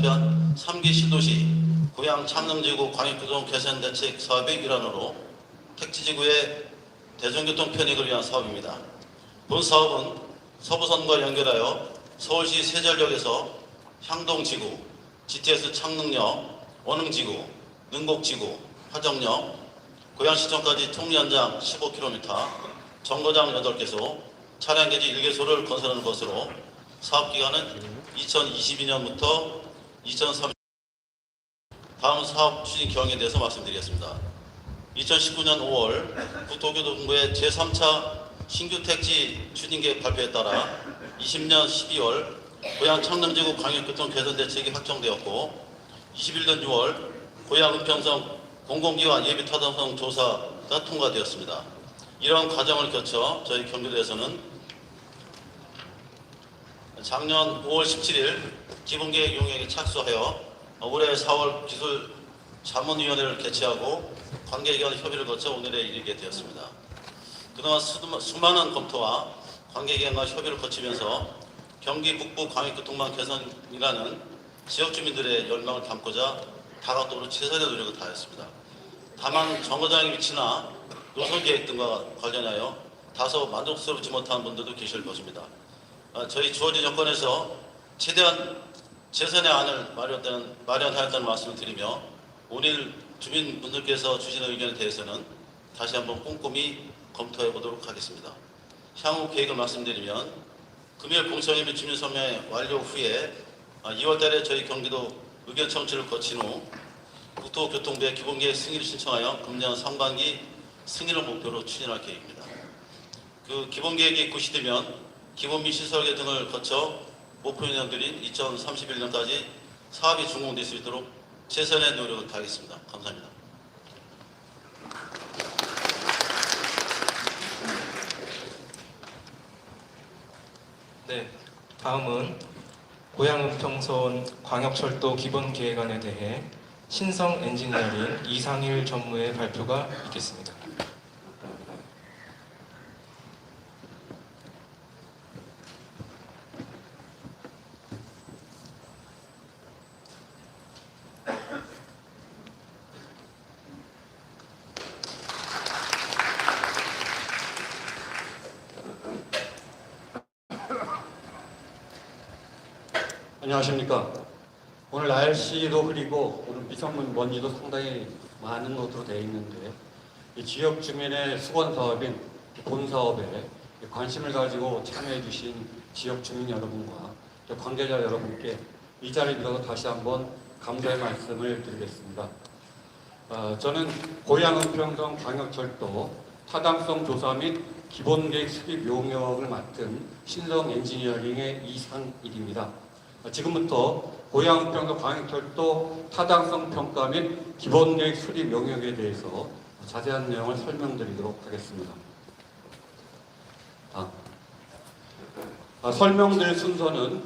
3기 신도시 고양 창릉지구 광역교통 개선 대책 사업의 일환으로 택지지구의 대중교통 편익을 위한 사업입니다. 본 사업은 서부선과 연결하여 서울시 세전역에서 향동지구, GTX 창릉역, 원흥지구, 능곡지구, 화정역, 고양시청까지 총 연장 15km, 정거장 8개소, 차량개지 1개소를 건설하는 것으로 사업기간은 2022년부터 2030년. 다음 사업 추진 경에 대해서 말씀드리겠습니다. 2019년 5월 국토교통부의 제3차 신규 택지 추진계획 발표에 따라 20년 12월 고양 창릉지구 광역교통 개선 대책이 확정되었고 21년 6월 고양 은평성 공공기관 예비 타당성 조사가 통과되었습니다. 이러한 과정을 거쳐 저희 경기도에서는 작년 5월 17일 기본계획 용역에 착수하여 올해 4월 기술자문위원회를 개최하고 관계기관 협의를 거쳐 오늘에 이르게 되었습니다. 그동안 수많은 검토와 관계기관과 협의를 거치면서 경기 북부 광역교통망 개선이라는 지역 주민들의 열망을 담고자 다각도로 최선의 노력을 다했습니다. 다만 정거장의 위치나 노선 계획 등과 관련하여 다소 만족스럽지 못한 분들도 계실 것입니다. 저희 주어진 여건에서 최대한 최선의 안을 마련하였다는 말씀을 드리며 오늘 주민분들께서 주신 의견에 대해서는 다시 한번 꼼꼼히 검토해 보도록 하겠습니다. 향후 계획을 말씀드리면 금일 공청회 및 주민서명 완료 후에 2월 달에 저희 경기도 의견 청취를 거친 후 국토교통부의 기본계획 승인을 신청하여 금년 상반기 승인을 목표로 추진할 계획입니다. 그 기본계획이 구시되면 기본 및 시설계 등을 거쳐 목표 년들인 2031년까지 사업이 준공될 수 있도록 최선의 노력을 다하겠습니다. 감사합니다. 네, 다음은 고양은평선 광역철도 기본계획안에 대해 신성 엔지니어링 이상일 전무의 발표가 있겠습니다. 안녕하십니까. 오늘 날씨도 흐리고 오늘 미세먼지도 상당히 많은 것으로 되어 있는데 이 지역 주민의 수건 사업인 본 사업에 관심을 가지고 참여해 주신 지역 주민 여러분과 관계자 여러분께 이 자리에 빌어서 다시 한번 감사의 말씀을 드리겠습니다. 저는 고양은평성 광역철도 타당성 조사 및 기본계획 수립 용역을 맡은 신성 엔지니어링의 이상일입니다. 지금부터 고양은평성 광역철도 타당성 평가 및 기본계획 수립 용역에 대해서 자세한 내용을 설명드리도록 하겠습니다. 설명드릴 순서는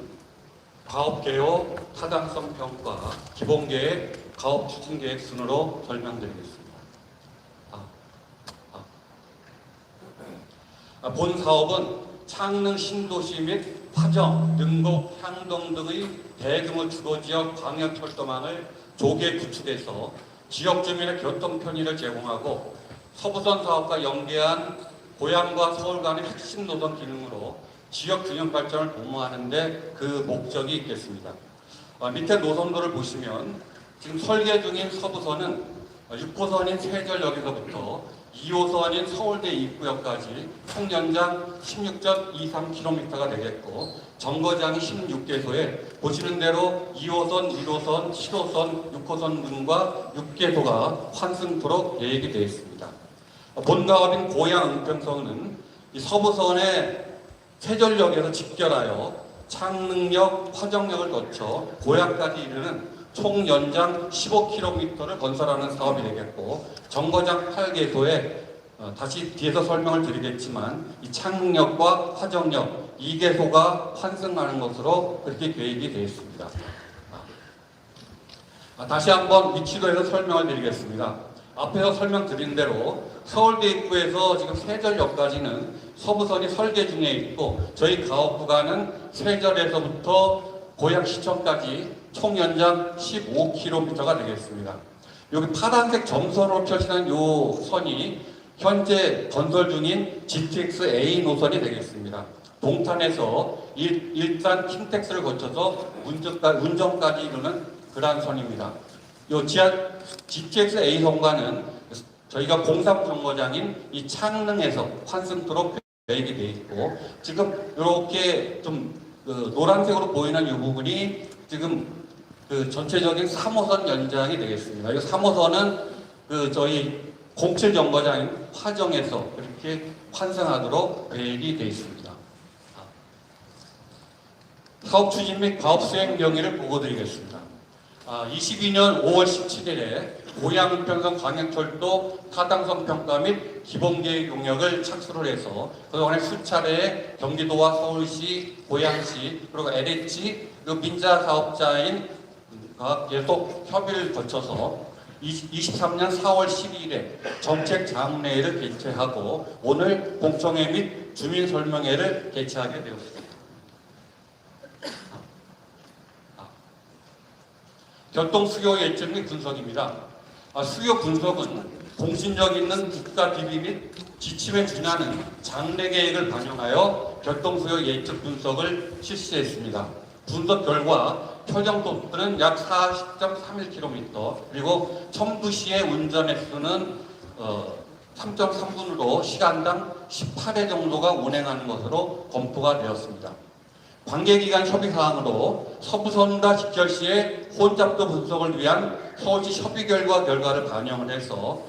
가업개요, 타당성 평가, 기본계획, 가업추진계획 순으로 설명드리겠습니다. 본 사업은 창릉 신도시 및 화정, 능곡, 향동 등의 대규모 주거지역 광역철도망을 조기에 구축해서 지역 주민의 교통 편의를 제공하고 서부선 사업과 연계한 고양과 서울 간의 핵심 노선 기능으로 지역 균형 발전을 도모하는 데 그 목적이 있겠습니다. 밑에 노선도를 보시면 지금 설계 중인 서부선은 6호선인 세전역에서부터 2호선인 서울대 입구역까지 총 연장 16.23km가 되겠고 정거장이 16개소에 보시는 대로 2호선, 1호선, 7호선, 6호선 등과 6개소가 환승토록 계획이 되어 있습니다. 본 가업인 고양 은평선은 이 서부선의 세전역에서 직결하여 창릉역, 화정역을 거쳐 고양까지 이르는 총 연장 15km를 건설하는 사업이 되겠고 정거장 8개소에 다시 뒤에서 설명을 드리겠지만 이 창릉역과 화정역 2개소가 환승하는 것으로 그렇게 계획이 되어 있습니다. 다시 한번 위치도 해서 설명을 드리겠습니다. 앞에서 설명드린 대로 서울대 입구에서 지금 세전역까지는 서부선이 설계 중에 있고 저희 가업 구간은 세전에서부터 고양시청까지 총 연장 15km가 되겠습니다. 여기 파란색 점선으로 펴지는 요 선이 현재 건설 중인 GTX A 노선이 되겠습니다. 동탄에서 일단 킨텍스를 거쳐서 운정까지 이루는 그러한 선입니다. 요 GTX A 선과는 저희가 공삼 정거장인 이 창릉에서 환승토로 계획이 되어 있고, 지금 이렇게 좀 노란색으로 보이는 이 부분이 지금 전체적인 3호선 연장이 되겠습니다. 이 3호선은 저희 07 정거장인 화정에서 이렇게 환승하도록 계획이 되어 있습니다. 사업 추진 및 가업 수행 경위를 보고드리겠습니다. 22년 5월 17일에 고양평선 광역철도 타당성 평가 및 기본계획 용역을 착수를 해서 그동안에 수차례 경기도와 서울시, 고양시, 그리고 LH, 그리고 민자 사업자인 계속 협의를 거쳐서 23년 4월 12일에 정책 자문회의를 개최하고 오늘 공청회 및 주민설명회를 개최하게 되었습니다. 교통 수요 예측 및 분석입니다. 수요 분석은 공신력 있는 국가 DB 및 지침에 준하는 장래 계획을 반영하여 교통 수요 예측 분석을 실시했습니다. 분석 결과 표정 속도는 약 40.31km, 그리고 첨부시의 운전 횟수는 3.3분으로 시간당 18회 정도가 운행하는 것으로 검토가 되었습니다. 관계기관 협의사항으로 서부선과 직결시의 혼잡도 분석을 위한 서울시 협의 결과를 반영을 해서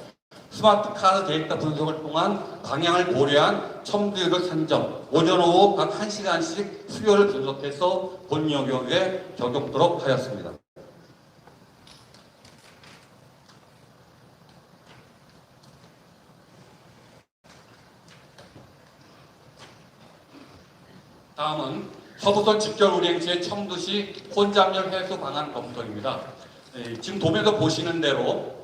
스마트 카드 데이터 분석을 통한 방향을 고려한 첨부율을 산정, 오전 오후 각 1시간씩 수요를 분석해서 본 영역에 적용토록 하였습니다. 다음은 서부선 직결 운행 시의 첨부시 혼잡률 해소 방안 검토입니다. 지금 도면에서 보시는 대로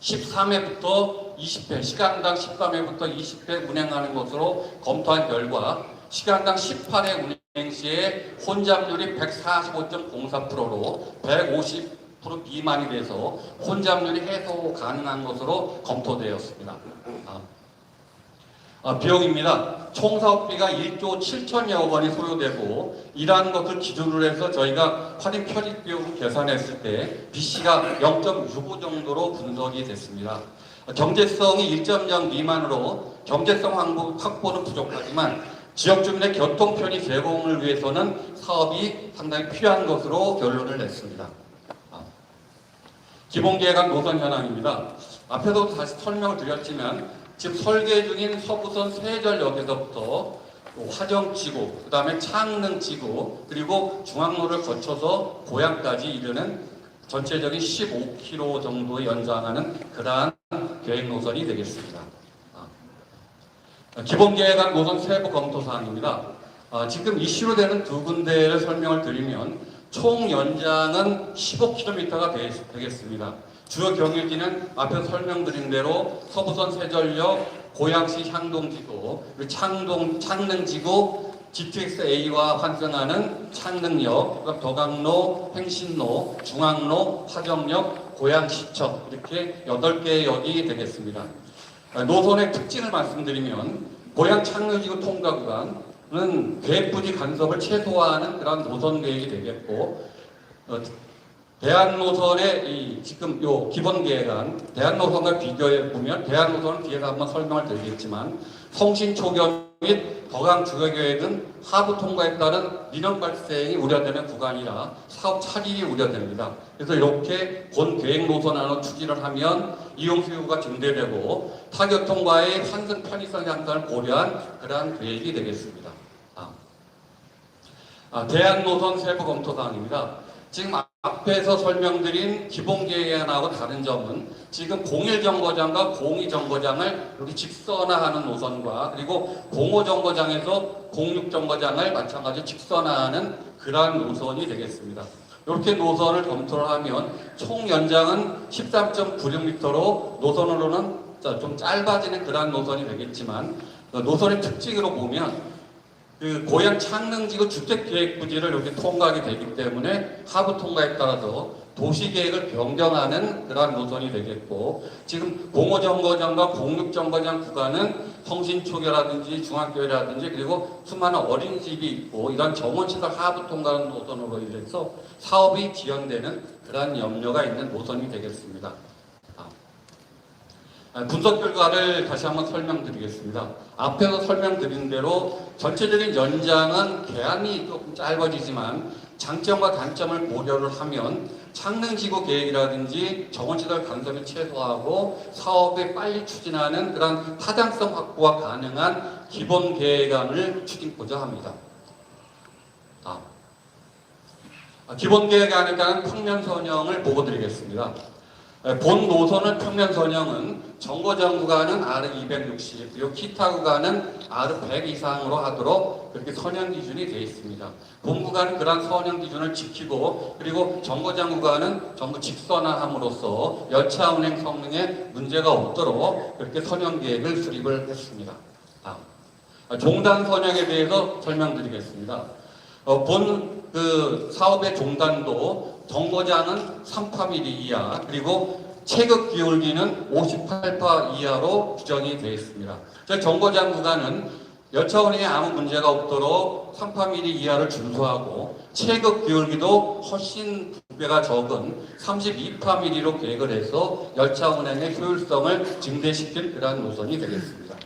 13회부터 20회, 시간당 13회부터 20회 운행하는 것으로 검토한 결과 시간당 18회 운행 시에 혼잡률이 145.04%로 150% 미만이 돼서 혼잡률이 해소 가능한 것으로 검토되었습니다. 비용입니다. 총 사업비가 1조 7천여억 원이 소요되고, 이러한 것을 기준으로 해서 저희가 할인 편입 비용을 계산했을 때 BC가 0.65 정도로 분석이 됐습니다. 경제성이 1.0 미만으로 경제성 확보는 부족하지만 지역 주민의 교통 편의 제공을 위해서는 사업이 상당히 필요한 것으로 결론을 냈습니다. 기본계획안 노선 현황입니다. 앞에도 다시 설명을 드렸지만 지금 설계 중인 서부선 세절역에서부터 화정지구, 그 다음에 창릉지구, 그리고 중앙로를 거쳐서 고양까지 이르는 전체적인 15km 정도 연장하는 그러한 계획 노선이 되겠습니다. 기본계획안 노선 세부 검토 사항입니다. 지금 이슈로 되는 두 군데를 설명을 드리면 총 연장은 15km가 되겠습니다. 주요 경유지는 앞에서 설명드린 대로 서부선 세절역, 고양시 향동지구, 창릉지구, GTX-A와 환승하는 창릉역, 더강로, 횡신로, 중앙로, 화정역, 고양시청 이렇게 8개의 역이 되겠습니다. 노선의 특징을 말씀드리면 고양 창릉지구 통과 구간은 계획부지 간섭을 최소화하는 그런 노선 계획이 되겠고, 대한노선의 지금 요 기본 계획안, 대한노선과 비교해 보면 대한노선은 뒤에서 한번 설명을 드리겠지만 성신초경 및 거강 주거계획은 하부 통과에 따른 민원 발생이 우려되는 구간이라 사업 차질이 우려됩니다. 그래서 이렇게 본 계획 노선 안으로 추진을 하면 이용 수요가 증대되고 타교통과의 환승 편의성 향상을 고려한 그러한 계획이 되겠습니다. 대한노선 세부 검토 사항입니다. 지금 앞에서 설명드린 기본계획안하고 다른 점은 지금 01정거장과 02정거장을 이렇게 직선화하는 노선과 그리고 05정거장에서 06정거장을 마찬가지로 직선화하는 그러한 노선이 되겠습니다. 이렇게 노선을 검토를 하면 총 연장은 13.96m로 노선으로는 좀 짧아지는 그러한 노선이 되겠지만 노선의 특징으로 보면 그 고양 창릉지구 주택계획부지를 이렇게 통과하게 되기 때문에 하부 통과에 따라서 도시계획을 변경하는 그러한 노선이 되겠고, 지금 공호정거장과 공육정거장 구간은 성신초교라든지 중학교라든지 그리고 수많은 어린이집이 있고 이런 정원시설 하부 통과하는 노선으로 인해서 사업이 지연되는 그러한 염려가 있는 노선이 되겠습니다. 분석 결과를 다시 한번 설명드리겠습니다. 앞에서 설명드린 대로 전체적인 연장은 개안이 조금 짧아지지만 장점과 단점을 고려를 하면 창릉지구 계획이라든지 정원시설 간섭을 최소화하고 사업에 빨리 추진하는 그런 타당성 확보가 가능한 기본 계획안을 추진고자 합니다. 기본 계획안에 따른 평면 선형을 보고드리겠습니다. 본 노선은 평면 선형은 정거장 구간은 R260 그리고 기타 구간은 R100 이상으로 하도록 그렇게 선형 기준이 되어 있습니다. 본 구간은 그러한 선형 기준을 지키고 그리고 정거장 구간은 전부 직선화함으로써 열차 운행 성능에 문제가 없도록 그렇게 선형 계획을 수립을 했습니다. 종단 선형에 대해서 설명드리겠습니다. 본 사업의 종단도 정거장은 3파미리 이하 그리고 체급 기울기는 58파 이하로 규정이 되어 있습니다. 정거장 구간은 열차 운행에 아무 문제가 없도록 3파미리 이하를 준수하고 체급 기울기도 훨씬 2배가 적은 32파미리로 계획을 해서 열차 운행의 효율성을 증대시킨 그러한 노선이 되겠습니다.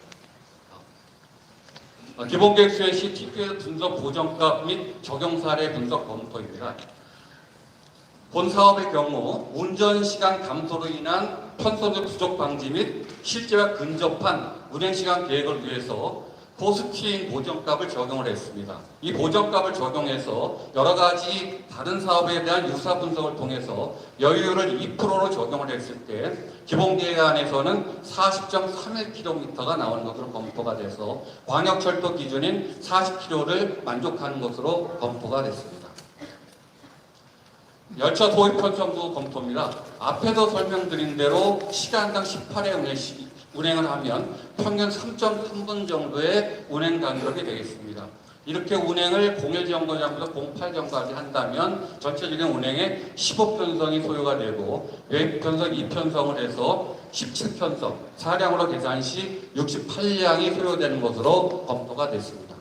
기본계획 수행 시 TPS 분석 보정값 및 적용 사례 분석 검토입니다. 본 사업의 경우 운전시간 감소로 인한 편소득 부족 방지 및 실제와 근접한 운행시간 계획을 위해서 포스팅 보정값을 적용을 했습니다. 이 보정값을 적용해서 여러 가지 다른 사업에 대한 유사 분석을 통해서 여유를 2%로 적용을 했을 때 기본계획안에서는 40.31km가 나오는 것으로 검토가 돼서 광역철도 기준인 40km를 만족하는 것으로 검토가 됐습니다. 열차 도입 편성도 검토입니다. 앞에서 설명드린 대로 시간당 18회 운행을 하면 평균 3.3분 정도의 운행 간격이 되겠습니다. 이렇게 운행을 01정거장부터 08정거까지 한다면 전체적인 운행에 15편성이 소요가 되고 외편성 2편성을 해서 17편성, 차량으로 계산 시 68량이 소요되는 것으로 검토가 됐습니다.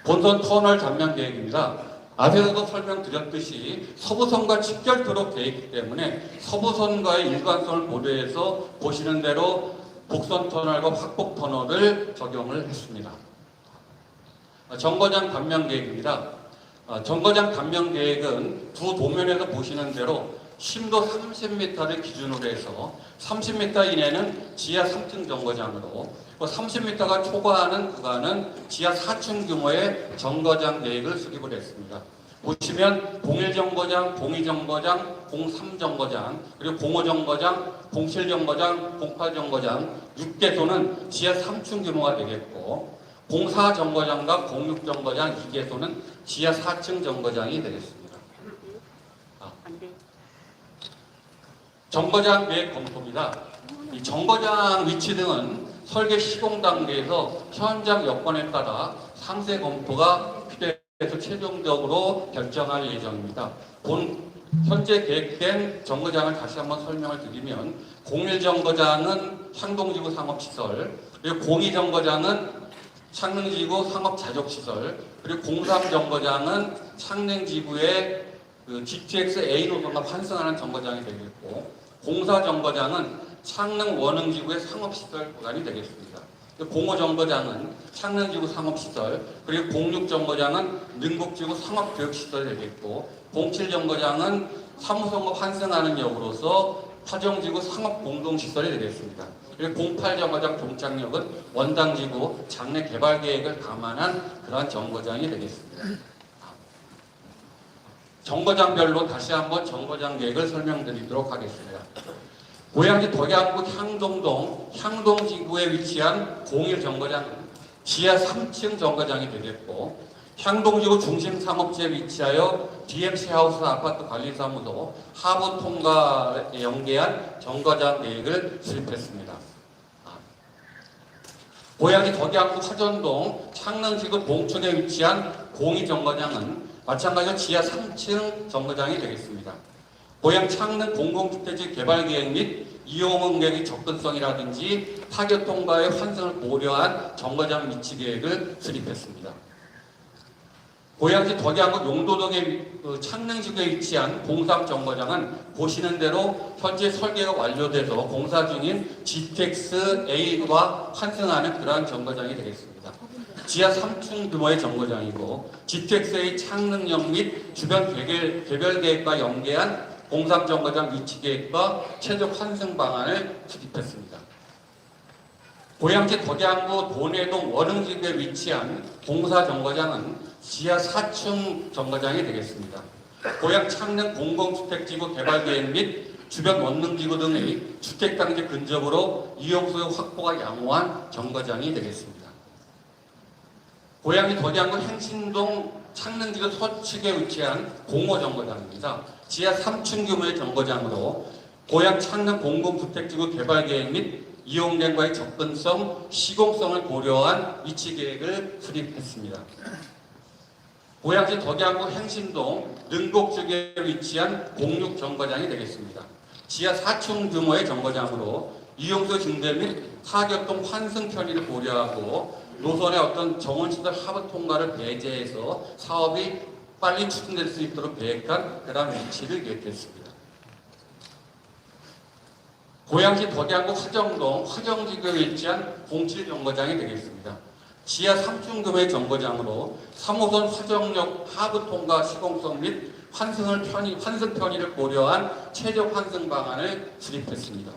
본선 터널 단면 계획입니다. 앞에서도 설명드렸듯이 서부선과 직결도로 되어 있기 때문에 서부선과의 일관성을 고려해서 보시는 대로 복선 터널과 확복 터널을 적용을 했습니다. 정거장 단면 계획입니다. 정거장 단면 계획은 두 도면에서 보시는 대로 심도 30m를 기준으로 해서 30m 이내는 지하 3층 정거장으로 30m가 초과하는 구간은 지하 4층 규모의 정거장 계획을 수립을 했습니다. 보시면 01정거장, 02정거장, 03정거장, 그리고 05정거장, 07정거장, 08정거장 6개소는 지하 3층 규모가 되겠고 04정거장과 06정거장 2개소는 지하 4층 정거장이 되겠습니다. 정거장 계획 검토입니다. 이 정거장 위치 등은 설계 시공 단계에서 현장 여건에 따라 상세 검토가 필요해서 최종적으로 결정할 예정입니다. 현재 계획된 정거장을 다시 한번 설명을 드리면 01정거장은 향동지구 상업시설, 그리고 02정거장은 창릉지구 상업자족시설, 그리고 03정거장은 창릉지구의 GTX A 노선과 환승하는 정거장이 되겠고 04정거장은 창릉 원흥지구의 상업시설 구간이 되겠습니다. 05정거장은 창릉지구 상업시설, 그리고 06정거장은 능곡지구 상업교육시설이 되겠고 07정거장은 사무선과 환승하는 역으로서 파정지구 상업공동시설이 되겠습니다. 그리고 08정거장 종착역은 원당지구 장래 개발계획을 감안한 그러한 정거장이 되겠습니다. 정거장별로 다시 한번 정거장 계획을 설명드리도록 하겠습니다. 고양시 덕양구 향동동 향동지구에 위치한 01정거장은 지하 3층 정거장이 되겠고 향동지구 중심상업지에 위치하여 DMC 하우스 아파트 관리사무소 하부 통과에 연계한 정거장 계획을 수립했습니다. 고양시 덕양구 화전동 창릉지구 동쪽에 위치한 공이정거장은 마찬가지로 지하 3층 정거장이 되겠습니다. 고양 창릉 공공주택지 개발계획 및 이용응객의 접근성이라든지 타교통과의 환승을 고려한 정거장 위치 계획을 수립했습니다. 고양시 덕양구 용도동의 창릉지구에 위치한 공상 정거장은 보시는 대로 현재 설계가 완료돼서 공사 중인 GTX A와 환승하는 그러한 정거장이 되겠습니다. 지하 3층 규모의 정거장이고 GTX A 창릉역 및 주변 개별 계획과 연계한 공상 정거장 위치 계획과 최적 환승 방안을 수립했습니다. 고양시 덕양구 돈해동 원흥지구에 위치한 공사 정거장은 지하 4층 정거장이 되겠습니다. 고양 창릉 공공주택지구 개발계획 및 주변 원룸지구 등의 주택단지 근접으로 이용소요 확보가 양호한 정거장이 되겠습니다. 고양시 덕양구 행신동 창릉지구 서측에 위치한 공호정거장입니다. 지하 3층 규모의 정거장으로 고양 창릉 공공주택지구 개발계획 및 이용량과의 접근성, 시공성을 고려한 위치 계획을 수립했습니다. 고양시 덕양구 행신동 능곡쪽에 위치한 공육정거장이 되겠습니다. 지하 4층 규모의 정거장으로 이용소 증대 및 타교통 환승 편의를 고려하고 노선의 어떤 정원시설 하부 통과를 배제해서 사업이 빨리 추진될 수 있도록 계획한 그런 위치를 계획했습니다. 고양시 덕양구 화정동 화정지구에 위치한 07정거장이 되겠습니다. 지하 3층 규모의 정거장으로 3호선 화정역 하부 통과 시공성 및 환승 편의를 고려한 최적 환승 방안을 수립했습니다.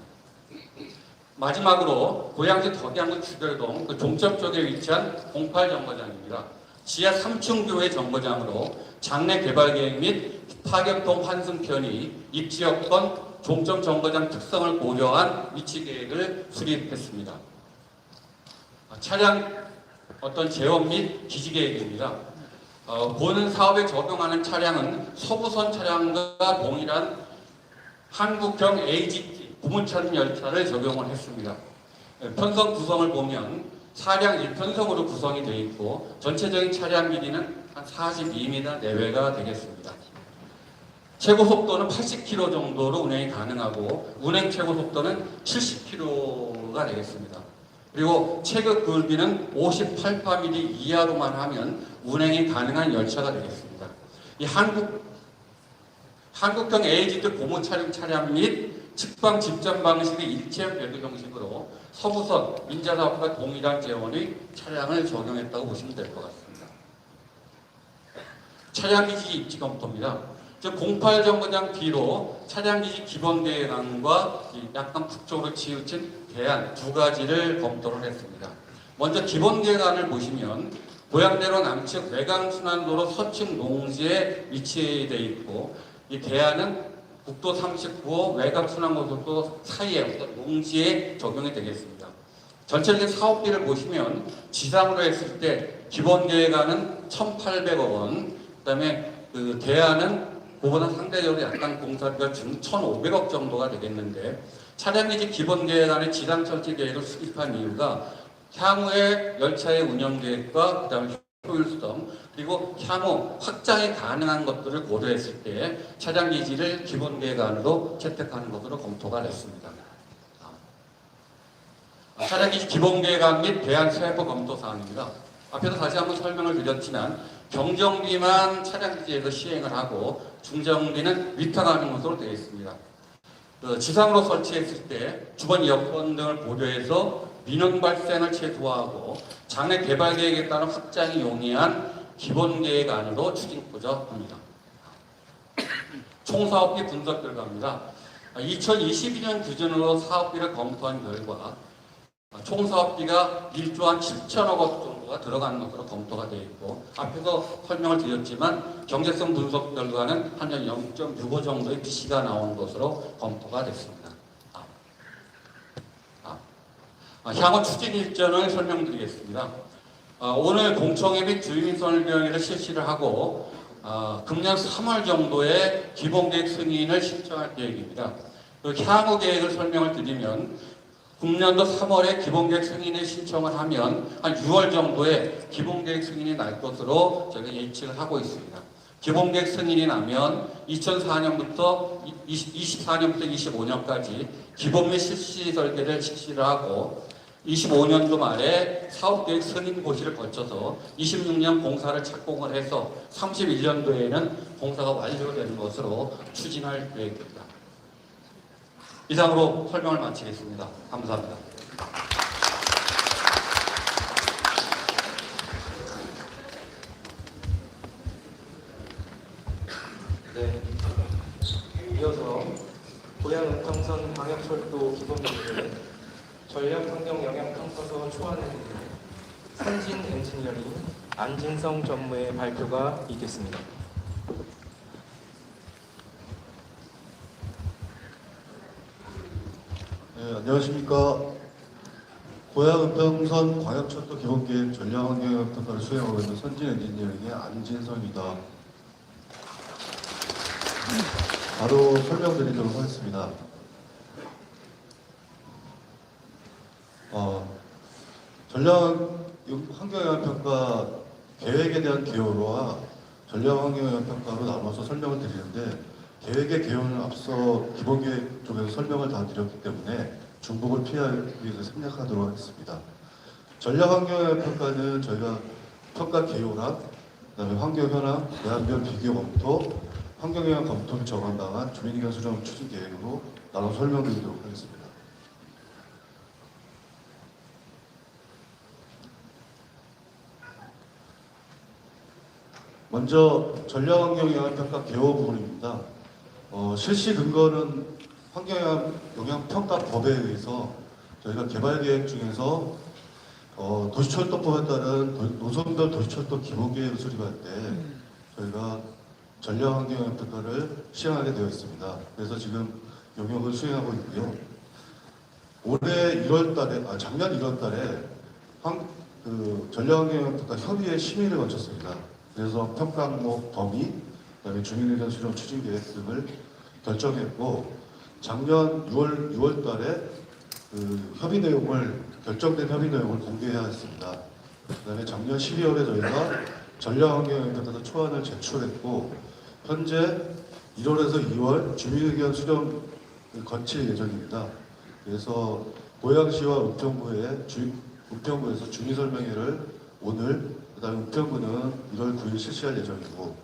마지막으로 고양시 덕양구 주별동 종점 쪽에 위치한 08정거장입니다. 지하 3층 규모의 정거장으로 장래 개발 계획 및 타격통 환승 편의, 입지 여건, 종점 정거장 특성을 고려한 위치 계획을 수립했습니다. 차량 어떤 제원 및 기지 계획입니다. 본 사업에 적용하는 차량은 서부선 차량과 동일한 한국형 AGT 고무차림 열차를 적용을 했습니다. 편성 구성을 보면 차량 1편성으로 구성이 되어 있고 전체적인 차량 길이는 한 42m 내외가 되겠습니다. 최고 속도는 80km 정도로 운행이 가능하고 운행 최고 속도는 70km가 되겠습니다. 그리고 체급 굴비는 58mm 이하로만 하면 운행이 가능한 열차가 되겠습니다. 이 한국형 AGT 고무 차량 및 측방 집전 방식의 일체형 배도 형식으로 서부선 민자사업과 동일한 재원의 차량을 적용했다고 보시면 될 것 같습니다. 차량기지 입지 검토입니다. 08정거장 뒤로 차량기지 기본계획안과 약간 북쪽으로 치우친 대안 두 가지를 검토를 했습니다. 먼저 기본계획안을 보시면 고양대로 남측 외곽순환도로 서측 농지에 위치되어 있고 이 대안은 국도 39호 외곽순환고속도로 사이에 농지에 적용이 되겠습니다. 전체적인 사업비를 보시면 지상으로 했을 때 기본계획안은 1,800억 원, 그 다음에 그 대안은 그보다 상대적으로 약간 공사비가 1,500억 정도가 되겠는데 차량기지 기본계획안의 지상 설치 계획을 수립한 이유가 향후의 열차의 운영 계획과 그다음에 효율성 그리고 향후 확장이 가능한 것들을 고려했을 때 차량기지를 기본계획안으로 채택하는 것으로 검토가 됐습니다. 차량기지 기본계획안 및 대안 세부 검토 사항입니다. 앞에서 다시 한번 설명을 드렸지만 경정비만 차량기지에서 시행을 하고 중정비는 위탁하는 것으로 되어 있습니다. 지상으로 설치했을 때 주변 여건 등을 고려해서 민원 발생을 최소화하고 장래 개발 계획에 따른 확장이 용이한 기본계획안으로 추진하고자 합니다. 총사업비 분석 결과입니다. 2022년 기준으로 사업비를 검토한 결과 총사업비가 1조 한 7천억 원 정도가 들어가는 것으로 검토가 되어 있고 앞에서 설명을 드렸지만 경제성 분석 결과는 한 0.65 정도의 BC가 나온 것으로 검토가 됐습니다. 향후 추진 일정을 설명드리겠습니다. 오늘 공청회 및 주민 설명회를 실시를 하고 금년 3월 정도에 기본계획 승인을 신청할 계획입니다. 향후 계획을 설명을 드리면 금년도 3월에 기본계획 승인을 신청을 하면 한 6월 정도에 기본계획 승인이 날 것으로 저희가 예측을 하고 있습니다. 기본계획 승인이 나면 2024년부터 25년까지 기본 및 실시 설계를 실시를 하고 25년도 말에 사업계획 승인 고시를 거쳐서 26년 공사를 착공을 해서 31년도에는 공사가 완료되는 것으로 추진할 계획입니다. 이상으로 설명을 마치겠습니다. 감사합니다. 네. 이어서 고양은평선 광역철도 기본계획 전략환경영향평가서 초안에 대해 선진 엔지니어링 안진성 전무의 발표가 있겠습니다. 네, 안녕하십니까. 고양은평선 광역철도 기본계획 전략환경영향평가를 수행하고 있는 선진 엔지니어링의 안진성입니다. 바로 설명드리도록 하겠습니다. 전략환경영향평가 계획에 대한 개요와 전략환경영향평가로 나눠서 설명을 드리는데, 계획의 개요는 앞서 기본계획 쪽에서 설명을 다 드렸기 때문에 중복을 피하기 위해서 생략하도록 하겠습니다. 전략환경영향평가는 저희가 평가 개요랑 그다음에 환경현황, 내한별 비교 검토, 환경영향 검토를 적용당한 주민의견 수렴 추진 계획으로 나눠 설명드리도록 하겠습니다. 먼저 전략환경영향평가 개요 부분입니다. 실시 근거는 환경영향평가법에 의해서 저희가 개발계획 중에서 도시철도법에 따른 노선별 도시철도 기본계획을 수립할 때 저희가 전략환경영향평가를 시행하게 되어 있습니다. 그래서 지금 용역을 수행하고 있고요. 올해 1월달에, 작년 1월달에 전략환경영향평가 협의회 심의를 거쳤습니다. 그래서 평가 항목 범위, 그다음에 주민의견 수렴 추진 계획 등을 결정했고, 작년 6월달에 협의 내용을 결정된 협의 내용을 공개해야 했습니다. 그다음에 작년 12월에 저희가 전략환경영향평가 초안을 제출했고, 현재 1월에서 2월 주민의견 수렴을 거칠 예정입니다. 그래서 고양시와 은평구에서 주민설명회를 오늘, 그다음에 은평구는 1월 9일 실시할 예정이고,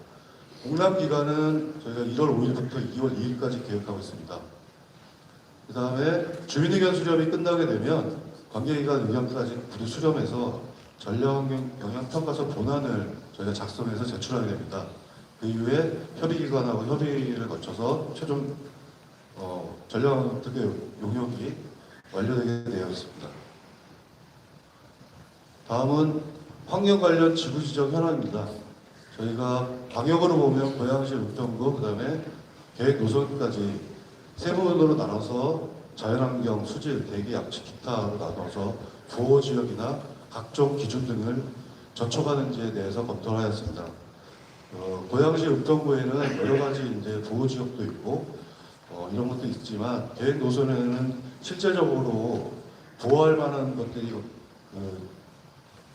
공람기간은 저희가 1월 5일부터 2월 2일까지 계획하고 있습니다. 그 다음에 주민의견 수렴이 끝나게 되면 관계기관 의견까지 부두 수렴해서 전략환경영향평가서 본안을 저희가 작성해서 제출하게 됩니다. 그 이후에 협의기관하고 협의를 거쳐서 최종 전략환경 용역이 완료되게 되어 있습니다. 다음은 환경 관련 지구 지정 현황입니다. 저희가 방역으로 보면 고양시, 은평구, 그 다음에 계획 노선까지 세 부분으로 나눠서 자연환경, 수질, 대기, 양식, 기타로 나눠서 보호지역이나 각종 기준 등을 저촉하는지에 대해서 검토를 하였습니다. 고양시, 은평구에는 여러 가지 이제 보호지역도 있고 이런 것도 있지만, 계획 노선에는 실제적으로 보호할 만한 것들이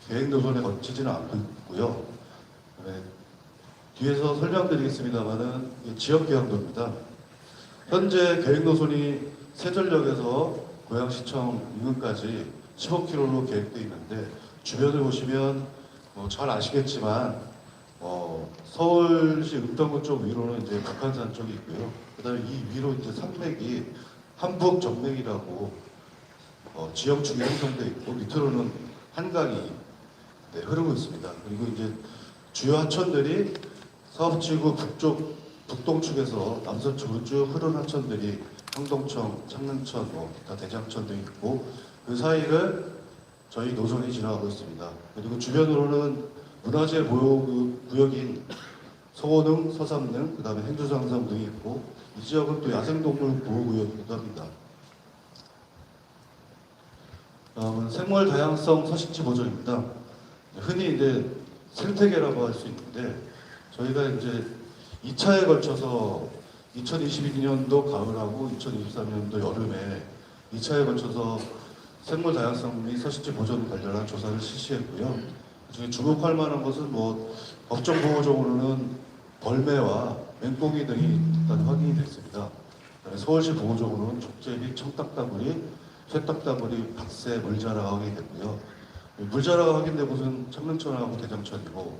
계획 노선에 거치지는 않고 있고요. 네, 뒤에서 설명드리겠습니다만은 지역계획도입니다. 현재 계획 노선이 세전역에서 고양시청 인근까지 15km로 계획되어 있는데, 주변을 보시면 잘 아시겠지만 서울시 은평구 쪽 위로는 이제 북한산 쪽이 있고요. 그다음에 이 위로 이제 산맥이 한북 정맥이라고 지역 중에 형성되어 있고, 밑으로는 한강이 흐르고 있습니다. 그리고 이제 주요 하천들이 사업지구 북동축에서 남서쪽으로 쭉 흐르는 하천들이 황동천, 창릉천, 기타 대장천 등이 있고, 그 사이를 저희 노선이 지나가고 있습니다. 그리고 주변으로는 문화재 보호구역인 서원릉, 서삼릉, 그 다음에 행주상삼 등이 있고, 이 지역은 또 야생동물 보호구역이기도 합니다. 다음은 생물 다양성 서식지 보존입니다. 흔히 이제 생태계라고 할 수 있는데, 저희가 이제 2차에 걸쳐서 2022년도 가을하고 2023년도 여름에 2차에 걸쳐서 생물 다양성 및 서식지 보존 관련한 조사를 실시했고요. 그중에 주목할 만한 것은 뭐 법정 보호종으로는 벌매와 맹꽁이 등이 일단 확인이 됐습니다. 그다음에 서울시 보호종으로는 족제 및 청딱따구리, 쇠딱따구리, 박새, 물자라가 확인됐고요. 물자라가 확인된 곳은 창릉천하고 대장천이고,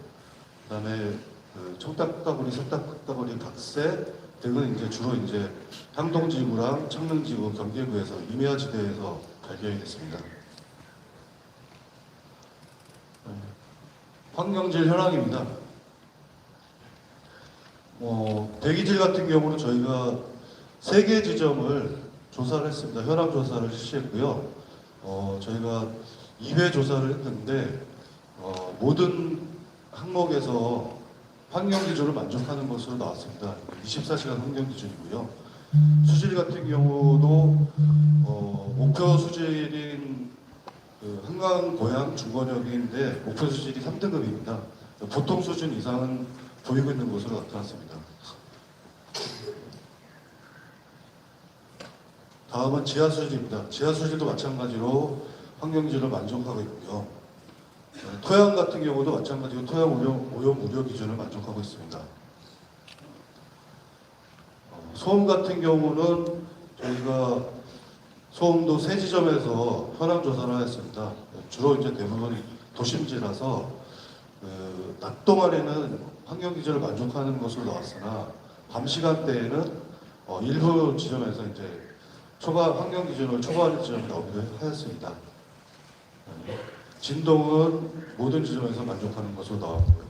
그다음에 그 청딱따구리, 쇠딱따구리, 박새 등은 이제 주로 이제 향동지구랑 창릉지구, 경계구에서 임야지대에서 발견이 됐습니다. 환경질 현황입니다. 대기질 같은 경우는 저희가 3개 지점을 조사를 했습니다. 현황 조사를 실시했고요. 저희가 2회 조사를 했는데 모든 항목에서 환경 기준을 만족하는 것으로 나왔습니다. 24시간 환경 기준이고요. 수질 같은 경우도 목표 수질인 그 한강 고양 중건역인데 목표 수질이 3등급입니다. 보통 수준 이상은 보이고 있는 것으로 나타났습니다. 다음은 지하 수질입니다. 지하 수질도 마찬가지로 환경 기준을 만족하고 있고요. 토양 같은 경우도 마찬가지로 토양 오염 우려 기준을 만족하고 있습니다. 소음 같은 경우는 저희가 소음도 3지점에서 현황 조사를 했습니다. 주로 이제 대부분 도심지라서 낮 동안에는 환경 기준을 만족하는 것으로 나왔으나 밤 시간대에는 일부 지점에서 이제 환경 기준을 초과하는 지점이 나오기도 하였습니다. 진동은 모든 지점에서 만족하는 것으로 나왔고요.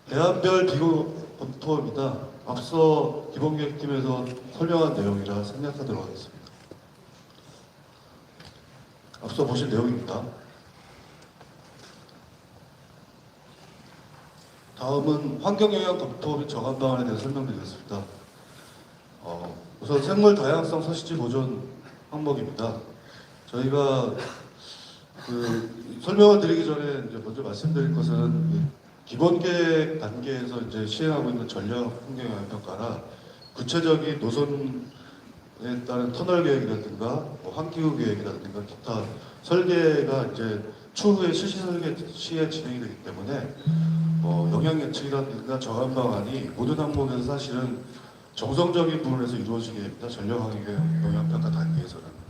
대안별 비교 검토입니다. 앞서 기본계획팀에서 설명한 내용이라 생략하도록 하겠습니다. 앞서 보신 내용입니다. 다음은 환경영향 검토 및 저감 방안에 대해서 설명드리겠습니다. 우선 생물 다양성 서식지 보존 항목입니다. 저희가 설명을 드리기 전에 이제 먼저 말씀드릴 것은 기본 계획 단계에서 이제 시행하고 있는 전력 환경 영향 평가나 구체적인 노선에 따른 터널 계획이라든가 환기후 계획이라든가 기타 설계가 이제 추후에 실시 설계 시에 진행이 되기 때문에 영향 예측이라든가 저감 방안이 모든 항목에서 사실은 정성적인 부분에서 이루어지게 됩니다. 전력 환경 영향 평가 단계에서는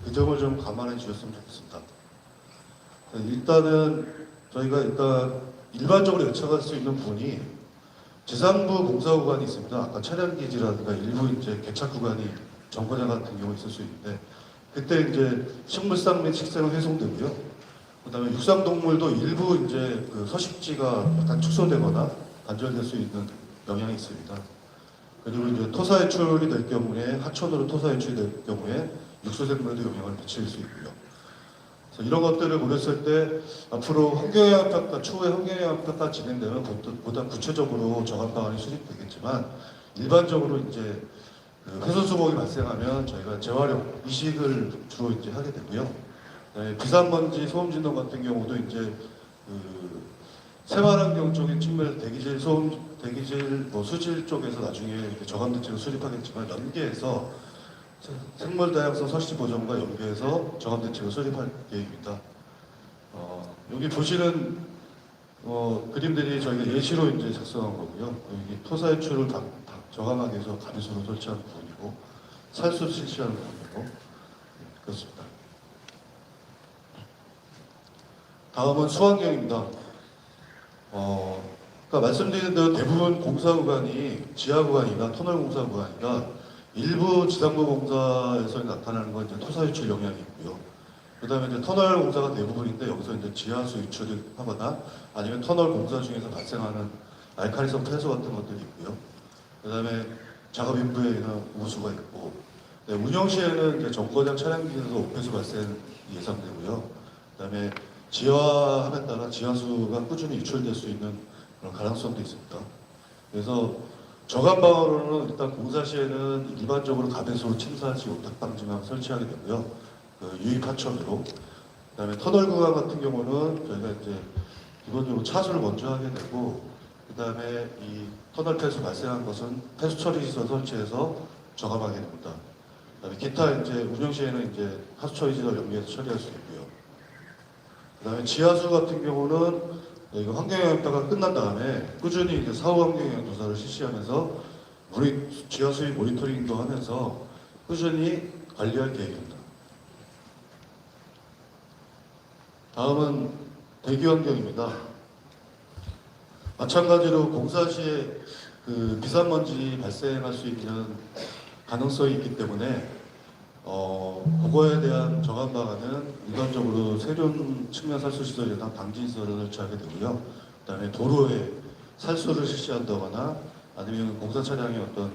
그 점을 좀 감안해 주셨으면 좋겠습니다. 일단은 저희가 일반적으로 예측할 수 있는 부분이 지상부 공사 구간이 있습니다. 아까 차량 기지라든가 일부 이제 개착 구간이 정거장 같은 경우 있을 수 있는데 그때 이제 식물상 및 식생은 훼손되고요. 그다음에 육상 동물도 일부 이제 그 서식지가 약간 축소되거나 단절될 수 있는 영향이 있습니다. 그리고 이제 토사 유출이 될 경우에 하천으로 토사 유출이 될 경우에 육수 생물에도 영향을 미칠 수 있고요. 그래서 이런 것들을 고렸을 때 앞으로 환경영향 평가, 추후에 환경영향 평가 진행되면 보다 구체적으로 저감 방안이 수립되겠지만 일반적으로 이제 훼손 수목이 발생하면 저희가 재활용, 이식을 주로 이제 하게 되고요. 비산먼지, 소음 진동 같은 경우도 이제 생활환경적인 측면에서 대기질, 수질 쪽에서 나중에 저감 대책을 수립하겠지만 연계해서 생물 다양성 서식지 보존과 연계해서 저감 대책을 수립할 계획입니다. 여기 보시는 그림들이 저희가 예시로 이제 작성한 거고요. 여기 토사 유출을 저감하기 위해서 가비수로 설치하는 부분이고 살수 실시하는 부분이고 그렇습니다. 다음은 수환경입니다. 그러니까 말씀드린 대로 대부분 공사 구간이 지하 구간이나 터널 공사 구간이나 일부 지상부 공사에서 나타나는 건 이제 토사 유출 영향이 있고요. 그다음에 이제 터널 공사가 대부분인데 여기서 이제 지하수 유출을 하거나 아니면 터널 공사 중에서 발생하는 알칼리성 폐수 같은 것들이 있고요. 그다음에 작업 인부에 의한 우수가 있고, 운영 시에는 이제 정거장 차량기에서 오폐수 발생 예상되고요. 그다음에 지하함에 따라 지하수가 꾸준히 유출될 수 있는 그런 가능성도 있습니다. 그래서 저감 방안으로는 일단 공사 시에는 일반적으로 가배수로 침사할 시 오탁 방지망 설치하게 되고요. 유입 하천으로. 그다음에 터널 구간 같은 경우는 저희가 이제 기본적으로 차수를 먼저 하게 되고, 그다음에 이 터널 폐수 발생한 것은 폐수 처리 시설 설치해서 저감하게 됩니다. 그다음에 기타 이제 운영 시에는 이제 하수 처리지를 연계해서 처리할 수 있고요. 그다음에 지하수 같은 경우는 이거 환경영향평가 끝난 다음에 꾸준히 이제 사후 환경영향 조사를 실시하면서 지하수의 모니터링도 하면서 꾸준히 관리할 계획입니다. 다음은 대기 환경입니다. 마찬가지로 공사 시에 그 미세먼지 발생할 수 있는 가능성이 있기 때문에 그거에 대한 정한 방안은 일반적으로 세륜 측면 살수 시설이나 방진 시설을 설치하게 되고요. 그다음에 도로에 살수를 실시한다거나 아니면 공사 차량의 어떤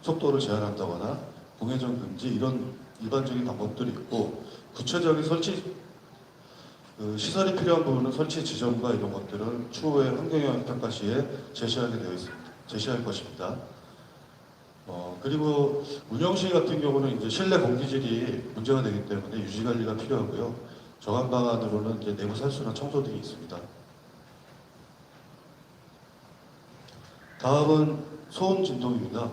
속도를 제한한다거나 공회전 금지 이런 일반적인 방법들이 있고 구체적인 설치 시설이 필요한 부분은 설치 지점과 이런 것들은 추후에 환경영향 평가 시에 제시하게 되어 있습니다. 제시할 것입니다. 그리고 운영시 같은 경우는 이제 실내 공기질이 문제가 되기 때문에 유지 관리가 필요하고요. 정한 방안으로는 이제 내부 살수나 청소 등이 있습니다. 다음은 소음 진동입니다.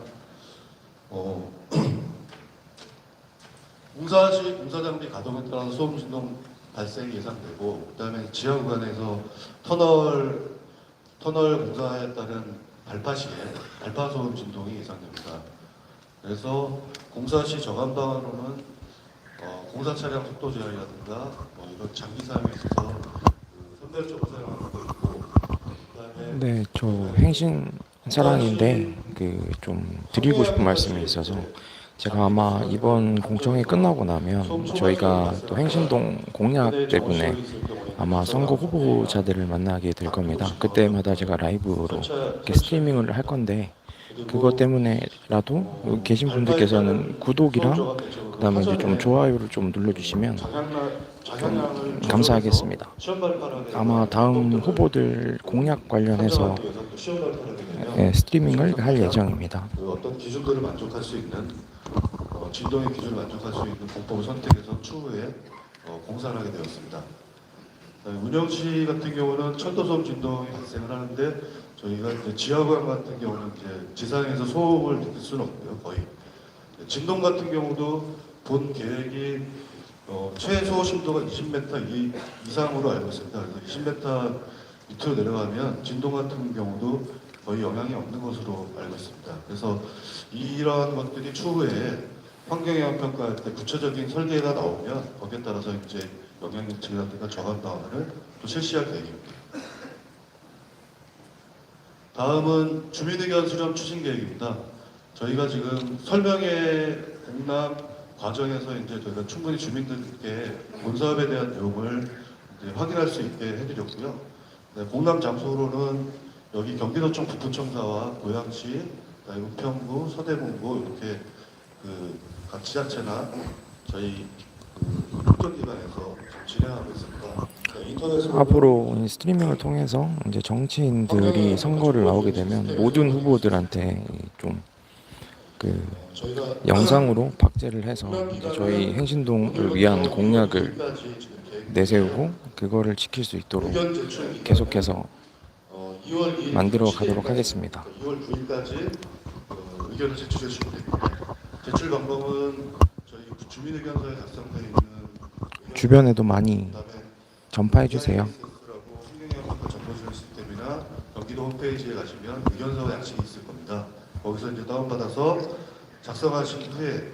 공사 시 공사 장비 가동에 따라서 소음 진동 발생이 예상되고, 그다음에 지하 구간에서 터널 공사에 따른 발파 시에 발파 소음 진동이 예상됩니다. 그래서 공사 시 정한 방안으로는 공사 차량 속도 제한이라든가 이런 장비 사용에 있어서 선별적으로 사용하는 거 있고, 그다음에 네, 저 행신 사랑인데 좀 드리고 싶은 말씀이 있어서 제가 아마 이번 공청회 끝나고 나면 저희가 또 행신동 공약 때문에 아마 선거 후보자들을 만나게 될 겁니다. 그때마다 제가 라이브로 이렇게 스트리밍을 할 건데 그것 때문에라도 여기 계신 분들께서는 구독이랑 그다음에 이제 좀 좋아요를 좀 눌러주시면 좀 감사하겠습니다. 아마 다음 후보들 공약 관련해서 스트리밍을 할 예정입니다. 어떤 기준들을 만족할 수 있는 진동의 기준을 만족할 수 있는 공법을 선택해서 추후에 공사를 하게 되었습니다. 운영시 같은 경우는 철도소음 진동이 발생을 하는데 저희가 이제 지하구간 같은 경우는 이제 지상에서 소음을 느낄 수는 없고요, 거의. 진동 같은 경우도 본 계획이 최소 심도가 20m 이상으로 알고 있습니다. 그래서 20m 밑으로 내려가면 진동 같은 경우도 거의 영향이 없는 것으로 알고 있습니다. 그래서 이러한 것들이 추후에 환경영향 평가할 때 구체적인 설계가 나오면 거기에 따라서 이제 영향 예측이라든가 정한 방안을 또 실시할 계획입니다. 다음은 주민의견 수렴 추진 계획입니다. 저희가 지금 설명회 공납 과정에서 이제 저희가 충분히 주민들께 본사업에 대한 내용을 이제 확인할 수 있게 해드렸고요. 네, 공납 장소로는 여기 경기도청 부천청사와 고양시, 은평구, 서대문구 이렇게 각 지자체나 저희 국정기관에서 진행하고 있습니다. 앞으로 이 스트리밍을 통해서 이제 정치인들이 선거를 나오게 되면 모든 후보들한테 좀 영상으로 박제를 해서 이제 저희 행신동을 위한 공약을 내세우고 그거를 지킬 수 있도록 계속해서 만들어 가도록 하겠습니다. 2월 9일까지 의견을 제출해 주시면 됩니다. 제출 방법은 저희 주민의견서에 작성되어 있는 주변에도 많이 전파해 주세요. 환경영향 정보지원 시스템이나 경기도 홈페이지에 가시면 의견서와 양식이 있을 겁니다. 거기서 이제 다운받아서 작성하신 후에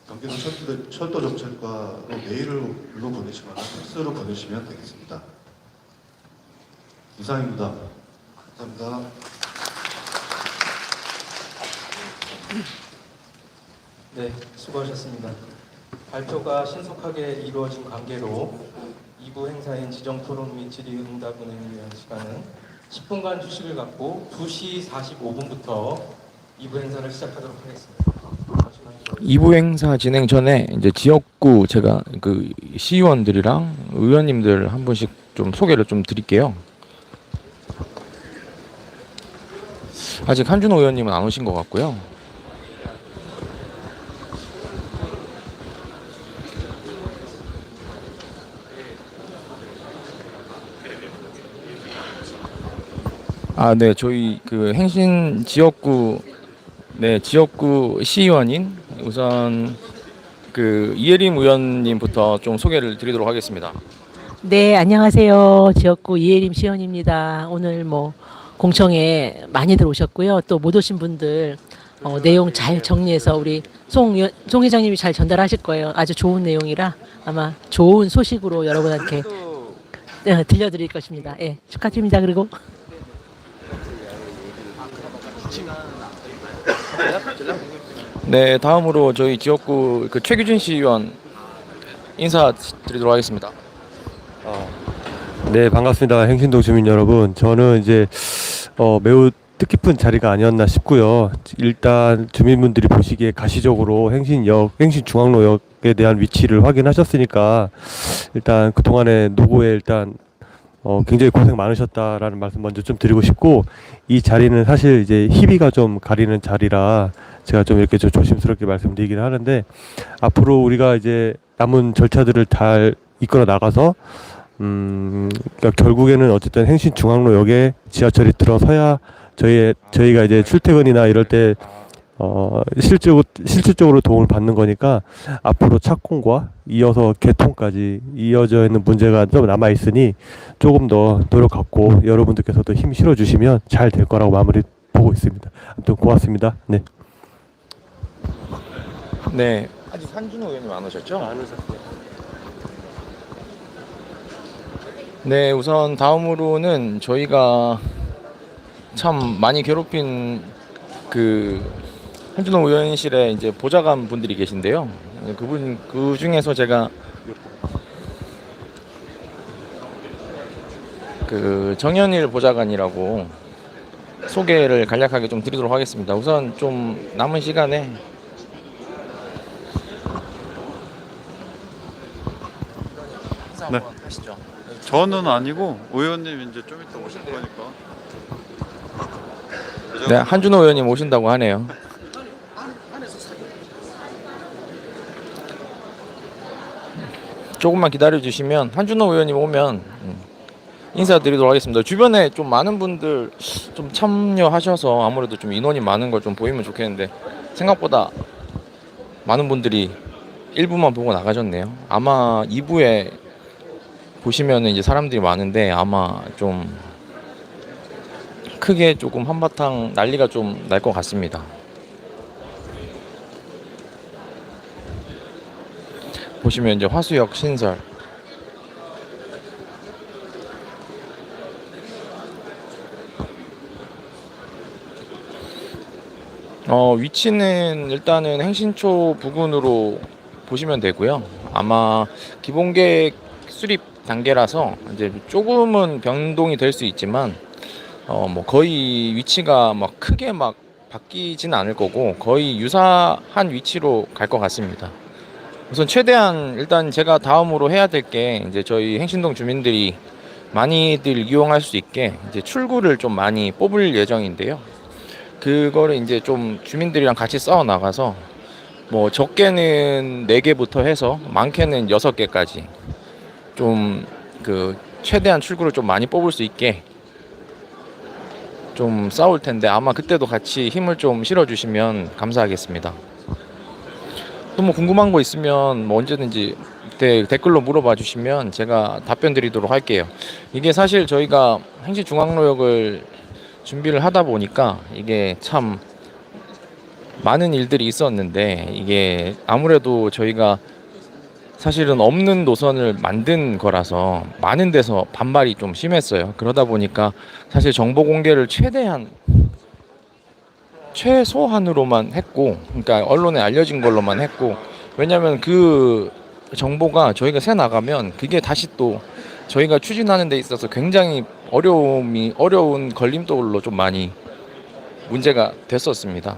경기도 철도정책과로 메일로 보내시거나 팩스로 보내시면 되겠습니다. 이상입니다. 감사합니다. 네, 수고하셨습니다. 발표가 신속하게 이루어진 관계로 2부 행사인 지정 토론 및 질의응답 운행을 위한 시간은 10분간 휴식을 갖고 2시 45분부터 2부 행사를 시작하도록 하겠습니다. 2부 행사 진행 전에 이제 지역구 제가 시의원들이랑 의원님들 한 분씩 좀 소개를 좀 드릴게요. 아직 한준호 의원님은 안 오신 것 같고요. 네, 저희 행신 지역구 지역구 시의원인 우선 그 이혜림 의원님부터 좀 소개를 드리도록 하겠습니다. 네, 안녕하세요. 지역구 이혜림 시원입니다. 오늘 뭐 공청회 많이들 오셨고요. 또 못 오신 분들 내용 잘 정리해서 우리 송 회장님이 잘 전달하실 거예요. 아주 좋은 내용이라 아마 좋은 소식으로 여러분한테 들려드릴 것입니다. 예, 축하드립니다. 그리고 네, 다음으로 저희 지역구 그 최규진 시의원 인사드리도록 하겠습니다. 네, 반갑습니다. 행신동 주민 여러분. 저는 이제 매우 뜻깊은 자리가 아니었나 싶고요. 일단 주민분들이 보시기에 가시적으로 행신중앙로역에 대한 위치를 확인하셨으니까 일단 그동안의 노고에 일단 굉장히 고생 많으셨다라는 말씀 먼저 좀 드리고 싶고, 이 자리는 사실 이제 희비가 좀 가리는 자리라 제가 좀 이렇게 좀 조심스럽게 말씀드리긴 하는데, 앞으로 우리가 이제 남은 절차들을 잘 이끌어 나가서 그러니까 결국에는 어쨌든 행신중앙로역에 지하철이 들어서야 저희가 이제 출퇴근이나 이럴 때 실질적으로 도움을 받는 거니까, 앞으로 착공과 이어서 개통까지 이어져 있는 문제가 좀 남아 있으니 조금 더 노력 갖고 여러분들께서도 힘 실어 주시면 잘 될 거라고 마무리 보고 있습니다. 아무튼 고맙습니다. 네. 네, 아직 한준호 의원님 안 오셨죠? 안 오셨어요. 네, 우선 다음으로는 저희가 참 많이 괴롭힌 그 한준호 의원실에 이제 보좌관 분들이 계신데요. 그 중에서 제가 그 정현일 보좌관이라고 소개를 간략하게 좀 드리도록 하겠습니다. 우선 좀 남은 시간에 인사 네. 한번 하시죠. 저는 아니고 의원님 이제 좀 이따 오실 거니까. 네, 한준호 의원님 오신다고 하네요. 조금만 기다려 주시면 한준호 의원님 오면 인사드리도록 하겠습니다. 주변에 좀 많은 분들 좀 참여하셔서 아무래도 좀 인원이 많은 걸 좀 보이면 좋겠는데 생각보다 많은 분들이 1부만 보고 나가셨네요. 아마 2부에 보시면은 이제 사람들이 많은데 아마 좀 크게 조금 한바탕 난리가 좀 날 것 같습니다. 보시면 이제 화수역 신설, 위치는 일단은 행신초 부근으로 보시면 되고요. 아마 기본계획 수립 단계라서 이제 조금은 변동이 될 수 있지만 뭐 거의 위치가 막 크게 막 바뀌지는 않을 거고 거의 유사한 위치로 갈 것 같습니다. 우선 최대한 일단 제가 다음으로 해야 될 게 이제 저희 행신동 주민들이 많이들 이용할 수 있게 이제 출구를 좀 많이 뽑을 예정인데요. 그거를 이제 좀 주민들이랑 같이 싸워 나가서 뭐 적게는 4개부터 해서 많게는 6개까지 좀 그 최대한 출구를 좀 많이 뽑을 수 있게 좀 싸울 텐데 아마 그때도 같이 힘을 좀 실어 주시면 감사하겠습니다. 또 뭐 궁금한 거 있으면 뭐 언제든지 댓글로 물어봐 주시면 제가 답변 드리도록 할게요. 이게 사실 저희가 행신중앙로역을 준비를 하다 보니까 이게 참 많은 일들이 있었는데 이게 아무래도 저희가 사실은 없는 노선을 만든 거라서 많은 데서 반발이 좀 심했어요. 그러다 보니까 사실 정보 공개를 최소한으로만 했고, 그러니까 언론에 알려진 걸로만 했고, 왜냐하면 그 정보가 저희가 새 나가면 그게 다시 또 저희가 추진하는 데 있어서 굉장히 어려운 걸림돌로 좀 많이 문제가 됐었습니다.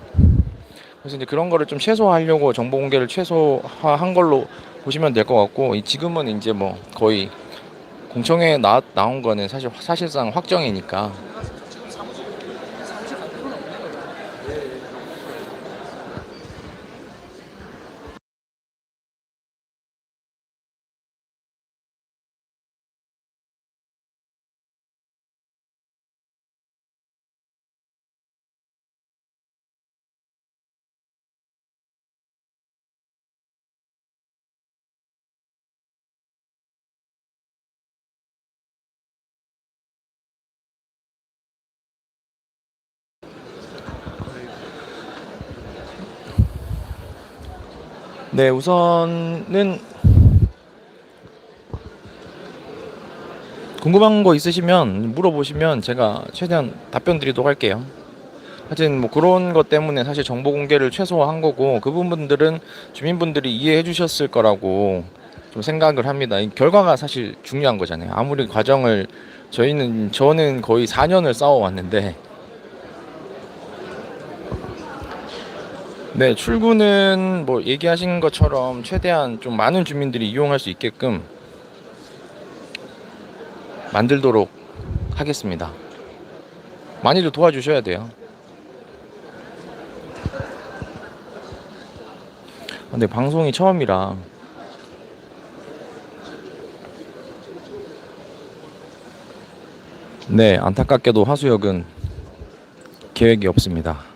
그래서 이제 그런 거를 좀 최소화하려고 정보 공개를 최소화한 걸로 보시면 될 것 같고, 지금은 이제 뭐 거의 공청회에 나온 거는 사실상 확정이니까 네, 우선은 궁금한 거 있으시면 물어보시면 제가 최대한 답변 드리도록 할게요. 하여튼 뭐 그런 것 때문에 사실 정보 공개를 최소화한 거고, 그 부분들은 주민분들이 이해해 주셨을 거라고 좀 생각을 합니다. 이 결과가 사실 중요한 거잖아요. 아무리 과정을 저는 거의 4년을 싸워왔는데, 네, 출구는 뭐 얘기하신 것처럼 최대한 좀 많은 주민들이 이용할 수 있게끔 만들도록 하겠습니다. 많이들 도와주셔야 돼요. 근데 방송이 처음이라 네, 안타깝게도 하수역은 계획이 없습니다.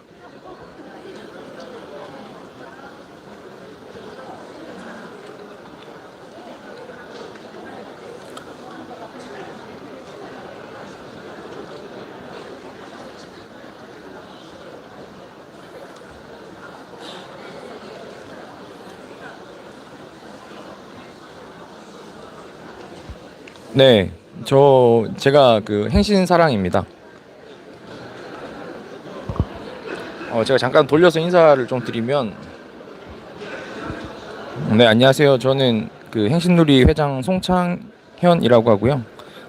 네, 제가 그 행신사랑입니다. 제가 잠깐 돌려서 인사를 좀 드리면, 네, 안녕하세요. 저는 그 행신누리 회장 송창현이라고 하고요.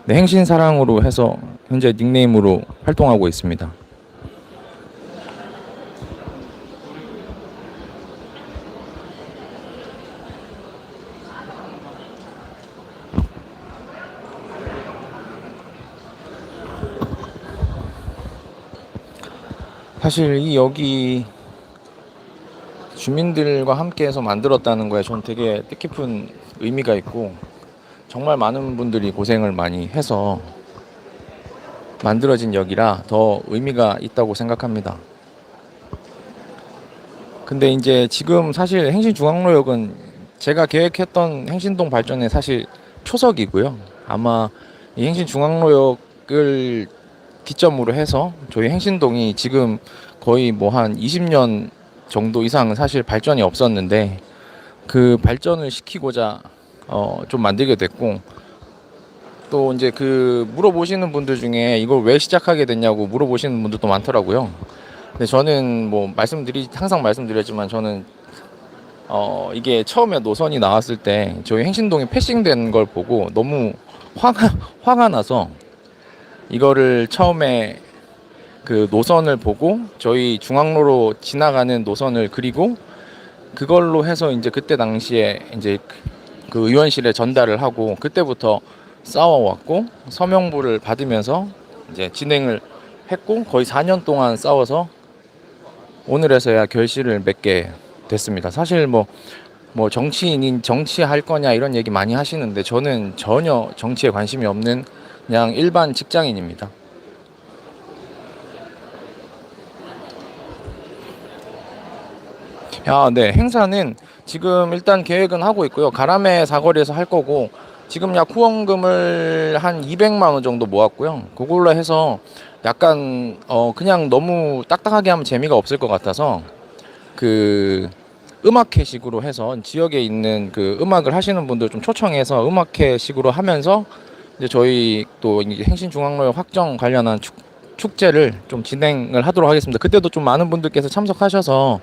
네, 행신사랑으로 해서 현재 닉네임으로 활동하고 있습니다. 사실 여기 주민들과 함께해서 만들었다는 거에 전 되게 뜻깊은 의미가 있고, 정말 많은 분들이 고생을 많이 해서 만들어진 역이라 더 의미가 있다고 생각합니다. 근데 이제 지금 사실 행신중앙로역은 제가 계획했던 행신동 발전의 사실 초석이고요. 아마 이 행신중앙로역을 기점으로 해서 저희 행신동이 지금 거의 뭐 한 20년 정도 이상은 사실 발전이 없었는데, 그 발전을 시키고자 좀 만들게 됐고, 또 이제 그 물어보시는 분들 중에 이걸 왜 시작하게 됐냐고 물어보시는 분들도 많더라고요. 근데 저는 뭐 항상 말씀드렸지만, 저는 이게 처음에 노선이 나왔을 때 저희 행신동이 패싱된 걸 보고 너무 화가 나서, 이거를 처음에 그 노선을 보고 저희 중앙로로 지나가는 노선을 그리고 그걸로 해서 이제 그때 당시에 이제 그 의원실에 전달을 하고, 그때부터 싸워왔고 서명부를 받으면서 이제 진행을 했고, 거의 4년 동안 싸워서 오늘에서야 결실을 맺게 됐습니다. 사실 뭐 정치인인 정치할 거냐 이런 얘기 많이 하시는데, 저는 전혀 정치에 관심이 없는 그냥 일반 직장인입니다. 네, 행사는 지금 일단 계획은 하고 있고요. 가람의 사거리에서 할 거고, 지금 약 후원금을 한 200만 원 정도 모았고요. 그걸로 해서 약간 그냥 너무 딱딱하게 하면 재미가 없을 것 같아서, 그 음악회식으로 해서 지역에 있는 그 음악을 하시는 분들 좀 초청해서 음악회식으로 하면서 이제 저희 또 이제 행신중앙로역 확정 관련한 축제를 좀 진행을 하도록 하겠습니다. 그때도 좀 많은 분들께서 참석하셔서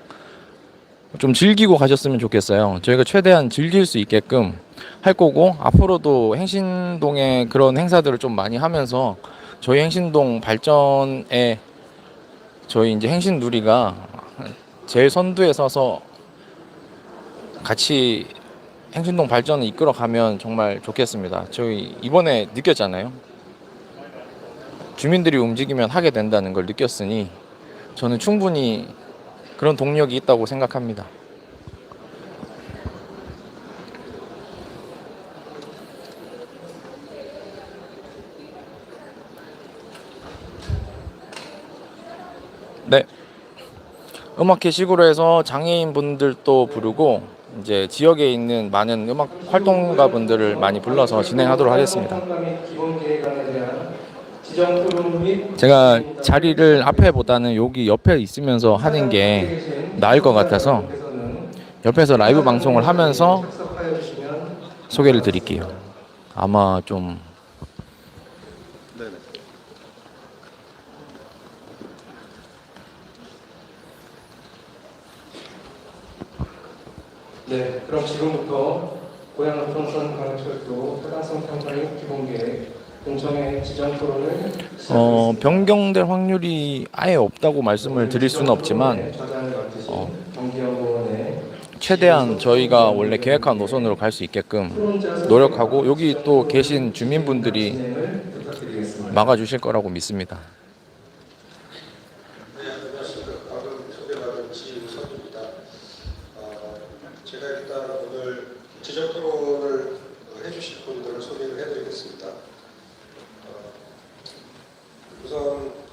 좀 즐기고 가셨으면 좋겠어요. 저희가 최대한 즐길 수 있게끔 할 거고, 앞으로도 행신동의 그런 행사들을 좀 많이 하면서 저희 행신동 발전에 저희 이제 행신누리가 제일 선두에 서서 같이 행신동 발전을 이끌어가면 정말 좋겠습니다. 저희 이번에 느꼈잖아요. 주민들이 움직이면 하게 된다는 걸 느꼈으니 저는 충분히 그런 동력이 있다고 생각합니다. 네, 음악회식으로 해서 장애인 분들도 부르고 이제 지역에 있는 많은 음악 활동가 분들을 많이 불러서 진행하도록 하겠습니다. 제가 자리를 앞에보다는 여기 옆에 있으면서 하는 게 나을 것 같아서 옆에서 라이브 방송을 하면서 착석하여 주시면 소개를 드릴게요. 아마 좀 네네. 네, 그럼 지금부터 고양은평선 광역철도 타당성 평가의 기본계획 공청회 지정 토론을 시작하겠습니다. 변경될 확률이 아예 없다고 말씀을 드릴 수는 없지만 저장을 맡으신 경기연구원의 최대한 저희가 원래 계획한 노선으로 갈 수 있게끔 노력하고 여기 또 계신 주민분들이 진행을 부탁드리겠습니다. 막아주실 거라고 믿습니다. 네, 안녕하십니까. 방금 소개받은 지우선입니다. 제가 일단 오늘 지적 토론을 해주실 분들을 소개를 해드리겠습니다. 우선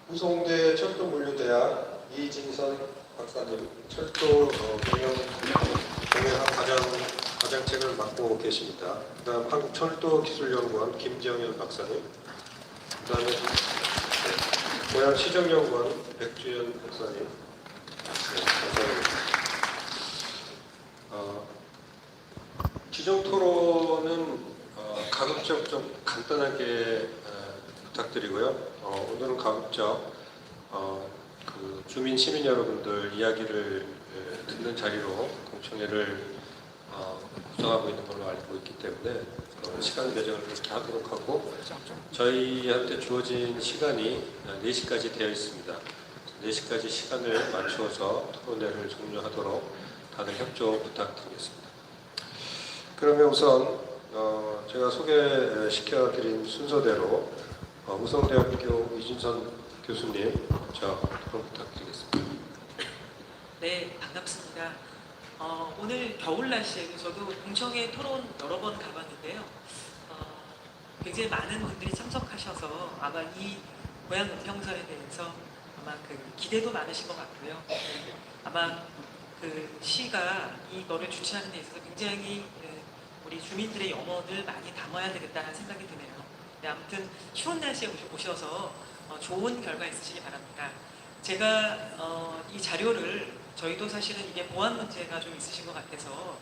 우송대 철도물류대학 이진선 박사님, 철도 경영학 과장책을 맡고 계십니다. 그다음 한국철도기술연구원 김정현 박사님, 그다음에 고양시정연구원 백주연 박사님, 네, 감사합니다. 지정 토론은 가급적 좀 간단하게 부탁드리고요. 오늘은 가급적 그 주민 시민 여러분들 이야기를 듣는 자리로 공청회를 구성하고 있는 걸로 알고 있기 때문에 시간 배정을 그렇게 하도록 하고 저희한테 주어진 시간이 4시까지 되어 있습니다. 4시까지 시간을 맞추어서 토론회를 종료하도록 다들 협조 부탁드리겠습니다. 그러면 우선 제가 소개시켜드린 순서대로 우성대학교 이진선 교수님 먼저 토론 부탁드리겠습니다. 네, 반갑습니다. 오늘 겨울 날씨에도 저도 공청회 토론 여러 번 가봤는데요. 굉장히 많은 분들이 참석하셔서 아마 이 고향 은평선에 대해서 아마 그 기대도 많으신 것 같고요. 아마 그 시가 이거를 주최하는 데 있어서 굉장히 우리 주민들의 염원을 많이 담아야 되겠다는 생각이 드네요. 네, 아무튼 추운 날씨에 오셔서 좋은 결과 있으시기 바랍니다. 제가 이 자료를 저희도 사실은 이게 보안 문제가 좀 있으신 것 같아서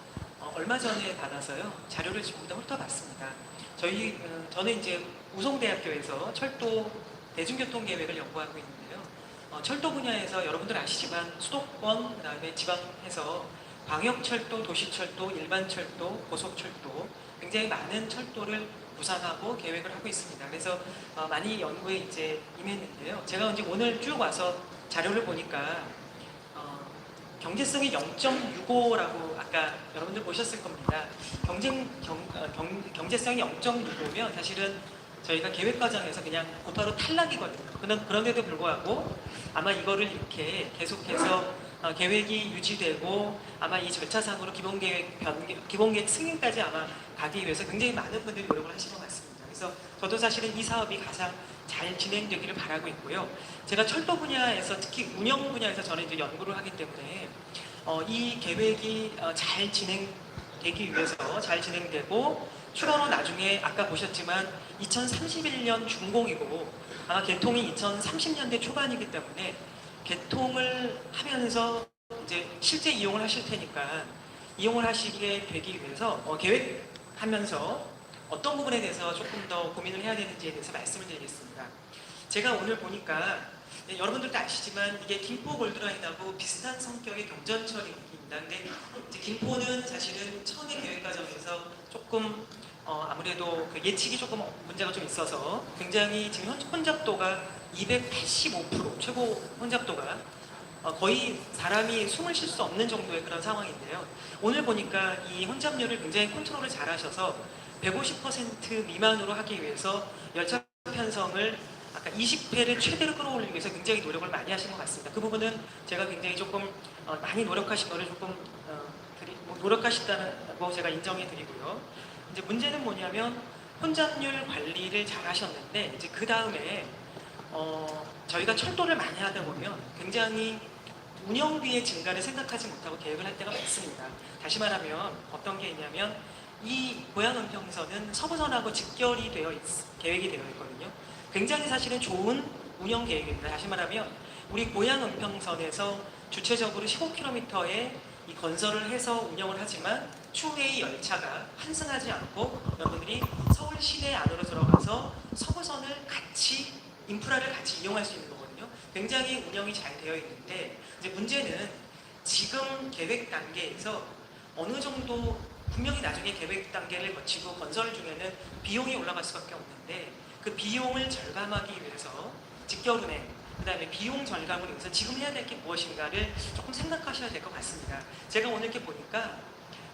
얼마 전에 받아서요 자료를 전부 다 훑어봤습니다. 저는 이제 우송대학교에서 철도 대중교통 계획을 연구하고 있는데요. 철도 분야에서 여러분들 아시지만 수도권 그다음에 지방에서 광역철도, 도시철도, 일반철도, 고속철도 굉장히 많은 철도를 구상하고 계획을 하고 있습니다. 그래서 많이 연구에 이제 임했는데요. 제가 이제 오늘 쭉 와서 자료를 보니까 경제성이 0.65라고 아까 여러분들 보셨을 겁니다. 경제성이 0.65면 사실은 저희가 계획 과정에서 그냥 곧바로 탈락이거든요. 그런데도 불구하고 아마 이거를 이렇게 계속해서 계획이 유지되고 아마 이 절차상으로 기본계획 승인까지 아마 가기 위해서 굉장히 많은 분들이 노력을 하신 것 같습니다. 그래서 저도 사실은 이 사업이 가장 잘 진행되기를 바라고 있고요. 제가 철도 분야에서 특히 운영 분야에서 저는 이제 연구를 하기 때문에 이 계획이 잘 진행되기 위해서 잘 진행되고 추가로 나중에 아까 보셨지만 2031년 준공이고 아마 개통이 2030년대 초반이기 때문에 개통을 하면서 이제 실제 이용을 하실 테니까 이용을 하시게 되기 위해서 계획하면서 어떤 부분에 대해서 조금 더 고민을 해야 되는지에 대해서 말씀을 드리겠습니다. 제가 오늘 보니까 여러분들도 아시지만 이게 김포 골드라인하고 비슷한 성격의 경전철입니다. 근데 이제 김포는 사실은 처음에 계획 과정에서 조금 아무래도 그 예측이 조금 문제가 좀 있어서 굉장히 지금 혼잡도가 285% 최고 혼잡도가 거의 사람이 숨을 쉴 수 없는 정도의 그런 상황인데요. 오늘 보니까 이 혼잡률을 굉장히 컨트롤을 잘 하셔서 150% 미만으로 하기 위해서 열차 편성을 아까 20회를 최대로 끌어올리기 위해서 굉장히 노력을 많이 하신 것 같습니다. 그 부분은 제가 굉장히 조금 많이 노력하신 거를 조금 노력하셨다고 제가 인정해 드리고요. 이제 문제는 뭐냐면 혼잡률 관리를 잘 하셨는데 이제 그 다음에 저희가 철도를 많이 하다 보면 굉장히 운영비의 증가를 생각하지 못하고 계획을 할 때가 많습니다. 다시 말하면 어떤 게 있냐면 이 고양은평선은 서부선하고 직결이 계획이 되어 있거든요. 굉장히 사실은 좋은 운영 계획입니다. 다시 말하면 우리 고양 은평선에서 주체적으로 15km의 이 건설을 해서 운영을 하지만 추후에 이 열차가 환승하지 않고 여러분들이 서울 시내 안으로 들어가서 서부선을 같이 인프라를 같이 이용할 수 있는 거거든요. 굉장히 운영이 잘 되어 있는데 이제 문제는 지금 계획 단계에서 어느 정도 분명히 나중에 계획 단계를 거치고 건설 중에는 비용이 올라갈 수밖에 없는데 그 비용을 절감하기 위해서 직결운행 그다음에 비용 절감을 위해서 지금 해야 될 게 무엇인가를 조금 생각하셔야 될 것 같습니다. 제가 오늘 이렇게 보니까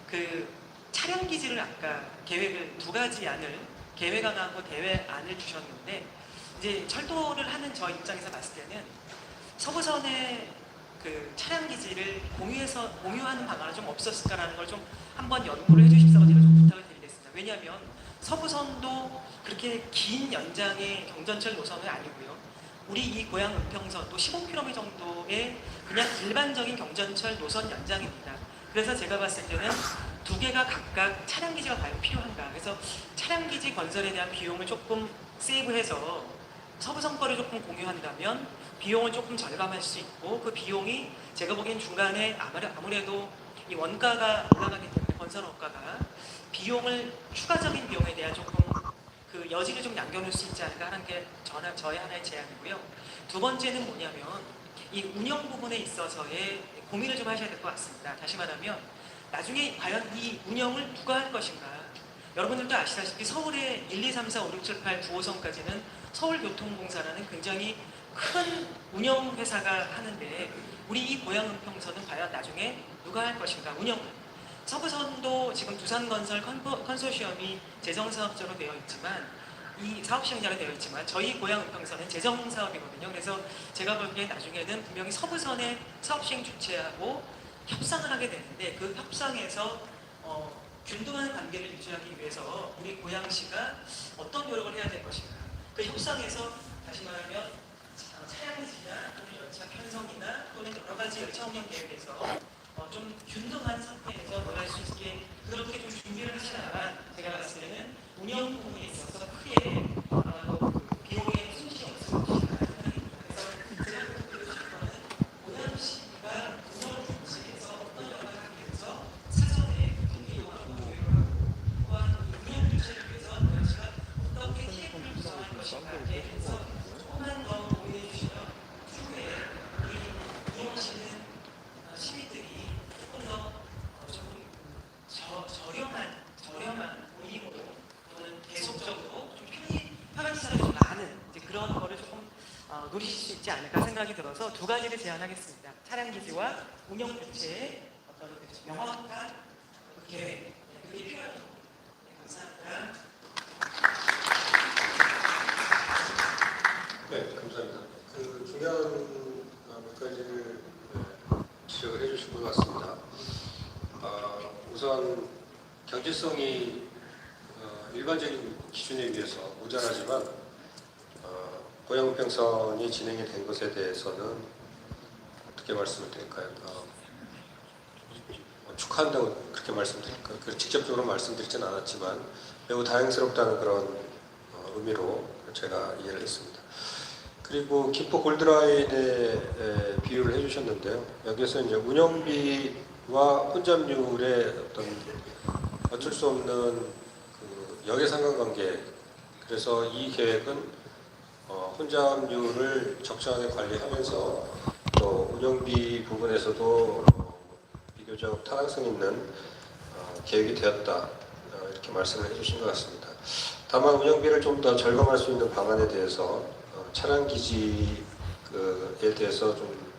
그 차량 기지를 아까 계획을 두 가지 안을 계획안하고 대외안을 주셨는데 이제 철도를 하는 저 입장에서 봤을 때는 서부선의 그 차량 기지를 공유하는 방안은 좀 없었을까라는 걸 좀 한번 연구를 해주십사고 제가 좀 부탁을 드리겠습니다. 왜냐하면 서부선도 그렇게 긴 연장의 경전철 노선은 아니고요. 우리 이 고양 은평선도 15km 정도의 그냥 일반적인 경전철 노선 연장입니다. 그래서 제가 봤을 때는 두 개가 각각 차량 기지가 과연 필요한가. 그래서 차량 기지 건설에 대한 비용을 조금 세이브해서 서부선 거를 조금 공유한다면 비용을 조금 절감할 수 있고 그 비용이 제가 보기엔 중간에 아무래도 이 원가가 올라가기 때문에 건설 원가가 비용을 추가적인 비용에 대한 조금 그 여지를 좀 남겨놓을 수 있지 않을까 하는 게 저의 하나의 제안이고요. 두 번째는 뭐냐면 이 운영 부분에 있어서의 고민을 좀 하셔야 될 것 같습니다. 다시 말하면 나중에 과연 이 운영을 누가 할 것인가. 여러분들도 아시다시피 서울의 1, 2, 3, 4, 5, 6, 7, 8, 9호선까지는 서울교통공사라는 굉장히 큰 운영회사가 하는데 우리 이 고양 은평선은 과연 나중에 누가 할 것인가 운영을. 서부선도 지금 두산건설 컨소시엄이 재정사업자로 되어 있지만 이 사업시행자로 되어 있지만 저희 고양 은평선은 재정사업이거든요. 그래서 제가 보기에 나중에는 분명히 서부선의 사업시행 주체하고 협상을 하게 되는데 그 협상에서 균등한 관계를 유지하기 위해서 우리 고양시가 어떤 노력을 해야 될 것인가. 그 협상에서 다시 말하면 차량지나 또는 열차 편성이나 또는 여러 가지 열차 운영 계획에서 좀 균등한 상태에서 논할 수 있게 그렇게 좀 준비를 하시다가 제가 봤을 때는 운영 부분에 있어서 크게 비용의 손실이 없을 것이다 생각이 듭니다. 그래서 제가 드리고 싶은 거는 고양시가 운영 주체에서 어떤 역할을 하기 위해서 사전에 준비하고 계획을 하고 또한 운영 주체를 위해서 고양시가 어떻게 TF를 구성할 것인가에 대해서 조금만 더 고민해 주시면 추후에 우리 이용하시는 시민들이 조금 더 저렴한 운임으로 또는 계속적으로 좀 편의시설이 좀 많은 이제 그런 거를 조금 누리실 수 있지 않을까 생각이 들어서 두 가지를 제안하겠습니다. 차량 기지와 운영 주체의 어떤 명확한 계획 그게 필요합니다. 감사합니다. 네, 감사합니다. 그 중요한 몇 가지를 지적을 해주신 것 같습니다. 우선 경제성이 일반적인 기준에 비해서 모자라지만 고양은평선이 진행이 된 것에 대해서는 어떻게 말씀을 드릴까요? 축하한다고 그렇게 말씀드릴까요? 직접적으로 말씀드리진 않았지만 매우 다행스럽다는 그런 의미로 제가 이해를 했습니다. 그리고 김포 골드라인에 비유를 해주셨는데요. 여기서 이제 운영비와 혼잡률의 어떤 어쩔 수 없는 그 역의 상관관계. 그래서 이 계획은 혼잡률을 적정하게 관리하면서 또 운영비 부분에서도 비교적 타당성 있는 계획이 되었다. 이렇게 말씀을 해주신 것 같습니다. 다만 운영비를 좀 더 절감할 수 있는 방안에 대해서 차량 기지에 대해서 좀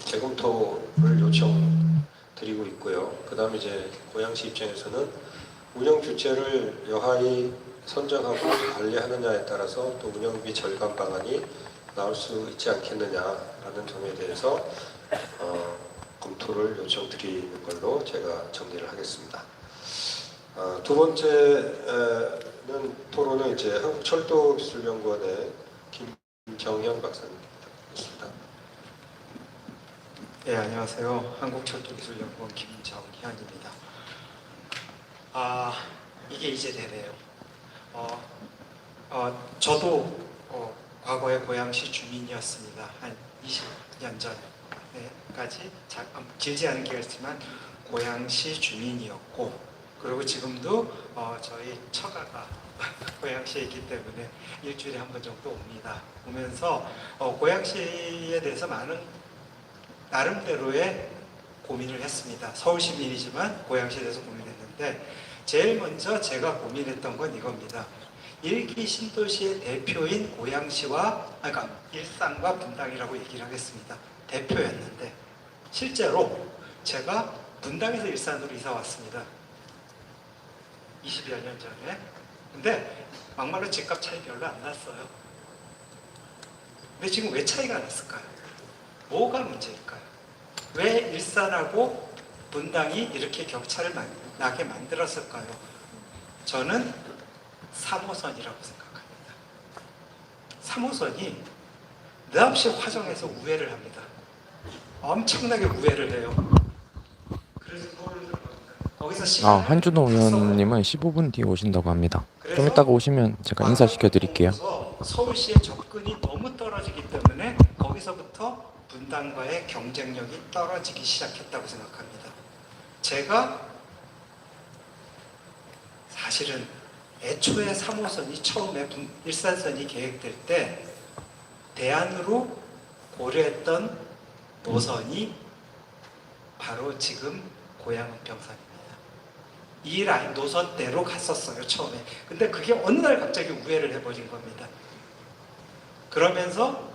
재검토를 요청드리고 있고요. 그 다음에 이제 고양시 입장에서는 운영 주체를 여하이 선정하고 관리하느냐에 따라서 또 운영비 절감 방안이 나올 수 있지 않겠느냐라는 점에 대해서 검토를 요청드리는 걸로 제가 정리를 하겠습니다. 두 번째는 토론은 이제 한국철도기술연구원의 김정현 박사님입니다. 네, 안녕하세요. 한국철도기술연구원 김정현입니다. 이게 이제 되네요. 저도 과거에 고양시 주민이었습니다. 한 20년 전까지 길지 않은 기간이지만 고양시 주민이었고, 그리고 지금도 저희 처가가 고양시에 있기 때문에 일주일에 한 번 정도 옵니다. 오면서 고양시에 대해서 많은 나름대로의 고민을 했습니다. 서울 시민이지만 고양시에 대해서 고민했는데, 제일 먼저 제가 고민했던 건 이겁니다. 일기 신도시의 대표인 고양시와, 그러니까 일산과 분당이라고 얘기를 하겠습니다. 대표였는데 실제로 제가 분당에서 일산으로 이사 왔습니다. 20여 년 전에. 근데 막말로 집값 차이 별로 안 났어요. 근데 지금 왜 차이가 났을까요? 뭐가 문제일까요? 왜 일산하고 분당이 이렇게 격차를 나게 만들었을까요? 저는 3호선이라고 생각합니다. 3호선이 느없이 화정에서 우회를 합니다. 엄청나게 우회를 해요. 그래서 거기서 한준호 의원님은 15분 뒤에 오신다고 합니다. 좀 이따가 오시면 제가 인사시켜 드릴게요. 서울시의 접근이 너무 떨어지기 때문에 거기서부터 분당과의 경쟁력이 떨어지기 시작했다고 생각합니다. 제가 사실은 애초에 3호선이 처음에 일산선이 계획될 때 대안으로 고려했던 노선이 바로 지금 고양은평선입니다. 이 라인 노선대로 갔었어요, 처음에. 근데 그게 어느 날 갑자기 우회를 해버린 겁니다. 그러면서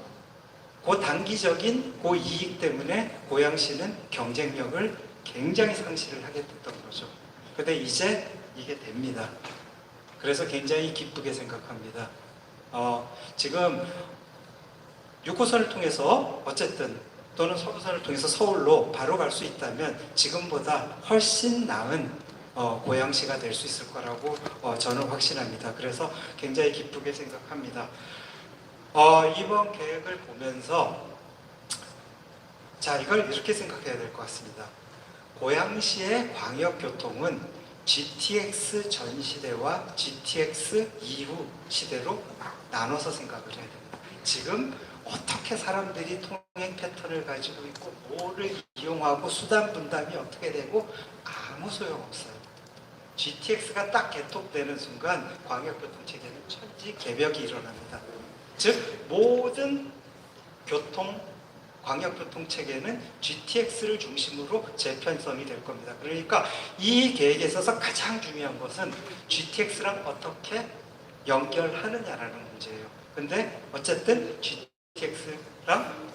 그 단기적인 그 이익 때문에 고양시는 경쟁력을 굉장히 상실을 하게 됐던 거죠. 근데 이제 이게 됩니다. 그래서 굉장히 기쁘게 생각합니다. 지금 6호선을 통해서 어쨌든 또는 서부선을 통해서 서울로 바로 갈 수 있다면 지금보다 훨씬 나은 고양시가 될 수 있을 거라고 저는 확신합니다. 그래서 굉장히 기쁘게 생각합니다. 이번 계획을 보면서 자, 이걸 이렇게 생각해야 될 것 같습니다. 고양시의 광역교통은 GTX 전 시대와 GTX 이후 시대로 나눠서 생각을 해야 됩니다. 지금 어떻게 사람들이 통행 패턴을 가지고 있고 뭐를 이용하고 수단 분담이 어떻게 되고 아무 소용없어요. GTX가 딱 개통되는 순간 광역교통 체계는 천지 개벽이 일어납니다. 즉 모든 광역교통 체계는 GTX를 중심으로 재편성이 될 겁니다. 그러니까 이 계획에 있어서 가장 중요한 것은 GTX랑 어떻게 연결하느냐라는 문제예요. 근데 어쨌든 GTX랑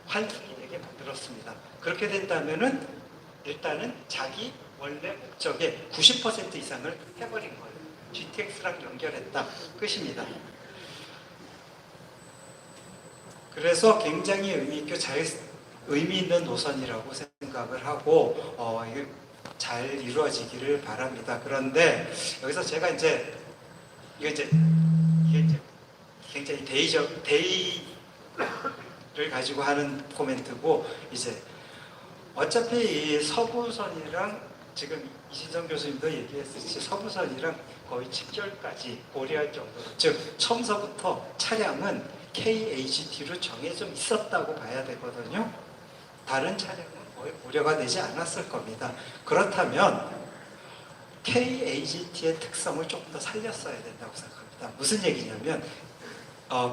환승이 되게 만들었습니다. 그렇게 된다면은 일단은 자기 원래 목적의 90% 이상을 해버린 거예요. GTX랑 연결했다. 끝입니다. 그래서 굉장히 의미 있는 노선이라고 생각을 하고 이게 잘 이루어지기를 바랍니다. 그런데 여기서 제가 이게 이제 굉장히 대의를 가지고 하는 코멘트고, 이제 어차피 이 서부선이랑 지금 이신성 교수님도 얘기했듯이 서부선이랑 거의 직결까지 고려할 정도로, 즉 처음서부터 차량은 KHT로 정해져 있었다고 봐야 되거든요. 다른 차량은 거의 고려가 되지 않았을 겁니다. 그렇다면 KHT의 특성을 조금 더 살렸어야 된다고 생각합니다. 무슨 얘기냐면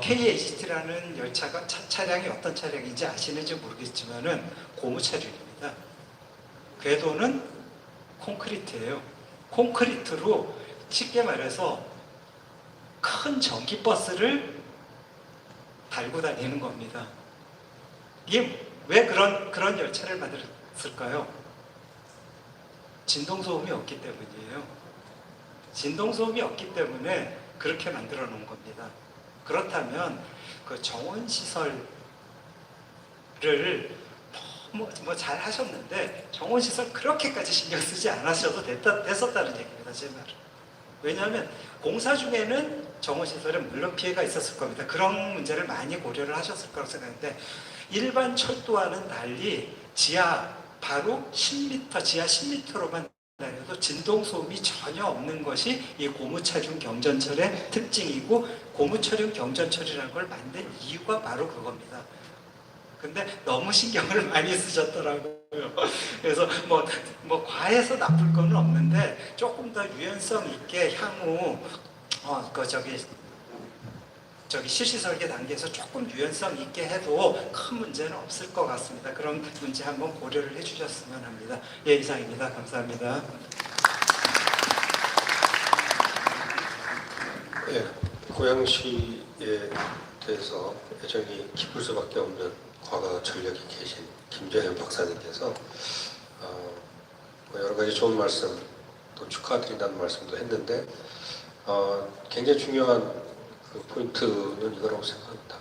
KHT라는 열차가 차량이 어떤 차량인지 아시는지 모르겠지만은 고무 차량입니다. 궤도는 콘크리트예요. 콘크리트로 쉽게 말해서 큰 전기버스를 달고 다니는 겁니다. 이게 왜 그런 열차를 만들었을까요? 진동소음이 없기 때문이에요. 진동소음이 없기 때문에 그렇게 만들어 놓은 겁니다. 그렇다면 그 정원시설을 잘 하셨는데 정원시설 그렇게까지 신경 쓰지 않으셔도 됐었다는 얘기입니다. 제 말은. 왜냐하면 공사 중에는 정원시설에 물론 피해가 있었을 겁니다. 그런 문제를 많이 고려를 하셨을 거라고 생각하는데, 일반 철도와는 달리 바로 10m, 지하 10m로만 도 진동 소음이 전혀 없는 것이 이 고무차륜 경전철의 특징이고 고무차륜 경전철이라는 걸 만든 이유가 바로 그겁니다. 근데 너무 신경을 많이 쓰셨더라고요. 그래서 뭐 과해서 나쁠 건 없는데 조금 더 유연성 있게 향후 저기 실시 설계 단계에서 조금 유연성 있게 해도 큰 문제는 없을 것 같습니다. 그런 문제 한번 고려를 해주셨으면 합니다. 예, 이상입니다. 감사합니다. 예, 고양시에 대해서 애정이 깊을 수밖에 없는 과거 전력이 계신 김재현 박사님께서 여러 가지 좋은 말씀 또 축하드린다는 말씀도 했는데 굉장히 중요한 그 포인트는 이거라고 생각합니다.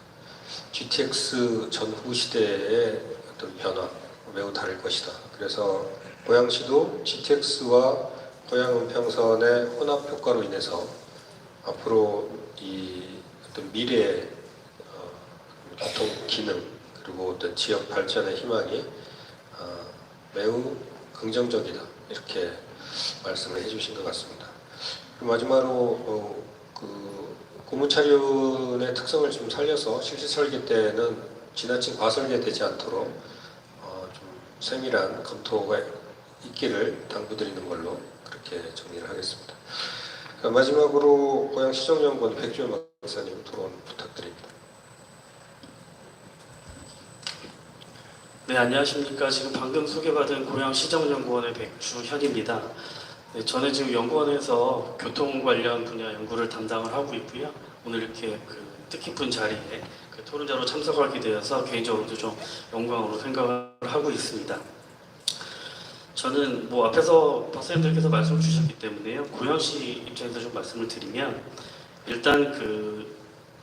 GTX 전후 시대의 어떤 변화 매우 다를 것이다. 그래서 고양시도 GTX와 고양은평선의 혼합 효과로 인해서 앞으로 이 어떤 미래의 교통 기능 그리고 어떤 지역 발전의 희망이 매우 긍정적이다 이렇게 말씀을 해주신 것 같습니다. 그리고 마지막으로 고무차륜의 특성을 좀 살려서 실시 설계 때는 지나친 과설계되지 않도록 좀 세밀한 검토가 있기를 당부드리는 걸로 그렇게 정리를 하겠습니다. 마지막으로 고양시정연구원 백주현 박사님 토론 부탁드립니다. 네, 안녕하십니까. 지금 방금 소개받은 고양시정연구원의 백주현입니다. 네, 저는 지금 연구원에서 교통 관련 분야 연구를 담당을 하고 있고요. 오늘 이렇게 뜻깊은 자리에 토론자로 참석하게 되어서 개인적으로도 좀 영광으로 생각을 하고 있습니다. 저는 앞에서 박사님들께서 말씀을 주셨기 때문에요. 고양시 입장에서 좀 말씀을 드리면 일단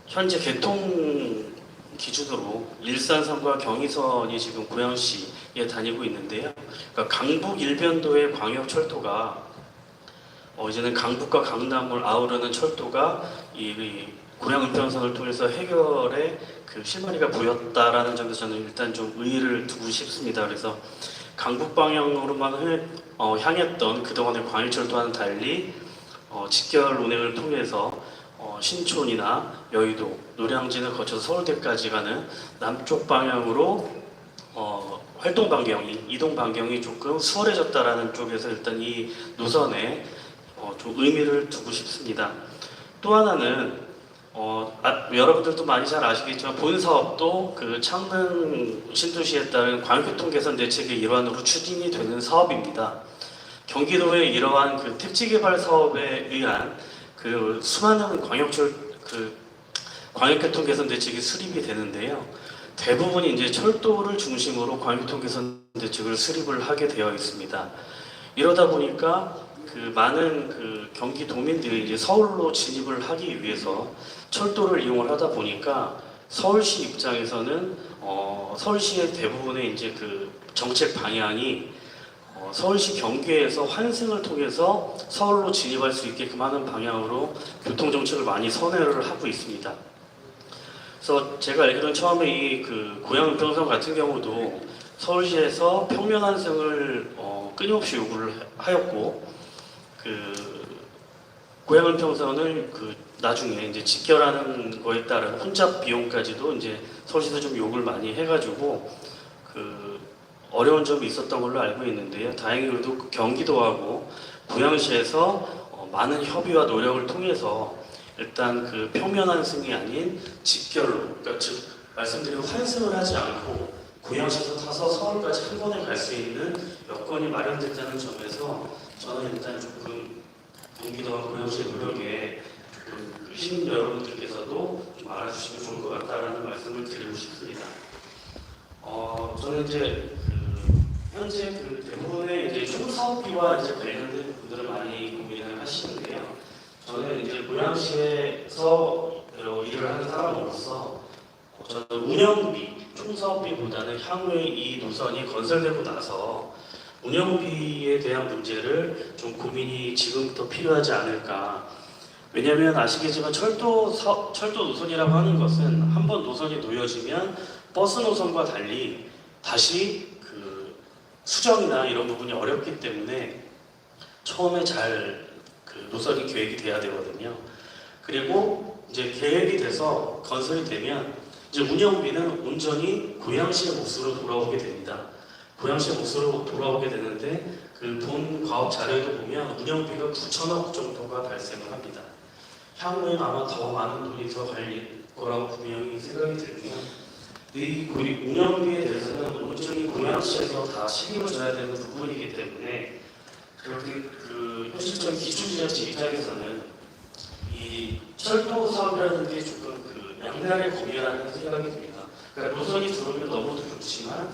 현재 개통 기준으로 일산선과 경의선이 지금 고양시에 다니고 있는데요. 그러니까 강북 일변도의 광역철도가 이제는 강북과 강남을 아우르는 철도가 이 고양은평선을 통해서 해결에 실마리가 보였다라는 점에서 저는 일단 좀 의의를 두고 싶습니다. 그래서 강북 방향으로만 향했던 그동안의 광역철도와는 달리 직결 운행을 통해서 신촌이나 여의도, 노량진을 거쳐서 서울대까지 가는 남쪽 방향으로 활동 반경이, 이동 반경이 조금 수월해졌다라는 쪽에서 일단 이 노선에 좀 의미를 두고 싶습니다. 또 하나는 여러분들도 많이 잘 아시겠지만 본 사업도 창릉 신도시에 따른 광역교통 개선 대책의 일환으로 추진이 되는 사업입니다. 경기도의 이러한 택지 개발 사업에 의한 수많은 광역교통 개선 대책이 수립이 되는데요. 대부분이 이제 철도를 중심으로 광역교통 개선 대책을 수립을 하게 되어 있습니다. 이러다 보니까 많은 경기도민들이 이제 서울로 진입을 하기 위해서 철도를 이용을 하다 보니까 서울시 입장에서는 서울시의 대부분의 이제 정책 방향이 서울시 경계에서 환승을 통해서 서울로 진입할 수 있게끔 하는 방향으로 교통정책을 많이 선회를 하고 있습니다. 그래서 제가 알기로는 처음에 이 고양은평선 같은 경우도 서울시에서 평면 환승을 끊임없이 요구를 하였고 고양은평선을 나중에 이제 직결하는 거에 따른 혼잡 비용까지도 이제 서울시에서 좀 요구를 많이 해가지고 어려운 점이 있었던 걸로 알고 있는데요. 다행히 그래도 경기도하고 고양시에서 많은 협의와 노력을 통해서 일단 평면 환승이 아닌 직결로, 그러니까 즉 말씀드린 환승을 하지 않고 고양시에서 타서 서울까지 한 번에 갈 수 있는 여건이 마련됐다는 점에서 저는 일단 조금 경기도와 고양시의 노력에 조금 시민 여러분들께서도 좀 알아주시면 좋을 것 같다라는 말씀을 드리고 싶습니다. 저는 이제 현재 대부분의 이제 총사업비와 이제 관련된 분들을 많이 고민을 하시는데요. 저는 이제 고양시에서 일을 하는 사람으로서 저는 운영비, 총사업비보다는 향후에 이 노선이 건설되고 나서 운영비에 대한 문제를 좀 고민이 지금부터 필요하지 않을까. 왜냐하면 아시겠지만 철도 노선이라고 하는 것은 한번 노선이 놓여지면 버스 노선과 달리 다시 수정이나 이런 부분이 어렵기 때문에 처음에 잘 그 노선이 계획이 돼야 되거든요. 그리고 이제 계획이 돼서 건설이 되면 이제 운영비는 온전히 고양시의 몫으로 돌아오게 됩니다. 고양시의 몫으로 돌아오게 되는데 그 본 과업 자료에도 보면 운영비가 9천억 정도가 발생을 합니다. 향후에는 아마 더 많은 돈이 더 갈 거라고 분명히 생각이 들고요. 이 운영비에 대해서는 온전히 고양시에서 다 책임을 져야 되는 부분이기 때문에 그렇게 그 현실적인 기초지자체 입장에서는 이 철도 사업이라는 게 조금 그 양날의 검이라는 생각이 듭니다. 그러니까 노선이 들어오면 너무도 좋지만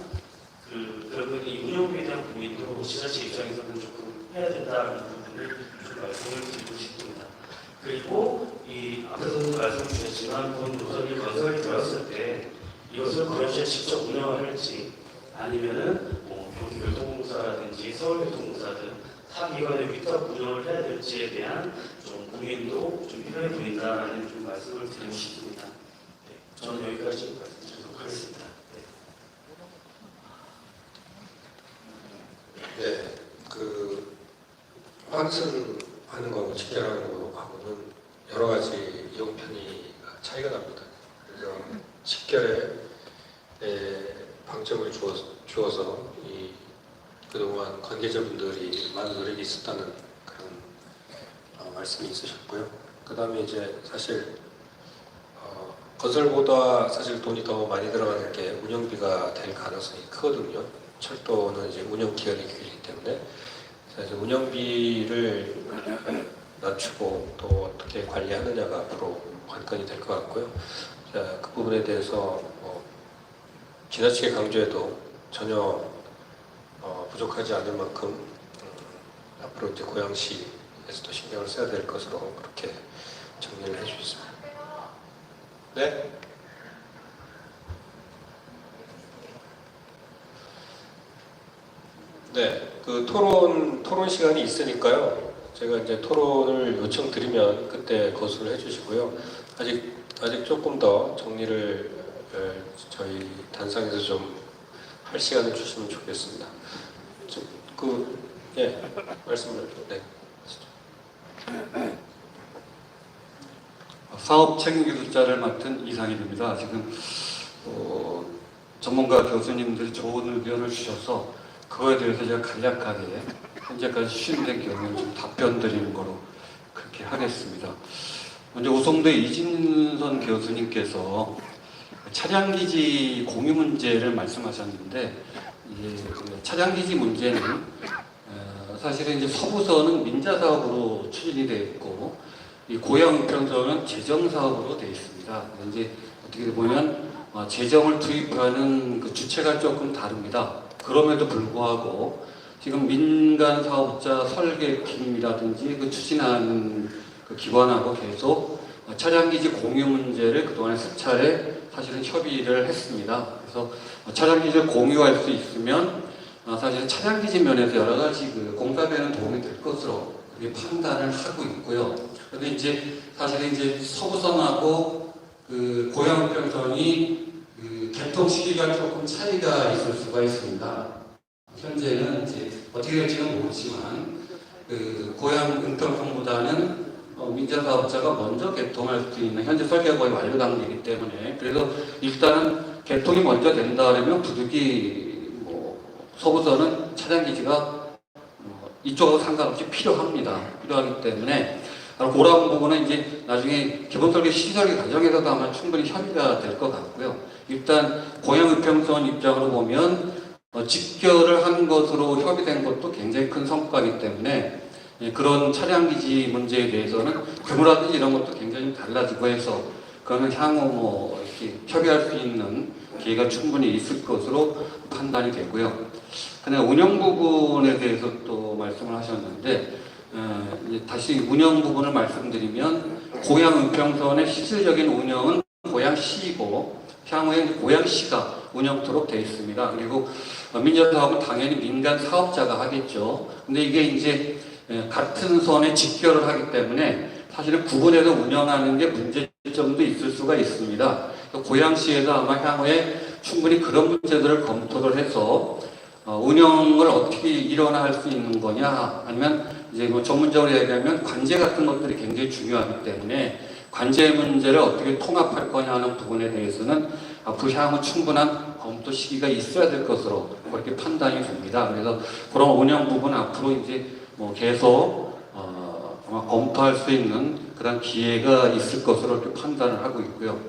그러면 이 운영비에 대한 고민도 지자체 입장에서는 조금 해야 된다는 부분을 좀 말씀을 드리고 싶습니다. 그리고 이 앞에서도 말씀 주셨지만 본 노선이 건설이 되었을 때 이것을 고양시에 직접 운영을 할지 아니면은 뭐 경기교통공사라든지 서울교통공사든 타 기관의 위탁 운영을 해야 될지에 대한 좀 고민도 좀 필요해 보인다는 좀 말씀을 드리고 싶습니다. 네, 저는 여기까지 말씀드리도록 하겠습니다. 네, 그 환승하는 거하고 직결하는 거하고는 여러 가지 이용 편의가 차이가 납니다. 그래서 직결에 방점을 주어서 이 그동안 관계자분들이 많은 노력이 있었다는 그런 말씀이 있으셨고요. 그 다음에 이제 사실 건설보다 사실 돈이 더 많이 들어가는 게 운영비가 될 가능성이 크거든요. 철도는 이제 운영 기간이 길기 때문에 그래서 운영비를 낮추고 또 어떻게 관리하느냐가 앞으로 관건이 될 것 같고요. 자, 그 부분에 대해서 지나치게 강조해도 전혀 부족하지 않을 만큼 앞으로 이제 고양시에서도 신경을 써야 될 것으로 그렇게 정리를 해주셨습니다. 네. 네, 그 토론 시간이 있으니까요. 제가 이제 토론을 요청드리면 그때 거수를 해주시고요. 아직 조금 더 정리를 저희 단상에서 좀 할 시간을 주시면 좋겠습니다. 예, 말씀을 네. 사업 책임기술자를 맡은 이상일입니다. 지금 전문가 교수님들이 좋은 의견을 주셔서 그거에 대해서 제가 간략하게 현재까지 수신된 경우를 좀 답변 드리는 거로 그렇게 하겠습니다. 먼저 우송대 이진선 교수님께서 차량기지 공유 문제를 말씀하셨는데 차량기지 문제는 사실은 이제 서부서는 민자사업으로 추진이 되어 있고 이 고양우편서는 재정사업으로 되어 있습니다. 이제 어떻게 보면 재정을 투입하는 그 주체가 조금 다릅니다. 그럼에도 불구하고 지금 민간 사업자 설계팀이라든지 그 추진하는 그 기관하고 계속 차량기지 공유 문제를 그동안에 수차례 사실은 협의를 했습니다. 그래서 차량기지를 공유할 수 있으면 사실은 차량기지 면에서 여러 가지 그 공사비에는 도움이 될 것으로 그렇게 판단을 하고 있고요. 그런데 이제 사실은 이제 서부선하고 그 고양우편선이 그 개통 시기가 조금 차이가 있을 수가 있습니다. 현재는 이제 어떻게 될지는 모르지만 그 고양우편선보다는 민자사업자가 먼저 개통할 수 있는 현재 설계가 거의 완료 단계이기 때문에 그래서 일단은 개통이 먼저 된다면 부득이 서부서는 차량기지가 이쪽하고 상관없이 필요하기 때문에 그런 부분은 이제 나중에 기본설계 시설계 과정에서도 아마 충분히 협의가 될 것 같고요. 일단 고양우편선 입장으로 보면 직결을 한 것으로 협의된 것도 굉장히 큰 성과이기 때문에 그런 차량기지 문제에 대해서는 규모라든지 이런 것도 굉장히 달라지고 해서 그거는 향후 이렇게 협의할 수 있는 기회가 충분히 있을 것으로 판단이 되고요. 그냥 운영 부분에 대해서 또 말씀을 하셨는데 다시 운영 부분을 말씀드리면 고양우편선의 실질적인 운영은 고양시이고 향후에 고양시가 운영토록 되어 있습니다. 그리고 민자사업은 당연히 민간 사업자가 하겠죠. 근데 이게 이제 같은 선에 직결을 하기 때문에 사실은 구분해서 운영하는 게 문제점도 있을 수가 있습니다. 고양시에서 아마 향후에 충분히 그런 문제들을 검토를 해서 운영을 어떻게 일원화할 수 있는 거냐 아니면 이제 뭐 전문적으로 얘기하면 관제 같은 것들이 굉장히 중요하기 때문에 관제 문제를 어떻게 통합할 거냐 하는 부분에 대해서는 앞으로 향후 충분한 검토 시기가 있어야 될 것으로 그렇게 판단이 됩니다. 그래서 그런 운영 부분 앞으로 이제 뭐 계속 아마 검토할 수 있는 그런 기회가 있을 것으로 이렇게 판단을 하고 있고요.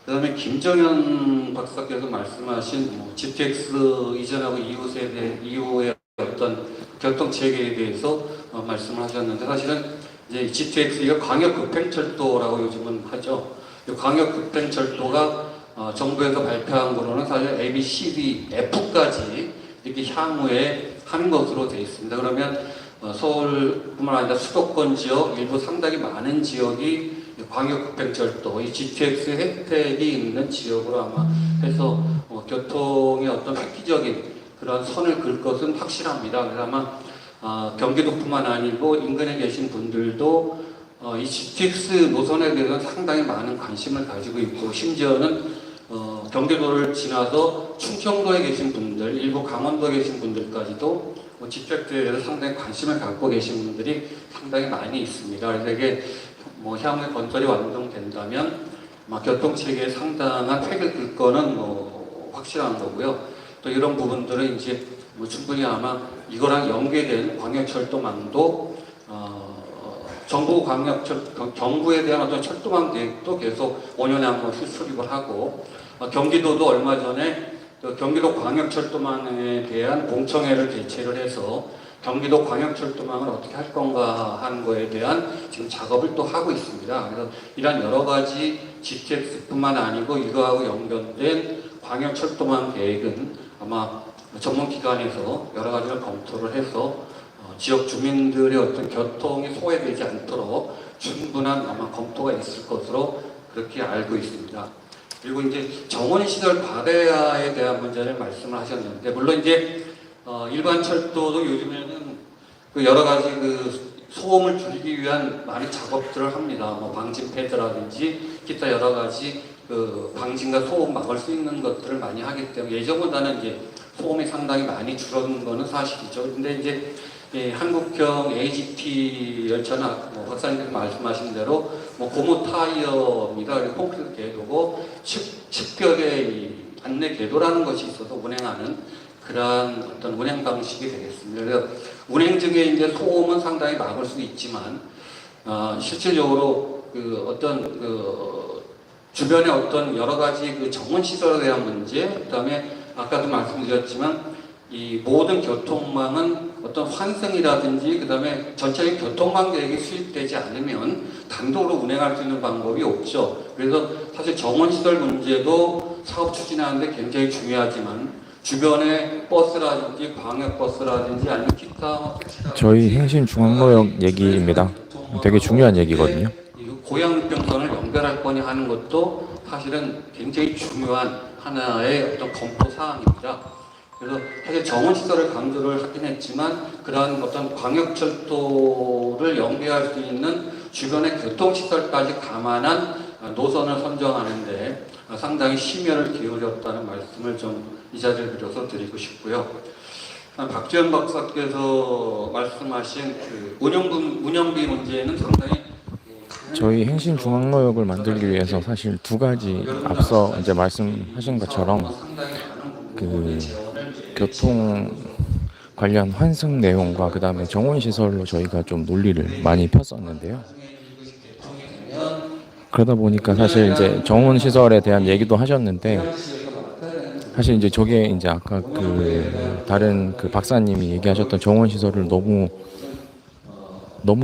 그다음에 김정현 박사께서 말씀하신 뭐 GTX 이전하고 이후 세대 이후의 어떤 교통 체계에 대해서 말씀을 하셨는데 사실은 이제 GTX가 광역급행철도라고 요즘은 하죠. 이 광역급행철도가 정부에서 발표한 거로는 사실 A, B, C, D, F까지 이렇게 향후에 하는 것으로 되어 있습니다. 그러면 서울뿐만 아니라 수도권 지역 일부 상당히 많은 지역이 광역급행철도, 이 GTX 혜택이 있는 지역으로 아마 해서 교통의 어떤 획기적인 그런 선을 그을 것은 확실합니다. 그래서 아마 경기도뿐만 아니고 인근에 계신 분들도 이 GTX 노선에 대해서 상당히 많은 관심을 가지고 있고 심지어는 경기도를 지나서 충청도에 계신 분들, 일부 강원도에 계신 분들까지도 GTX에 대해서 상당히 관심을 갖고 계신 분들이 상당히 많이 있습니다. 그래서 이게 뭐 향후에 건설이 완성된다면 교통체계에 상당한 획을 그을 거는 뭐 확실한 거고요. 또 이런 부분들은 이제 뭐 충분히 아마 이거랑 연계된 광역철도망도 정부 정부에 대한 어떤 철도망 계획도 계속 5년에 한 번씩 수립을 하고 경기도도 얼마 전에 경기도 광역철도망에 대한 공청회를 개최를 해서 경기도 광역철도망을 어떻게 할 건가 하는 거에 대한 지금 작업을 또 하고 있습니다. 그래서 이런 여러 가지 GTX뿐만 아니고 이거하고 연결된 광역철도망 계획은 아마 전문기관에서 여러 가지를 검토를 해서 지역 주민들의 어떤 교통이 소외되지 않도록 충분한 아마 검토가 있을 것으로 그렇게 알고 있습니다. 그리고 이제 정원시설 과대화에 대한 문제를 말씀을 하셨는데 물론 이제 일반 철도도 요즘에는 그 여러 가지 그 소음을 줄이기 위한 많은 작업들을 합니다. 뭐 방진 패드라든지 기타 여러 가지 그 방진과 소음 막을 수 있는 것들을 많이 하기 때문에 예전보다는 이제 소음이 상당히 많이 줄어든 거는 사실이죠. 근데 이제 한국형 AGT 열차는 뭐 박사님께서 말씀하신 대로 뭐 고무 타이어입니다. 콘크리트 궤도고 측벽의 안내 궤도라는 것이 있어서 운행하는 그러한 어떤 운행 방식이 되겠습니다. 그래서 운행 중에 이제 소음은 상당히 막을 수 있지만 실질적으로 그 어떤 그 주변의 어떤 여러 가지 그 정원 시설에 대한 문제, 그다음에 아까도 말씀드렸지만 이 모든 교통망은 어떤 환승이라든지 그다음에 전체적인 교통망 계획이 수립되지 않으면 단독으로 운행할 수 있는 방법이 없죠. 그래서 사실 정원시설 문제도 사업 추진하는데 굉장히 중요하지만 주변의 버스라든지 광역버스라든지 아니면 기타 저희 행신중앙로역 얘기입니다. 되게 중요한 얘기거든요. 고양평선을 연결할 거냐 하는 것도 사실은 굉장히 중요한 하나의 어떤 검토 사항입니다. 그래서 사실 정원시설을 강조를 하긴 했지만 그러한 어떤 광역철도를 연계할 수 있는 주변의 교통시설까지 감안한 노선을 선정하는데 상당히 심혈을 기울였다는 말씀을 좀 이 자리를 빌어서 드리고 싶고요. 박지원 박사께서 말씀하신 그 운영비 문제는 상당히 저희 행신중앙로역을 만들기 위해서 사실 두 가지 앞서 이제 말씀하신 것처럼 그 교통 관련 환승 내용과 그 다음에 정원 시설로 저희가 좀 논리를 많이 폈었는데요. 그러다 보니까 사실 이제 정원 시설에 대한 얘기도 하셨는데 사실 이제 저게 이제 아까 그 다른 그 박사님이 얘기하셨던 정원 시설을 너무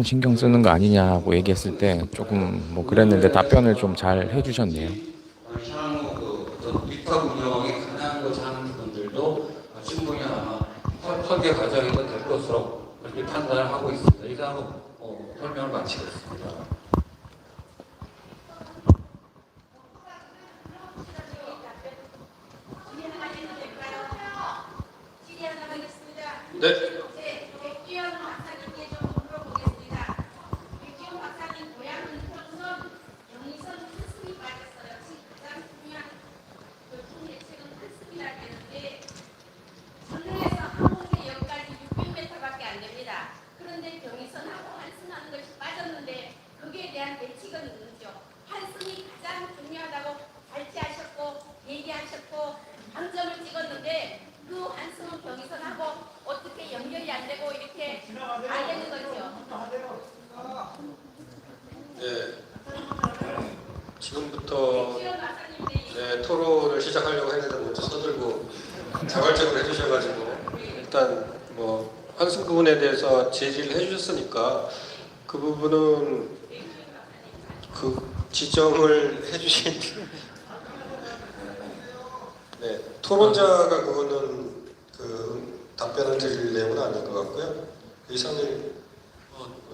신경 쓰는 거 아니냐고 얘기했을 때 조금 뭐 그랬는데 답변을 좀 잘 해주셨네요. 향후 그 위탁 운영에 가능하고자 하는 분들도 충분히 아마 설계 과정에서 될 것으로 그렇게 판단을 하고 있습니다. 이상으로 설명을 마치겠습니다. 네. 백지원 박사님께 좀 물어보겠습니다. 백지원 박사님 고향은 평선, 영리선 한숨이 빠졌어요. 지금 가장 중요한 교통 대책은 한숨이라고 했는데 전릉에서 항공대역까지 600m밖에 안 됩니다. 그런데 하셨고 방점을 찍었는데 그 환승은 경의선하고 어떻게 연결이 안 되고 이렇게 안 되는 거죠? 네. 지금부터 토론을 시작하려고 했는데 먼저 서들고 자발적으로 해주셔가지고 일단 뭐 환승 부분에 대해서 제지를 해주셨으니까 그 부분은 그 지정을 해주신 네, 토론자가 그거는 그 답변을 드릴 내용은 아닌 것 같고요. 이상일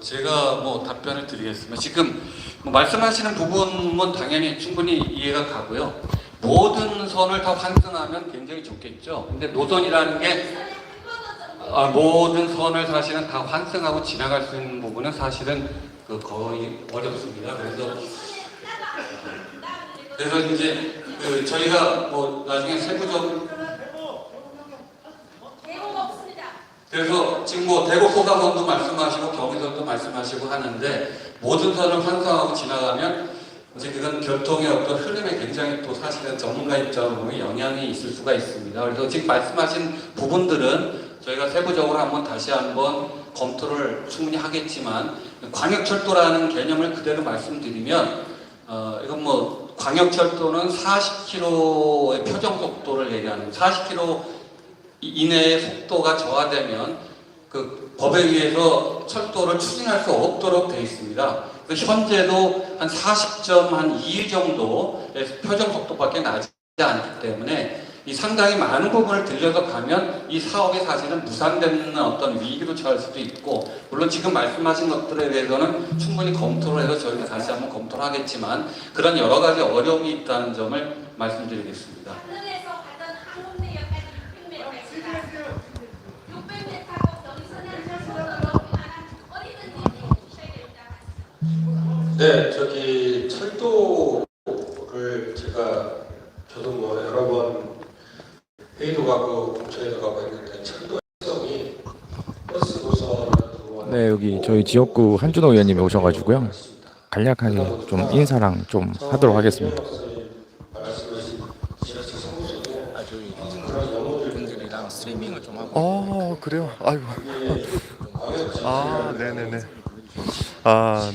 제가 뭐 답변을 드리겠습니다. 지금 뭐 말씀하시는 부분은 당연히 충분히 이해가 가고요. 모든 선을 다 환승하면 굉장히 좋겠죠. 근데 노선이라는 게 모든 선을 사실은 다 환승하고 지나갈 수 있는 부분은 사실은 그 거의 어렵습니다. 그래서 이제 그 저희가 뭐 나중에 세부적으로 그래서 지금 뭐 대구 소사선도 말씀하시고 경의선도 말씀하시고 하는데 모든 선을 환승하고 지나가면 이제 그건 교통의 어떤 흐름에 굉장히 또 사실은 전문가 입장으로 영향이 있을 수가 있습니다. 그래서 지금 말씀하신 부분들은 저희가 세부적으로 한번 다시 한번 검토를 충분히 하겠지만 광역철도라는 개념을 그대로 말씀드리면 이건 뭐 광역철도는 40km의 표정 속도를 얘기하는 40km 이내의 속도가 저하되면 그 법에 의해서 철도를 추진할 수 없도록 되어 있습니다. 현재도 한 40.2 정도의 표정 속도밖에 나지 않기 때문에 이 상당히 많은 부분을 들려서 가면 이 사업이 사실은 무산되는 어떤 위기로 처할 수도 있고, 물론 지금 말씀하신 것들에 대해서는 충분히 검토를 해서 저희가 다시 한번 검토를 하겠지만 그런 여러 가지 어려움이 있다는 점을 말씀드리겠습니다. 강릉에서 가던 항공대역까지 600m입니다. 600m하고 경의선에서 서울로 어디든지 주셔야 됩니다. 네, 저기 철도를 제가 저도 뭐 여러 번 회의도 가고 공청회도 가고 했는데 철도 해성이 버스 노선 네, 여기 저희 지역구 한준호 의원님이 오셔가지고요. 간략하게 좀 인사랑 좀 하도록 하겠습니다. 분들이랑 스트리밍을 좀 하고. 그래요? 아이고. 네네네.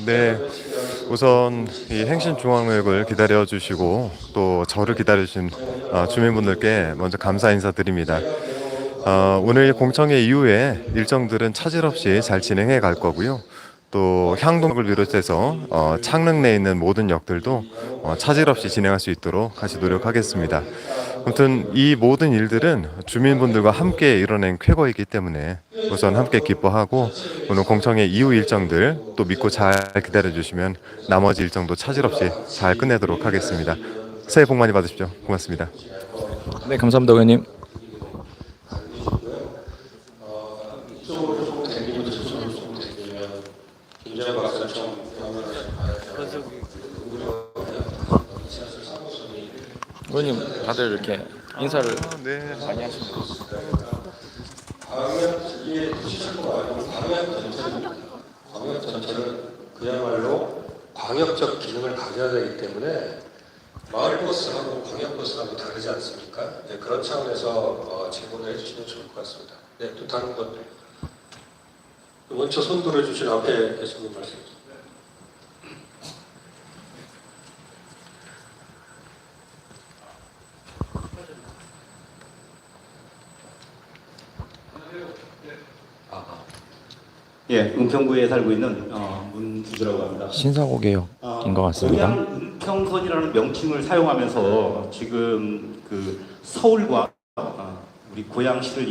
네. 우선 이 행신중앙역을 기다려주시고 또 저를 기다려주신 주민분들께 먼저 감사 인사드립니다. 오늘 공청회 이후에 일정들은 차질 없이 잘 진행해 갈 거고요. 또 향동역을 비롯해서 창릉 내에 있는 모든 역들도 차질 없이 진행할 수 있도록 같이 노력하겠습니다. 아무튼 이 모든 일들은 주민분들과 함께 이뤄낸 쾌거이기 때문에 우선 함께 기뻐하고 오늘 공청회 이후 일정들 또 믿고 잘 기다려주시면 나머지 일정도 차질 없이 잘 끝내도록 하겠습니다. 새해 복 많이 받으십시오. 고맙습니다. 네, 감사합니다, 의원님. 의원님 다들 이렇게 인사를 많이 하십니다. 광역 전체는 그야말로 광역적 기능을 가져야 되기 때문에 마을버스하고 광역버스하고 다르지 않습니까? 네, 그런 차원에서 제공을 해주시면 좋을 것 같습니다. 네, 또 다른 것 먼저 손 들어주신 앞에 계신 분 말씀 주세요. 예, 은평구에 살고 있는 문두주라고 합니다. 신사고개역인 것 같습니다. 은평선이라는 명칭을 사용하면서 지금 그 서울과 우리 고양시를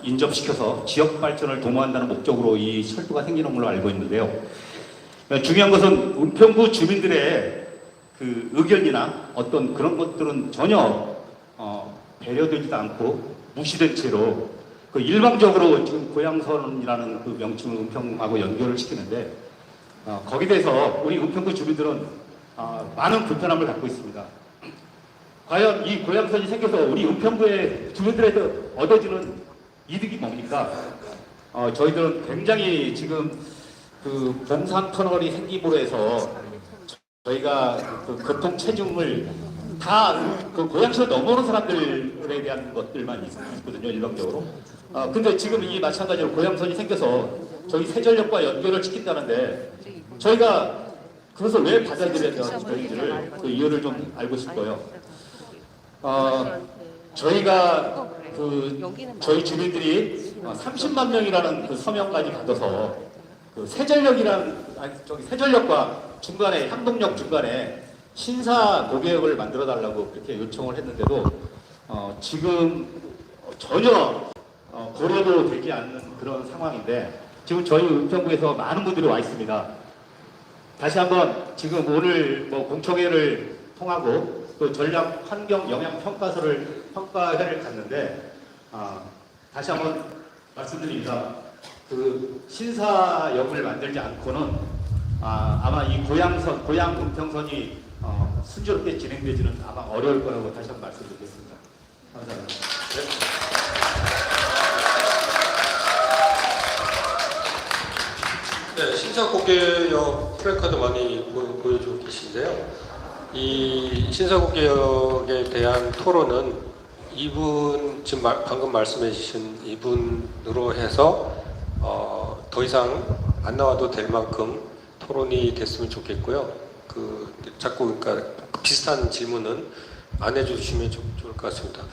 인접시켜서 지역 발전을 도모한다는 목적으로 이 철도가 생기는 걸로 알고 있는데요. 중요한 것은 은평구 주민들의 그 의견이나 어떤 그런 것들은 전혀 배려되지도 않고 무시된 채로 그 일방적으로 지금 고양선이라는 그 명칭을 은평하고 연결을 시키는데 거기에 대해서 우리 은평구 주민들은 많은 불편함을 갖고 있습니다. 과연 이 고양선이 생겨서 우리 은평구의 주민들에게 얻어지는 이득이 뭡니까? 저희들은 굉장히 지금 그 봉산 터널이 생김으로 해서 저희가 그 교통 체증을 다 그 고향시를 넘어오는 사람들에 대한 것들만 있거든요, 일반적으로. 근데 지금 이 마찬가지로 고향선이 생겨서 저희 세전력과 연결을 시킨다는데 저희가 그것을 왜 받아들여야 되는지를 그 이유를 좀 알고 싶어요. 저희가 저희 주민들이 30만 명이라는 그 서명까지 받아서 그 세전력과 중간에 향동역 중간에 신사 고개역을 만들어 달라고 그렇게 요청을 했는데도 지금 전혀 고려도 되지 않는 그런 상황인데 지금 저희 은평구에서 많은 분들이 와 있습니다. 다시 한번 지금 오늘 공청회를 통하고 또 전략 환경 영향 평가회를 갔는데 다시 한번 말씀드립니다. 그 신사역을 만들지 않고는 아마 이 고양 은평선이 순조롭게 진행되지는 아마 어려울 거라고 다시 한번 말씀드리겠습니다. 감사합니다. 네, 신사고개역 플래카드 많이 보여주고 계신데요. 이 신사고개역에 대한 토론은 지금 방금 말씀해 주신 이분으로 해서 더 이상 안 나와도 될 만큼 토론이 됐으면 좋겠고요. 자꾸 그러니까 비슷한 질문은 안 해주시면 좋을 것 같습니다.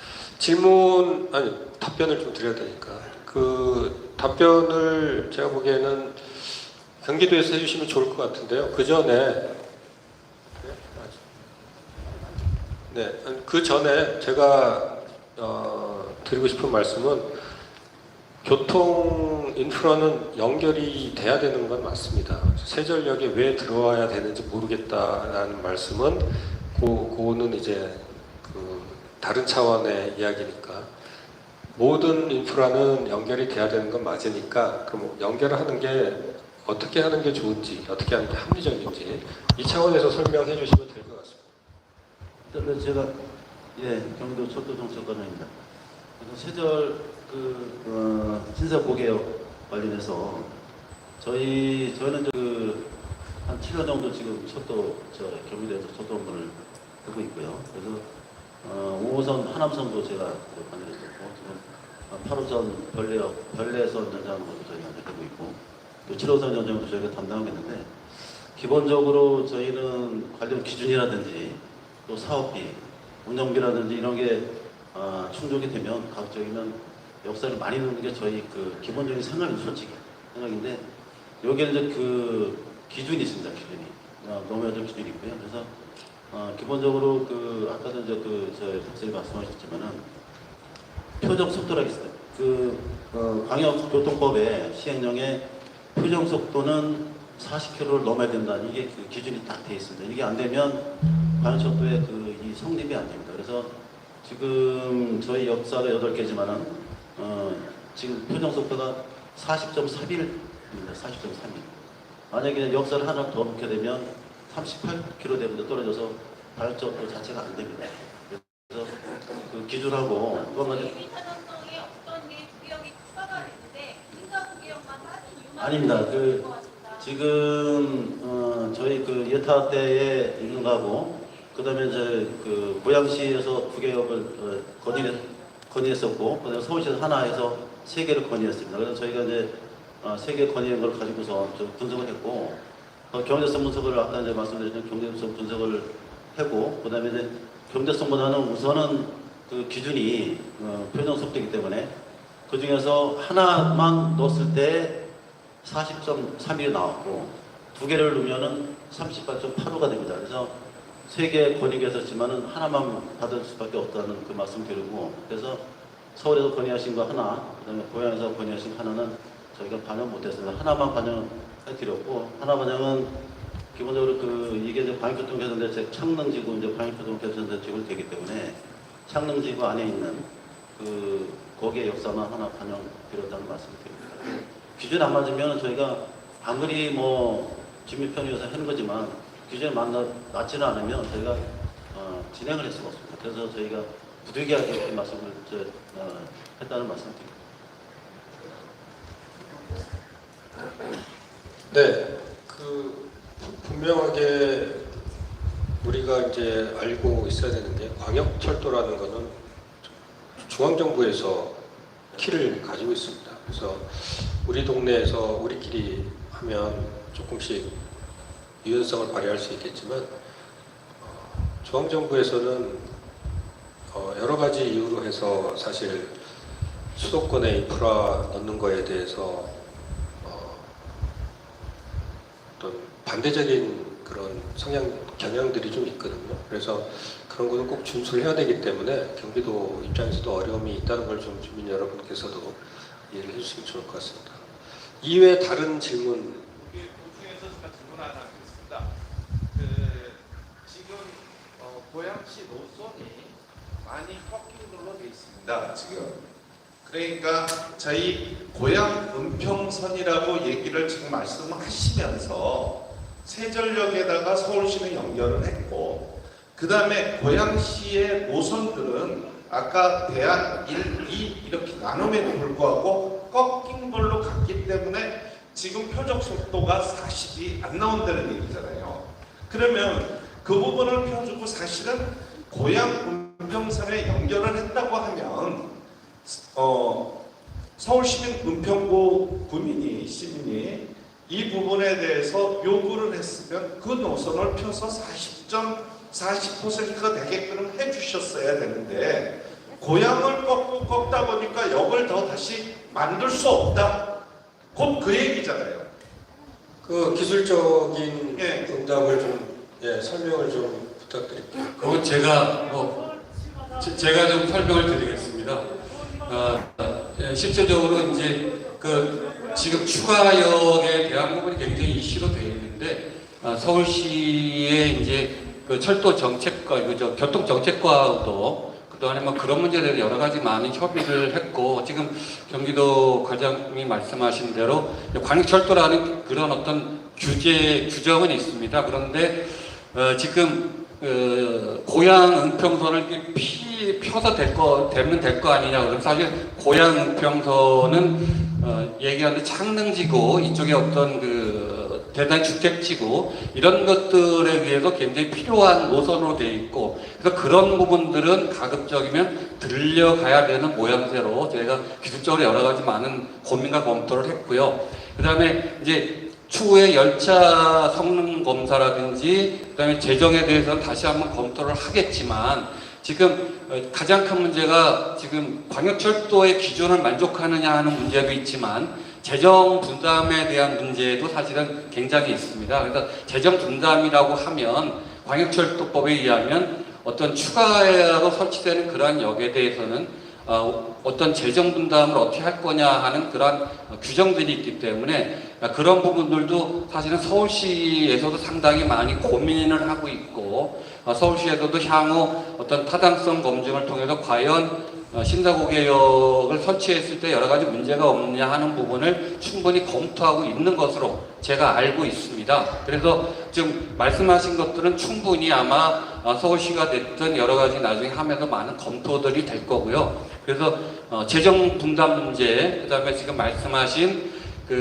답변을 좀 드려야 되니까 그 답변을 제가 보기에는 경기도에서 해주시면 좋을 것 같은데요. 그 전에 제가 드리고 싶은 말씀은 교통 인프라는 연결이 돼야 되는 건 맞습니다. 세전력에 왜 들어와야 되는지 모르겠다라는 말씀은 그거는 이제 다른 차원의 이야기니까 모든 인프라는 연결이 돼야 되는 건 맞으니까 그럼 연결을 하는 게 어떻게 하는 게 좋은지 어떻게 하는 게 합리적인지 이 차원에서 설명해 주시면 될 것 같습니다. 일단 제가 경기도 철도정책과장입니다. 세절 신사고개역 관련해서 저희는 한 7년 정도 지금 경기도에서 철도 업무를 하고 있고요. 그래서 5호선 하남선도 제가 관여했었고 지금 8호선 별내선 연장으로 저희가 하고 있고 또 7호선 연장도 저희가 담당하고 있는데 기본적으로 저희는 관련 기준이라든지 또 사업비, 운영비라든지 이런 게 충족이 되면 가급적이면 역사를 많이 넣는 게 저희 기본적인 생각입니다. 솔직히 생각인데 여기에 이제 기준이 있습니다. 기준이 넘어야 될 기준이 있고요. 그래서 기본적으로 아까도 이제 저희 박사님 말씀하셨지만은 표정 속도라고 있어요. 광역교통법의 시행령에 표정 속도는 40km를 넘어야 된다는 이게 기준이 딱 돼 있습니다. 이게 안 되면 광역철도의 이 성립이 안 됩니다. 그래서 지금 저희 역사가 8개지만은 지금 표정 속도가 40.31입니다. 40.31. 만약에 역사를 하나 더 넣게 되면 38km 되는데 떨어져서 발전도 자체가 안 됩니다. 그래서 기준하고 아닙니다. 지금 저희 예타 때에 있는 거하고 그다음에 이제 고양시에서 2개역을 건의했었고 그다음에 서울시에서 하나에서 3개를 건의했습니다. 그래서 저희가 이제 3개 건의한 걸 가지고서 좀 분석을 했고 경제성 분석을 아까 이제 말씀드렸던 경제성 분석을 하고 그다음에 이제 경제성보다는 우선은 기준이 표정 속도이기 때문에 그 중에서 하나만 넣었을 때 40.31이 나왔고 2개를 넣으면은 38.85가 됩니다. 그래서 3개 건의했었지만은 하나만 받을 수밖에 없다는 말씀 드리고 그래서 서울에서 건의하신 거 하나, 그다음에 고향에서 건의하신 하나는 저희가 반영 못했습니다. 하나만 반영해드렸고 하나 반영은 기본적으로 이게 이제 광역교통개선대책 창릉지구 이제 광역교통개선대책으로 되기 때문에 창릉지구 안에 있는 거기에 역사만 하나 반영드렸다는 말씀을 드립니다. 기준 안 맞으면 저희가 아무리 주민 편의에서 하는 거지만 기준에 맞지는 않으면 저희가 진행을 할 수가 없습니다. 그래서 저희가 부득이하게 말씀을 했다는 말씀을 드립니다. 네, 분명하게 우리가 이제 알고 있어야 되는 게 광역철도라는 거는 중앙정부에서 키를 가지고 있습니다. 그래서 우리 동네에서 우리끼리 하면 조금씩 유연성을 발휘할 수 있겠지만 중앙정부에서는 여러 가지 이유로 해서 사실 수도권에 인프라 넣는 거에 대해서 어떤 반대적인 그런 경향들이 좀 있거든요. 그래서 그런 거는 꼭 준수를 해야 되기 때문에 경기도 입장에서도 어려움이 있다는 걸 좀 주민 여러분께서도 이해를 해주시면 좋을 것 같습니다. 이외에 다른 질문. 중에서 제가 질문 하나 하겠습니다. 지금 고양시 노선이 많이 꺾인 걸로 되어 있습니다. 지금 그러니까 저희 고양 은평선이라고 얘기를 지금 말씀하시면서 세전역에다가 서울시는 연결을 했고, 그 다음에 고양시의 노선들은 아까 대안 1, 2 이렇게 나눔에도 불구하고 꺾인 걸로 갔기 때문에 지금 표적 속도가 40이 안 나온다는 얘기잖아요. 그러면 그 부분을 펴주고 사실은 고양 은평선에 연결을 했다고 하면 서울시민 은평구 시민이 이 부분에 대해서 요구를 했으면 그 노선을 펴서 40%가 되게끔 해주셨어야 되는데 고향을 꺾다 보니까 역을 더 다시 만들 수 없다. 곧 그 얘기잖아요. 그 기술적인 응답을 좀 설명을 좀 부탁드릴게요. 그건 제가 좀 설명을 드리겠습니다. 실질적으로 이제 지금 추가역에 대한 부분이 굉장히 이슈로 되어 있는데 서울시의 이제 철도 정책과 교통 정책과도 그동안에 그런 문제에 대해서 여러 가지 많은 협의를 했고, 지금 경기도 과장님이 말씀하신 대로 광역철도라는 그런 어떤 규정은 있습니다. 그런데 지금 고양 은평선을 펴서 되면 될 거 아니냐. 그럼 사실 고양 은평선은 얘기하는데 창릉지구 이쪽에 어떤 대단히 주택지구 이런 것들에 의해서 굉장히 필요한 노선으로 되어 있고, 그래서 그런 부분들은 가급적이면 들려가야 되는 모양새로 저희가 기술적으로 여러 가지 많은 고민과 검토를 했고요. 그 다음에 이제 추후에 열차 성능 검사라든지 그다음에 재정에 대해서는 다시 한번 검토를 하겠지만, 지금 가장 큰 문제가 지금 광역철도의 기준을 만족하느냐 하는 문제도 있지만 재정 분담에 대한 문제도 사실은 굉장히 있습니다. 그래서 재정 분담이라고 하면 광역철도법에 의하면 어떤 추가로 설치되는 그러한 역에 대해서는 어떤 재정 분담을 어떻게 할 거냐 하는 그러한 규정들이 있기 때문에 그런 부분들도 사실은 서울시에서도 상당히 많이 고민을 하고 있고, 서울시에서도 향후 어떤 타당성 검증을 통해서 과연 신사고개역을 설치했을 때 여러 가지 문제가 없느냐 하는 부분을 충분히 검토하고 있는 것으로 제가 알고 있습니다. 그래서 지금 말씀하신 것들은 충분히 아마 서울시가 됐든 여러 가지 나중에 하면서 많은 검토들이 될 거고요. 그래서 재정 분담 문제, 그 다음에 지금 말씀하신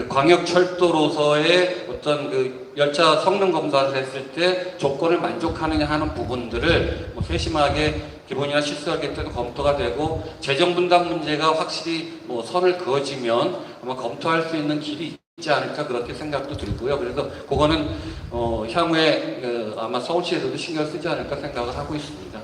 광역철도로서의 어떤 열차 성능 검사를 했을 때 조건을 만족하느냐 하는 부분들을 세심하게 기본이나 실수할 때도 검토가 되고, 재정 분담 문제가 확실히 선을 그어지면 아마 검토할 수 있는 길이 있지 않을까 그렇게 생각도 들고요. 그래서 그거는 향후에 아마 서울시에서도 신경 쓰지 않을까 생각을 하고 있습니다.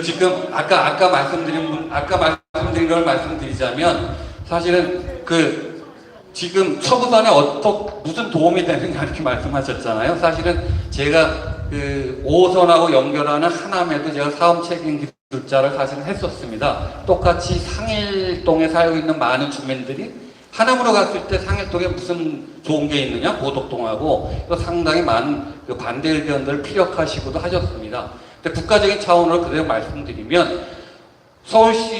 지금 아까 말씀드린 걸 말씀드리자면, 사실은 지금 서부선에 무슨 도움이 되느냐 이렇게 말씀하셨잖아요. 사실은 제가 5호선하고 연결하는 하남에도 제가 사업 책임 기술자를 사실 했었습니다. 똑같이 상일동에 살고 있는 많은 주민들이 하남으로 갔을 때 상일동에 무슨 좋은 게 있느냐, 고덕동하고 상당히 많은 반대 의견들을 피력하시고도 하셨습니다. 근데 국가적인 차원으로 그대로 말씀드리면 서울시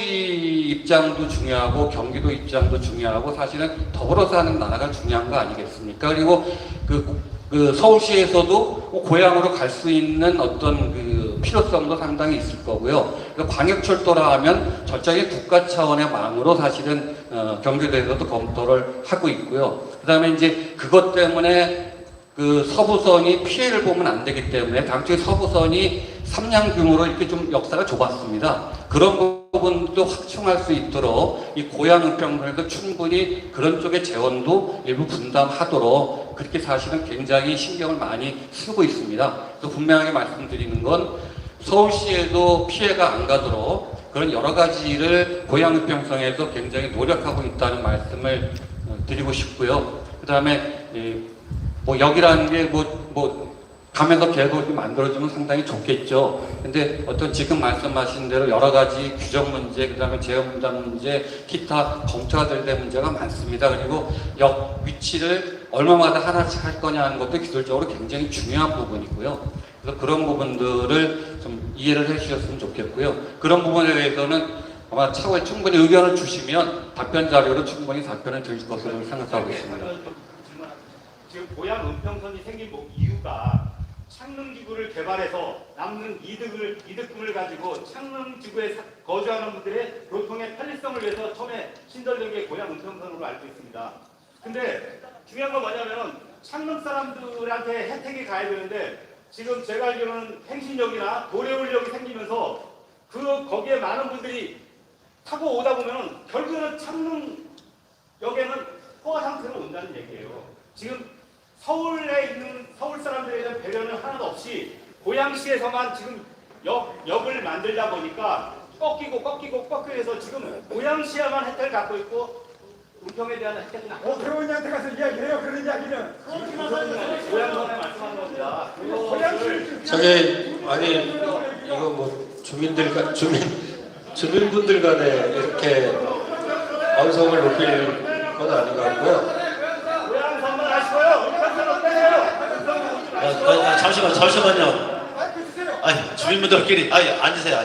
입장도 중요하고 경기도 입장도 중요하고 사실은 더불어 사는 나라가 중요한 거 아니겠습니까? 그리고 서울시에서도 고향으로 갈 수 있는 어떤 필요성도 상당히 있을 거고요. 광역철도라 하면 전적인 국가 차원의 망으로 사실은 경기도에서도 검토를 하고 있고요. 그다음에 이제 그것 때문에 그 서부선이 피해를 보면 안 되기 때문에 당초에 서부선이 삼량 규모로 이렇게 좀 역사가 좁았습니다. 그런 부분도 확충할 수 있도록 이 고양 은평선에서 충분히 그런 쪽의 재원도 일부 분담하도록 그렇게 사실은 굉장히 신경을 많이 쓰고 있습니다. 그래서 분명하게 말씀드리는 건 서울시에도 피해가 안 가도록 그런 여러 가지를 고양 은평선에서 굉장히 노력하고 있다는 말씀을 드리고 싶고요. 그 다음에 뭐 여기라는 게 가면서 계속 만들어주면 상당히 좋겠죠. 근데 어떤 지금 말씀하신 대로 여러 가지 규정 문제, 그 다음에 재원 분담 문제, 기타 검토가 될 때 문제가 많습니다. 그리고 역 위치를 얼마마다 하나씩 할 거냐 하는 것도 기술적으로 굉장히 중요한 부분이고요. 그래서 그런 부분들을 좀 이해를 해 주셨으면 좋겠고요. 그런 부분에 대해서는 아마 차후에 충분히 의견을 주시면 답변 자료로 충분히 답변을 드릴 것으로 생각하고 있습니다. 지금 고양 은평선이 생긴 이유가 창릉지구를 개발해서 남는 이득금을 가지고 창릉지구에 거주하는 분들의 교통의 편리성을 위해서 처음에 신설된 게 고양 은평선으로 알고 있습니다. 근데 중요한 건 뭐냐면 창릉 사람들한테 혜택이 가야 되는데 지금 제가 알기로는 행신역이나 도래울역이 생기면서 거기에 많은 분들이 타고 오다 보면 결국에는 창릉역에는 포화 상태로 온다는 얘기예요. 지금 서울에 있는 서울 사람들에 대한 배려는 하나도 없이 고양시에서만 지금 역을 만들다 보니까 꺾이고 해서 지금 고양시에만 혜택을 갖고 있고 은평에 대한 혜택은 안 갖고 있어요. 오평원한테 가서 이야기해요. 그런 이야기는. 고양선에 말씀하는 겁니다. 아니 이거 뭐 주민분들 간에 이렇게 언성을 높일 건 아닌 것 같고요. 잠시만요. 아니, 주민분들끼리, 앉으세요.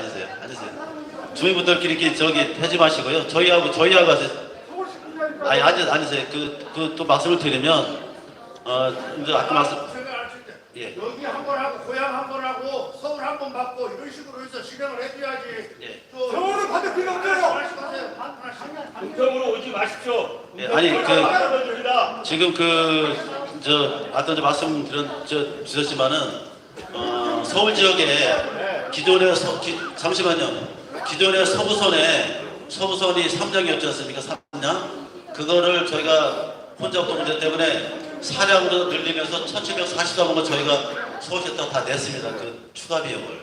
주민분들끼리 저기 하지 마시고요. 저희하고 앉으세요. 또 말씀을 드리면, 이제 아까 예. 여기 한 번 하고 고향 한 번 하고 서울 한 번 받고 이런 식으로 해서 실행을 해줘야지. 예. 서울을 받을 필요 없어요. 은평으로 오지 마십시오. 예, 아니, 지금 아까 말씀 드렸지만은, 서울 지역에 기존의 서부선이 3장이었지 않습니까? 3장? 그거를 저희가 혼잡도 문제 때문에 사량으로 늘리면서 1744번을 저희가 서울시에다 다 냈습니다. 그 추가 비용을.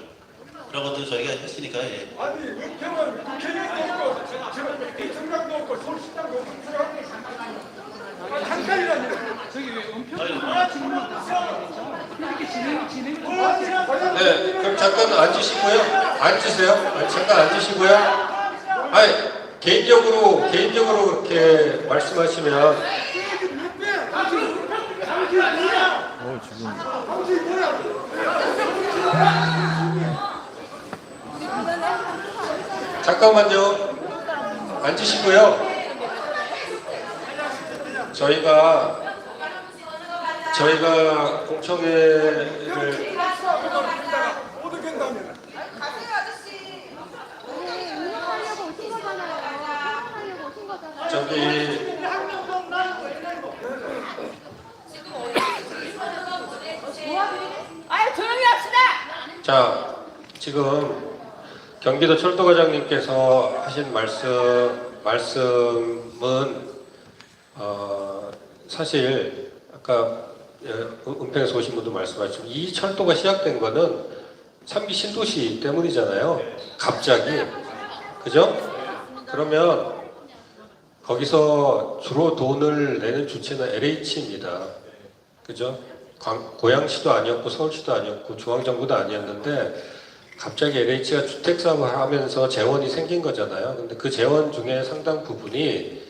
그런 것도 저희가 했으니까. 예. 아니 은평은 국회의원도 없고 대청장도 없고 서울시장도 없고 잠깐이라니요. 저기 왜 은평 네, 그럼 잠깐 앉으시고요. 잠깐 앉으시고요. 아니 개인적으로 그렇게 말씀하시면. 잠깐만요. 앉으시고요. 저희가 공청회를 조용히 합시다. 자, 지금 경기도 철도과장님께서 하신 말씀은 사실 아까 은평에서 오신 분도 말씀하셨지만 이 철도가 시작된 거는 3기 신도시 때문이잖아요. 갑자기. 그죠? 그러면 거기서 주로 돈을 내는 주체는 LH입니다. 그죠? 고양시도 아니었고 서울시도 아니었고 중앙정부도 아니었는데 갑자기 LH가 주택사업을 하면서 재원이 생긴 거잖아요. 근데 그 재원 중에 상당 부분이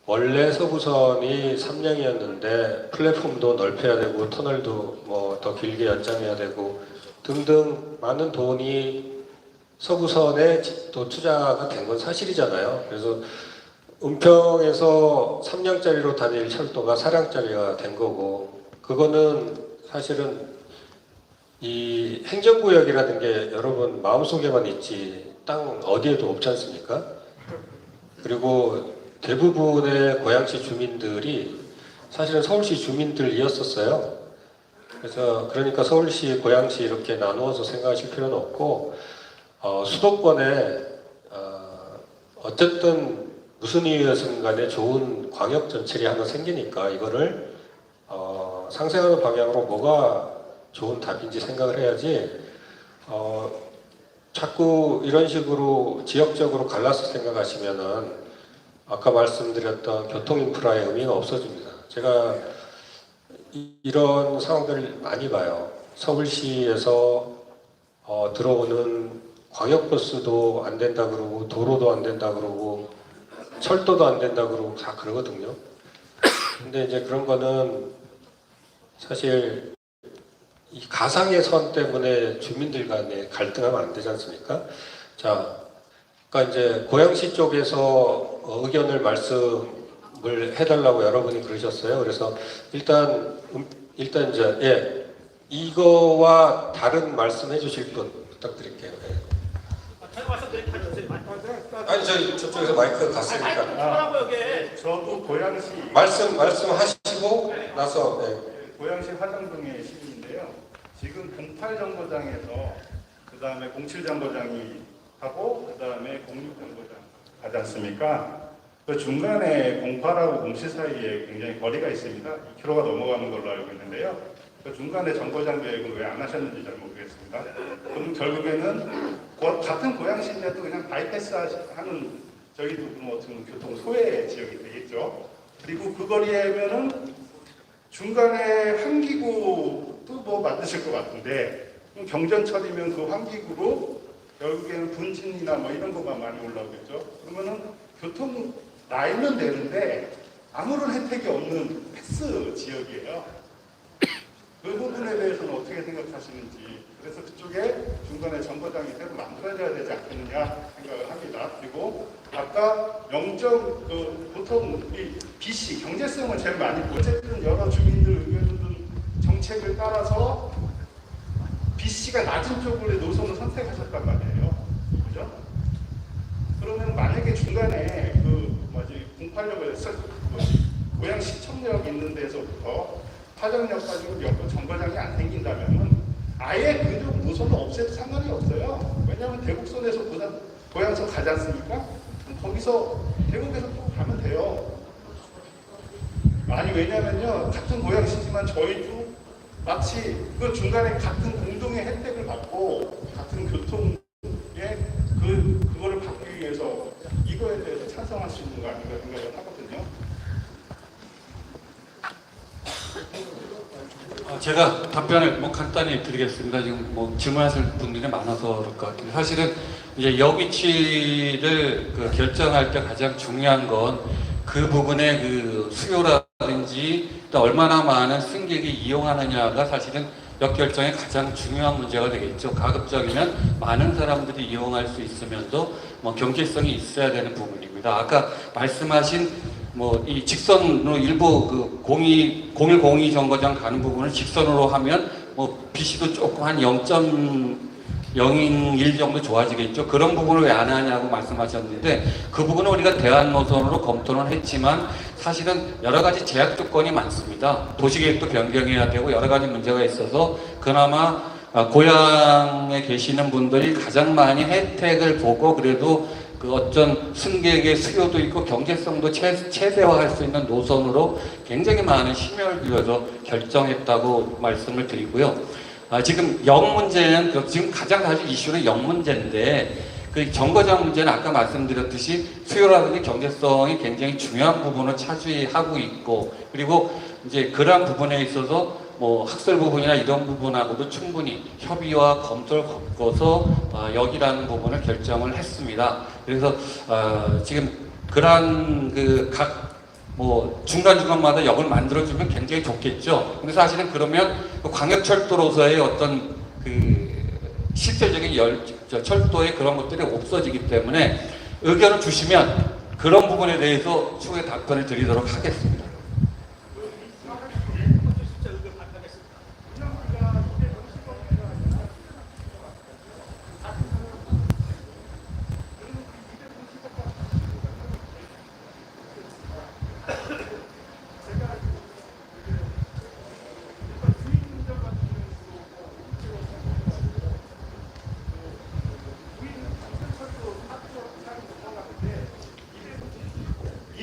원래 서부선이 3량이었는데 플랫폼도 넓혀야 되고 터널도 뭐 더 길게 연장해야 되고 등등 많은 돈이 서부선에 또 투자가 된 건 사실이잖아요. 그래서 은평에서 3량짜리로 다닐 철도가 4량짜리가 된 거고 그거는 사실은 이 행정구역이라는 게 여러분 마음속에만 있지 땅 어디에도 없지 않습니까? 그리고 대부분의 고양시 주민들이 사실은 서울시 주민들이었었어요. 그래서 그러니까 서울시, 고양시 이렇게 나누어서 생각하실 필요는 없고 수도권에 어쨌든 무슨 이유였든 간에 좋은 광역 전철이 하나 생기니까 이거를 상생하는 방향으로 뭐가 좋은 답인지 생각을 해야지 자꾸 이런 식으로 지역적으로 갈라서 생각하시면은 아까 말씀드렸던 교통 인프라의 의미가 없어집니다. 제가 이런 상황들을 많이 봐요. 서울시에서 들어오는 광역버스도 안 된다 그러고 도로도 안 된다 그러고 철도도 안 된다 그러고 다 그러거든요. 근데 이제 그런 거는 사실 이 가상의 선 때문에 주민들 간에 갈등하면 안 되지 않습니까? 자, 그러니까 이제 고양시 쪽에서 의견을 말씀을 해달라고 여러분이 그러셨어요. 그래서 일단 이제 예, 이거와 다른 말씀해 주실 분 부탁드릴게요. 예. 아니 저쪽에서 마이크 갔으니까. 저도 고양시 말씀하시고 나서 고양시 화정동의 시민인데요. 지금 08 정거장에서 그 다음에 07 정거장이 하고 그 다음에 06 정거장 가지 않습니까? 그 중간에 08하고 07 사이에 굉장히 거리가 있습니다. 2km가 넘어가는 걸로 알고 있는데요. 그 중간에 정거장 계획을 왜 안 하셨는지 잘 모르겠습니다. 그럼 결국에는 같은 고양시인데도 그냥 바이패스 하는 저희도 뭐 어떤 교통 소외 지역이 되겠죠. 그리고 그 거리에면은 중간에 환기구도 뭐 만드실 것 같은데 경전철이면 그 환기구로 결국에는 분진이나 뭐 이런 것만 많이 올라오겠죠. 그러면은 교통 라인은 되는데 아무런 혜택이 없는 패스 지역이에요. 그 부분에 대해서는 어떻게 생각하시는지. 그래서 그쪽에 중간에 정거장이 새로 만들어져야 되지 않겠느냐 생각을 합니다. 그리고 아까 보통 이 BC 경제성을 제일 많이 어쨌든 여러 주민들 의견들 정책을 따라서 BC가 낮은 쪽으로 노선을 선택하셨단 말이에요. 그죠? 그러면 만약에 중간에 08역 고양시 청력 있는 데서부터 화정역까지 정거장이 안 생긴다면은 아예 그쪽 노선을 없애도 상관이 없어요. 왜냐하면 대곡선에서 고양서 가지 않습니까? 거기서 대곡에서 또 가면 돼요. 아니 왜냐면요 같은 고양시지만 저희도 마치 그 중간에 같은 공동의 혜택을 받고 같은 교통에 그거를 받기 위해서 이거에 대해서 찬성할 수 있는 거 아닌가 생각을 하거든요. 제가 답변을 간단히 드리겠습니다. 지금 질문하실 분들이 많아서 그럴 것 같아요. 사실은 이제 역 위치를 결정할 때 가장 중요한 건 그 부분의 그 수요라든지 또 얼마나 많은 승객이 이용하느냐가 사실은 역 결정의 가장 중요한 문제가 되겠죠. 가급적이면 많은 사람들이 이용할 수 있으면서 경제성이 있어야 되는 부분입니다. 아까 말씀하신 이 직선으로 일부 그0102 정거장 가는 부분을 직선으로 하면 BC도 조금 한 0.01 정도 좋아지겠죠. 그런 부분을 왜 안 하냐고 말씀하셨는데 그 부분은 우리가 대안 노선으로 검토는 했지만 사실은 여러 가지 제약 조건이 많습니다. 도시계획도 변경해야 되고 여러 가지 문제가 있어서 그나마 고향에 계시는 분들이 가장 많이 혜택을 보고 그래도 그 어떤 승객의 수요도 있고 경제성도 최대화할 수 있는 노선으로 굉장히 많은 심혈을 기울여서 결정했다고 말씀을 드리고요. 지금 역 문제는 지금 가장 사실 이슈는 역 문제인데 그 정거장 문제는 아까 말씀드렸듯이 수요라든지 경제성이 굉장히 중요한 부분을 차지하고 있고 그리고 이제 그러한 부분에 있어서 학설 부분이나 이런 부분하고도 충분히 협의와 검토를 거쳐서 역이라는 부분을 결정을 했습니다. 그래서 지금 그러한 각 중간중간마다 역을 만들어주면 굉장히 좋겠죠. 근데 사실은 그러면 광역철도로서의 어떤 실질적인 철도의 그런 것들이 없어지기 때문에 의견을 주시면 그런 부분에 대해서 추후에 답변을 드리도록 하겠습니다.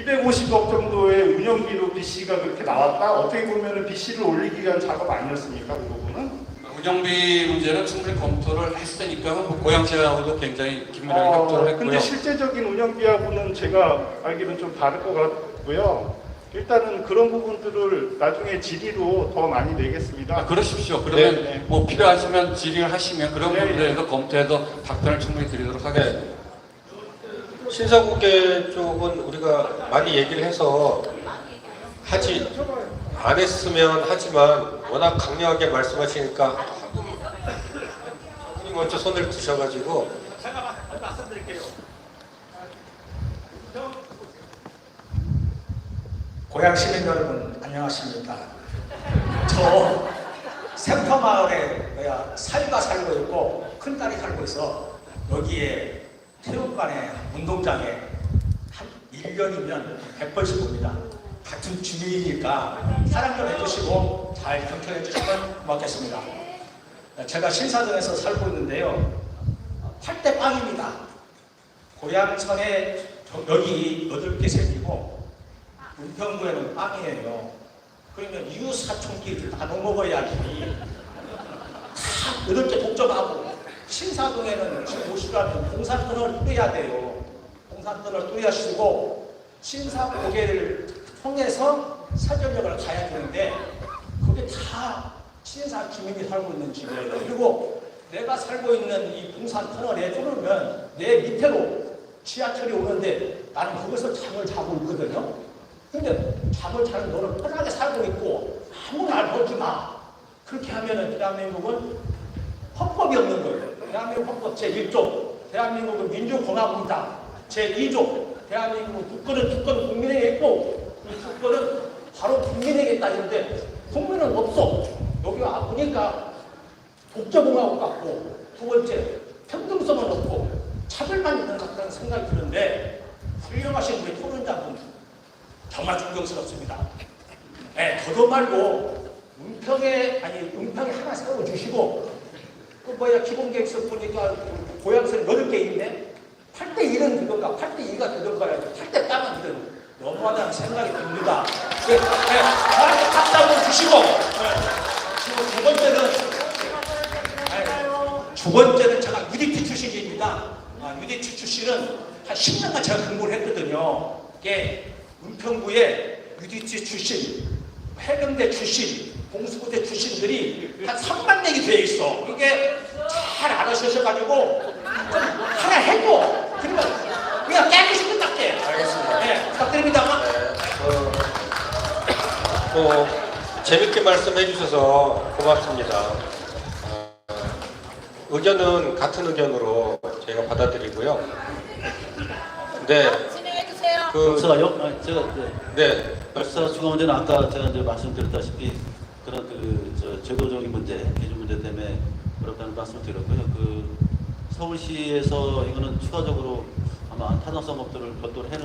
250억 정도의 운영비로 BC가 그렇게 나왔다. 어떻게 보면은 BC를 올리기 위한 작업 아니었습니까? 그 부분은? 운영비 문제는 충분히 검토를 했으니까 뭐 고양시하고도 굉장히 긴밀하게 협조를 했고요. 근데 실제적인 운영비하고는 제가 알기로는 좀 다를 것 같고요. 일단은 그런 부분들을 나중에 질의로 더 많이 내겠습니다. 그러십시오. 그러면 네. 뭐 필요하시면 질의를 하시면 그런 네, 부분에서 검토해서 답변을 충분히 드리도록 하겠습니다. 신사국계 쪽은 우리가 많이 얘기를 해서 하지 안 했으면 하지만 워낙 강력하게 말씀하시니까 분이 먼저 손을 드셔가지고 제가 말씀드릴게요. 고향 시민 여러분 안녕하십니까? 저 센터마을에 사위가 살고 있고 큰딸이 살고 있어. 여기에 체육관에 운동장에 한 1년이면 100번씩 옵니다. 같은 주민이니까 사랑 좀 해주시고 잘 경청해 주시면 고맙겠습니다. 제가 신사동에서 살고 있는데요. 8대 빵입니다. 고향천에 여기 8개 생기고 은평구에는 빵이에요. 그러면 이웃사촌끼리 나눠 먹어야지. 다 8개 독점하고 신사동에는 지금 보시라면 공산권을 뚫어야 돼요. 공산권을 뚫어야 쓰고 신사고개를 통해서 사전역을 가야 되는데 그게 다 신사 주민이 살고 있는 집이에요. 그리고 내가 살고 있는 이 공산터널에 뚫으면 내 밑으로 지하철이 오는데 나는 거기서 잠을 자고 있거든요. 근데 잠을 자는 너는 편하게 살고 있고 아무 말 걸지 마. 그렇게 하면은 대한민국은 헌법이 없는 거예요. 대한민국 헌법 제1조 대한민국은 민주공화국이다. 제2조 대한민국은 주권은 국민에게 있고 이 주권은 바로 국민에게 있다 했는데 국민은 없어. 여기 와보니까 독재공화국 같고 두 번째 평등성은 없고 차별만 있는 것 같다는 생각이 드는데 훌륭하신 우리 토론자분 정말 존경스럽습니다. 더도 말고 은평에 하나 세워주시고 기본계획서 보니까 고향선 8개 있네. 8대 1은 되던가 8대 2가 되던가 8대 땅은 되던 너무하다는 생각이 듭니다. 저한테 박수 한번 주시고 두 번째는 제가 UDT 출신입니다. UDT 출신은 한 10년간 제가 근무를 했거든요. 이게 은평구에 UDT 출신, 해병대 출신, 공수부대 출신들이 한 3만 명이 되어 있어. 이게 잘 알아주셔가지고 하나 해도 그냥 깨끗이 끝날게. 알겠습니다. 네, 부탁드립니다. 재밌게 말씀해 주셔서 고맙습니다. 의견은 같은 의견으로 저희가 받아들이고요. 네. 진행해 주세요. 발사 추가 문제는 아까 제가 이제 말씀드렸다시피 그런 제도적인 문제, 기준 문제 때문에 어렵다는 말씀을 드렸고요. 서울시에서 이거는 추가적으로 아마 타당성 업들을 별도로 할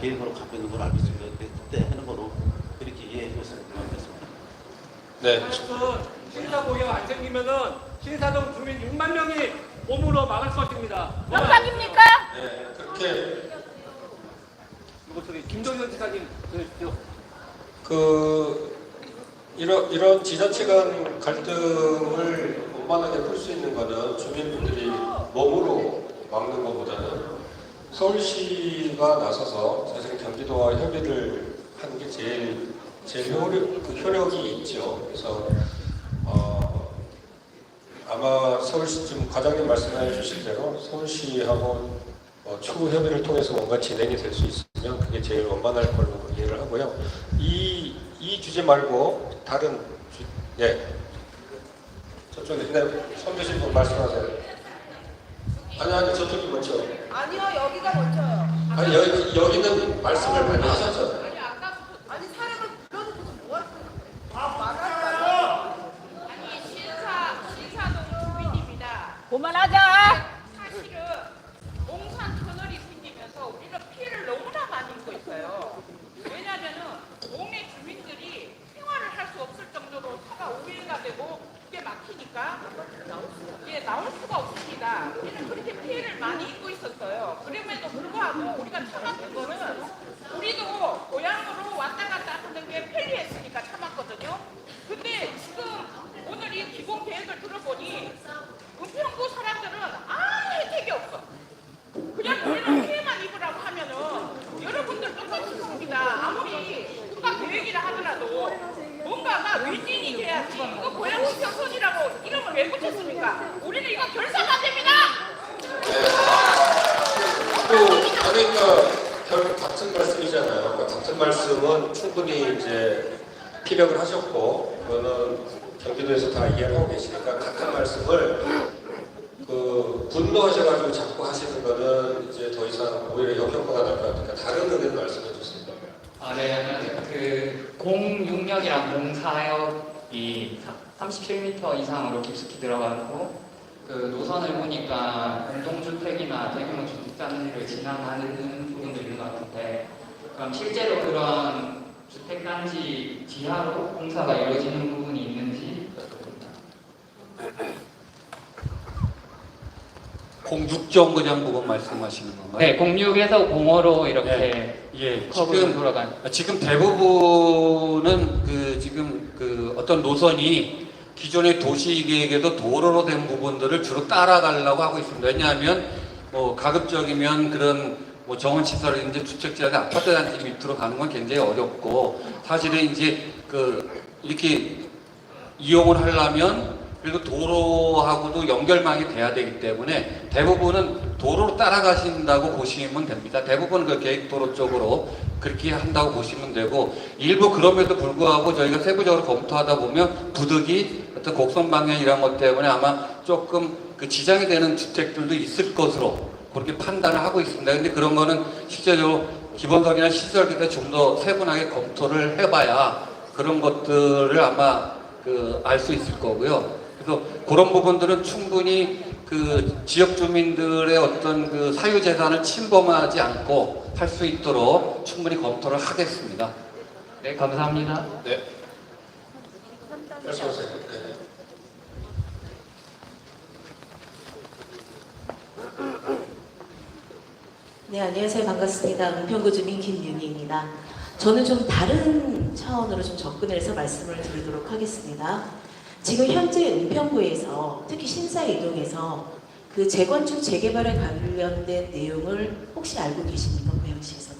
계획으로 갖고 있는 걸 알고 있습니다. 그때 하는 거로 그렇게 이해해 주셨으면 고맙겠습니다. 네. 신사고개가 안 생기면은 신사동 주민 6만 명이 몸으로 막을 것입니다. 협박입니까? 네, 그렇게 김동현 지사님 이런 지자체 간 갈등을 원만하게 풀 수 있는 거는 주민분들이 몸으로 막는 것보다는 서울시가 나서서 사실 경기도와 협의를 하는 게 제일 효력이 있죠. 그래서 아마 서울시 지금 과장님 말씀해 주신 대로 서울시하고 추후 협의를 통해서 뭔가 진행이 될 수 있으면 그게 제일 원만할 걸로 이해를 하고요. 이 주제 말고 다른 저쪽에 손 드신 분 말씀하세요. 아니 저쪽이 먼저. 아니요, 여기가 먼저요. 아니 여기는 말씀을 많이 하셨죠. 아니 사람을 불러놓고 뭐 말하는 신사동 주민입니다. 그만하자. 사실은 옹산 터널이 생기면서 우리가 피해를 너무나 많이 입고 있어요. 왜냐하면은 옹의 주민들이 생활을 할 수 없을 정도로 차가 오해가 되고 이게 막히니까 나올 수가 없습니다. 우리는 그렇게 피해를 많이 입고 있었어요. 그럼에도 불구하고 우리가 참았던 거는 우리도 고향으로 왔다 갔다 하는 게 편리했으니까 참았거든요. 근데 지금 오늘 이 기본 계획을 들어보니 은평구 사람들은 아무 혜택이 없어. 그냥 우리는 피해만 입으라고 하면은 여러분들 똑같이 겁니다. 아무리 국가 계획이라 하더라도 뭔가가 윈윈이 돼야지. 이거 고양시 평선이라고 이름을 왜 붙였습니까? 우리는 이거 결사가 됩니다. 그러니까 결국 같은 말씀이잖아요. 그러니까 같은 말씀은 충분히 이제 피력을 하셨고, 그거는 경기도에서 다 이해를 하고 계시니까 같은 말씀을 분노하셔가지고 자꾸 하시는 거는 이제 더 이상 오히려 역효과가 날 것 같으니까 다른 의견 말씀해 주세요. 네, 안녕하세요. 그 06역이랑 04역이 37m 이상으로 깊숙이 들어가고 그 노선을 보니까 공동주택이나 대규모 주택단지를 지나가는 부분도 있는 것 같은데 그럼 실제로 그런 주택단지 지하로 공사가 이루어지는 부분이 있는지 공육정거장 부분 말씀하시는 건가요? 네, 06에서 05로 이렇게 커브로 돌아간. 지금 대부분은 지금 어떤 노선이 기존의 도시계획에도 도로로 된 부분들을 주로 따라가려고 하고 있습니다. 왜냐하면 가급적이면 그런 정원시설이든지 주택지나 아파트 단지 밑으로 가는 건 굉장히 어렵고 사실은 이제 이렇게 이용을 하려면 그리고 도로하고도 연결망이 돼야 되기 때문에 대부분은 도로로 따라가신다고 보시면 됩니다. 대부분은 그 계획도로 쪽으로 그렇게 한다고 보시면 되고 일부 그럼에도 불구하고 저희가 세부적으로 검토하다 보면 부득이 어떤 곡선 방향 이런 것 때문에 아마 조금 지장이 되는 주택들도 있을 것으로 그렇게 판단을 하고 있습니다. 근데 그런 거는 실제적으로 기본적이나 시설기에 좀 더 세분하게 검토를 해봐야 그런 것들을 아마 알 수 있을 거고요. 그래서 그런 부분들은 충분히 지역 주민들의 어떤 사유재산을 침범하지 않고 할 수 있도록 충분히 검토를 하겠습니다. 네, 감사합니다. 네. 말씀하세요. 네, 안녕하세요. 반갑습니다. 은평구 주민 김윤희입니다. 저는 좀 다른 차원으로 좀 접근을 해서 말씀을 드리도록 하겠습니다. 지금 현재 은평구에서 특히 신사이동에서 그 재건축 재개발에 관련된 내용을 혹시 알고 계십니까? 고양시에서는?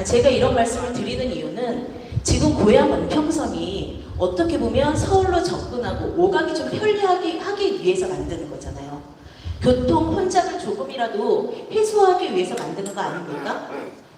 제가 이런 말씀을 드리는 이유는 지금 고양 은평선이 어떻게 보면 서울로 접근하고 오가기 좀 편리하게 하기 위해서 만드는 거잖아요. 교통 혼잡을 조금이라도 해소하기 위해서 만드는 거 아닙니까?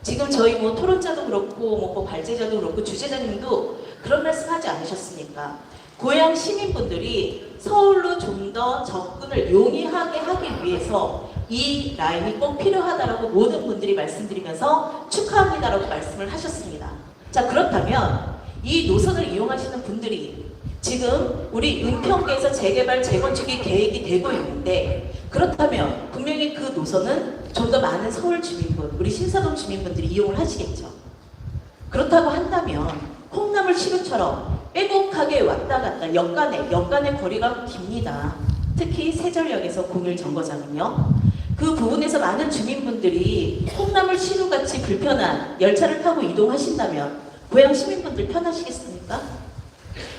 지금 저희 토론자도 그렇고 발제자도 그렇고 주재자님도 그런 말씀하지 않으셨습니까? 고양 시민분들이 서울로 좀 더 접근을 용이하게 하기 위해서 이 라인이 꼭 필요하다라고 모든 분들이 말씀드리면서 축하합니다라고 말씀을 하셨습니다. 자, 그렇다면 이 노선을 이용하시는 분들이 지금 우리 은평구에서 재개발 재건축이 계획이 되고 있는데 그렇다면 분명히 그 노선은 좀 더 많은 서울 주민분, 우리 신사동 주민분들이 이용을 하시겠죠. 그렇다고 한다면 콩나물 시루처럼 빼곡하게 왔다 갔다 역간의 거리가 깁니다. 특히 세전역에서 01 정거장은요. 그 부분에서 많은 주민분들이 콩나물 시루같이 불편한 열차를 타고 이동하신다면 고양 시민분들 편하시겠습니까?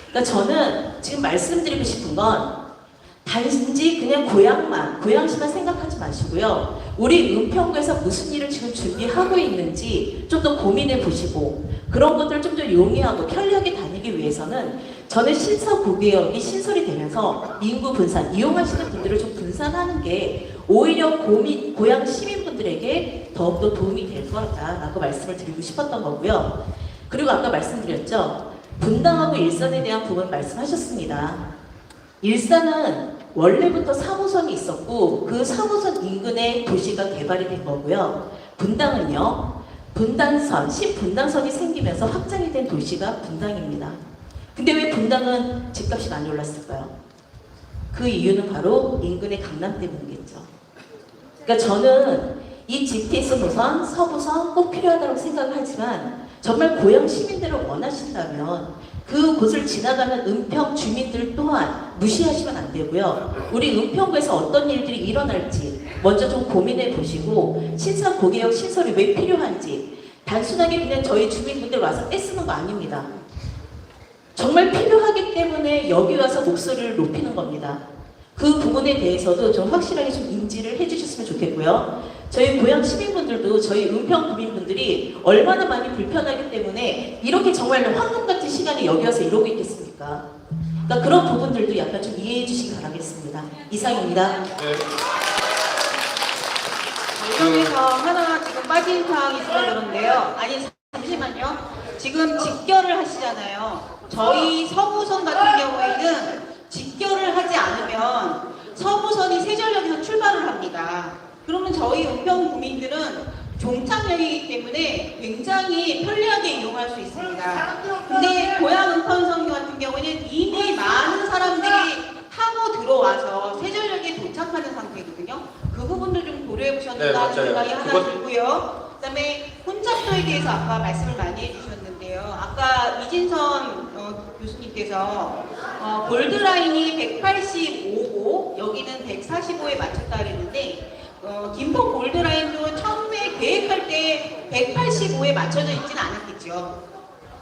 그러니까 저는 지금 말씀드리고 싶은 건 단지 그냥 고양시만 생각하지 마시고요. 우리 은평구에서 무슨 일을 지금 준비하고 있는지 좀 더 고민해 보시고 그런 것들을 좀 더 용이하고 편리하게 다니기 위해서는 저는 신서구개혁이 신설이 되면서 인구 분산, 이용하시는 분들을 좀 분산하는 게 오히려 고양 시민분들에게 더욱더 도움이 될 거다라고 말씀을 드리고 싶었던 거고요. 그리고 아까 말씀드렸죠. 분당하고 일산에 대한 부분 말씀하셨습니다. 일산은 원래부터 3호선이 있었고 그 3호선 인근에 도시가 개발이 된 거고요. 분당은요. 신분당선이 생기면서 확장이 된 도시가 분당입니다. 근데 왜 분당은 집값이 많이 올랐을까요? 그 이유는 바로 인근의 강남 때문이겠죠. 그러니까 저는 이 GTX 노선, 서부선 꼭 필요하다고 생각을 하지만 정말 고양 시민들을 원하신다면 그곳을 지나가는 은평 주민들 또한 무시하시면 안 되고요. 우리 은평구에서 어떤 일들이 일어날지 먼저 좀 고민해 보시고 신상 고개역 신설이 왜 필요한지 단순하게 그냥 저희 주민분들 와서 떼쓰는 거 아닙니다. 정말 필요하기 때문에 여기 와서 목소리를 높이는 겁니다. 그 부분에 대해서도 좀 확실하게 좀 인지를 해주셨으면 좋겠고요. 저희 고향 시민분들도 저희 은평 구민분들이 얼마나 많이 불편하기 때문에 이렇게 정말 황금 같은 시간에 여기 와서 이러고 있겠습니까? 그러니까 그런 부분들도 약간 좀 이해해 주시기 바라겠습니다. 이상입니다. 관련해서 하나 지금 빠진 사항이 있어서 그런데요. 아니 잠시만요. 지금 직결을 하시잖아요. 저희 서부선 같은 경우에는 직결을 하지 않으면 서부선이 세전역에서 출발을 합니다. 그러면 저희 은평 구민들은 종착역이기 때문에 굉장히 편리하게 이용할 수 있습니다. 근데 고향 은평선 같은 경우에는 이미 많은 사람들이 타고 들어와서 세전역에 도착하는 상태거든요. 그 부분도 좀 고려해 보셨는가 하는 생각이 하나 들고요. 그 다음에 혼잡도에 대해서 아까 말씀을 많이 해주셨는데요. 아까 이진선 교수님께서 골드라인이 185고 여기는 145에 맞췄다 그랬는데 김포 골드라인도 처음에 계획할 때 185에 맞춰져 있지는 않았겠죠.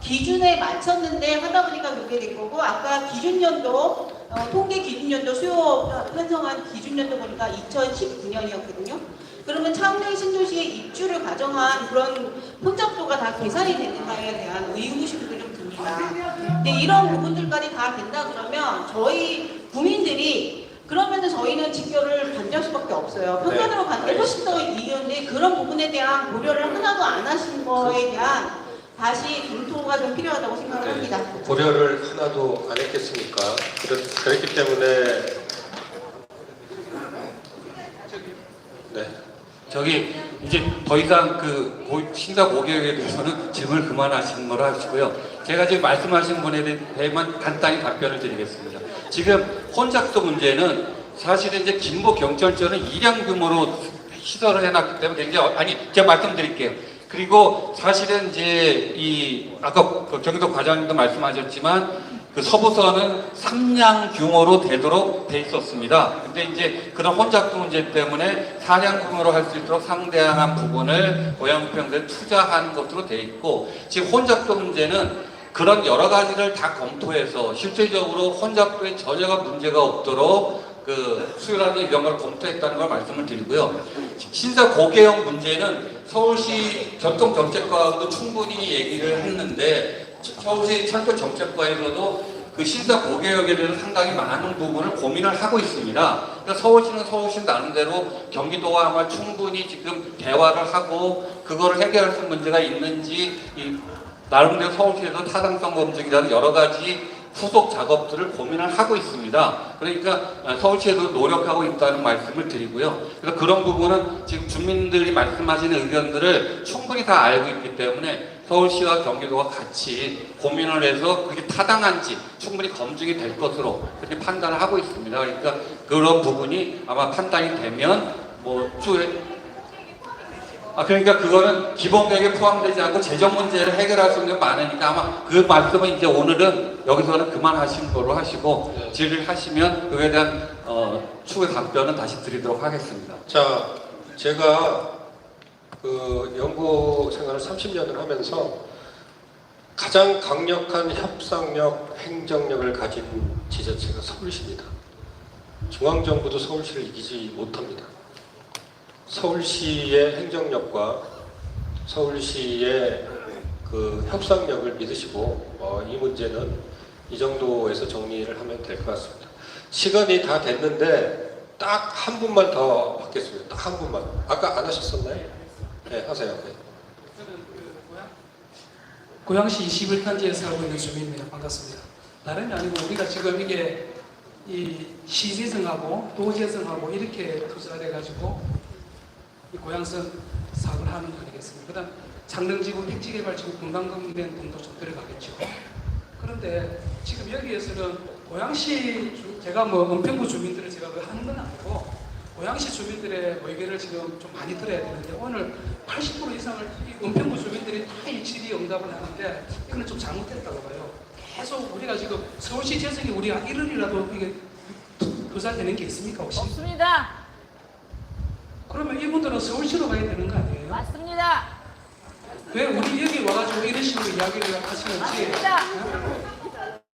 기준에 맞췄는데 하다 보니까 그렇게 된 거고 아까 기준연도 통계 기준연도 수요 편성한 기준연도 보니까 2019년이었거든요. 그러면 창녕 신도시의 입주를 가정한 그런 혼잡도가 다 계산이 되는가에 대한 의구심도 좀 듭니다. 근데 이런 부분들까지 다 된다 그러면 저희 구민들이 그러면은 저희는 직결을 반대할 수밖에 없어요. 평단으로 가는 게 훨씬 더 이유인데 그런 부분에 대한 고려를 하나도 안 하신 거에 대한 다시 검토가 좀 필요하다고 생각을 합니다. 고려를 하나도 안 했겠습니까? 그렇기 때문에 저기 이제 더 이상 그 신사 고객에 대해서는 질문을 그만하시는 걸로 하시고요. 제가 지금 말씀하신 분에 대해만 간단히 답변을 드리겠습니다. 지금 혼잡도 문제는 사실은 이제 김포 경찰서는 일량 규모로 시설을 해놨기 때문에 굉장히 제가 말씀드릴게요. 그리고 사실은 이제 아까 그 경기도 과장님도 말씀하셨지만 그 서부선은 3량 규모로 되도록 돼 있었습니다. 근데 이제 그런 혼잡도 문제 때문에 4량 규모로 할 수 있도록 상대한 부분을 고양평에 투자하는 것으로 돼 있고 지금 혼잡도 문제는 그런 여러 가지를 다 검토해서 실질적으로 혼잡도에 전혀가 문제가 없도록 그 수요라든지 이런 걸 검토했다는 걸 말씀을 드리고요. 신사 고개형 문제는 서울시 교통정책과하고도 충분히 얘기를 했는데 서울시 철도정책과에서도 그 신사 고개역에 대해서 상당히 많은 부분을 고민을 하고 있습니다. 그러니까 서울시는 서울시 나름대로 경기도와 아마 충분히 지금 대화를 하고 그거를 해결할 수 있는 문제가 있는지 나름대로 서울시에서 타당성 검증이라는 여러 가지 후속 작업들을 고민을 하고 있습니다. 그러니까 서울시에도 노력하고 있다는 말씀을 드리고요. 그래서 그런 부분은 지금 주민들이 말씀하시는 의견들을 충분히 다 알고 있기 때문에 서울시와 경기도가 같이 고민을 해서 그게 타당한지 충분히 검증이 될 것으로 그렇게 판단을 하고 있습니다. 그러니까 그런 부분이 아마 판단이 되면 그러니까 그거는 기본계획에 포함되지 않고 재정 문제를 해결할 수 있는 게 많으니까 아마 그 말씀은 이제 오늘은 여기서는 그만하신 거로 하시고 질의를 하시면 그에 대한 추후 답변은 다시 드리도록 하겠습니다. 자, 제가 그 연구 생활을 30년을 하면서 가장 강력한 협상력, 행정력을 가진 지자체가 서울시입니다. 중앙정부도 서울시를 이기지 못합니다. 서울시의 행정력과 서울시의 그 협상력을 믿으시고 이 문제는 이 정도에서 정리를 하면 될 것 같습니다. 시간이 다 됐는데 딱 한 분만 더 받겠습니다. 딱 한 분만. 아까 안 하셨었나요? 네, 하세요. 네. 고양시 21단지에 살고 있는 주민입니다. 반갑습니다. 다름이 아니고 우리가 지금 이게 이 시지성하고 도지성하고 이렇게 투자가 돼가지고 이 고양선 사업을 하는 거 아니겠습니까? 그 다음 장릉지구, 택지개발지구, 분담금된 돈도 좀 들어가겠죠. 그런데 지금 여기에서는 고양시 제가 은평구 주민들을 제가 하는 건 아니고 고양시 주민들의 의견을 지금 좀 많이 들어야 되는데 오늘 80% 이상을 은평구 주민들이 다 일치리 응답을 하는데 이거는 좀 잘못했다고 봐요. 계속 우리가 지금 서울시 재정이 우리가 1원이라도 이게 도살되는 게 있습니까 혹시? 없습니다. 그러면 이분들은 서울시로 가야 되는 거 아니에요? 맞습니다. 왜 우리 여기 와가지고 이런 식으로 이야기를 하시는지. 맞습니다.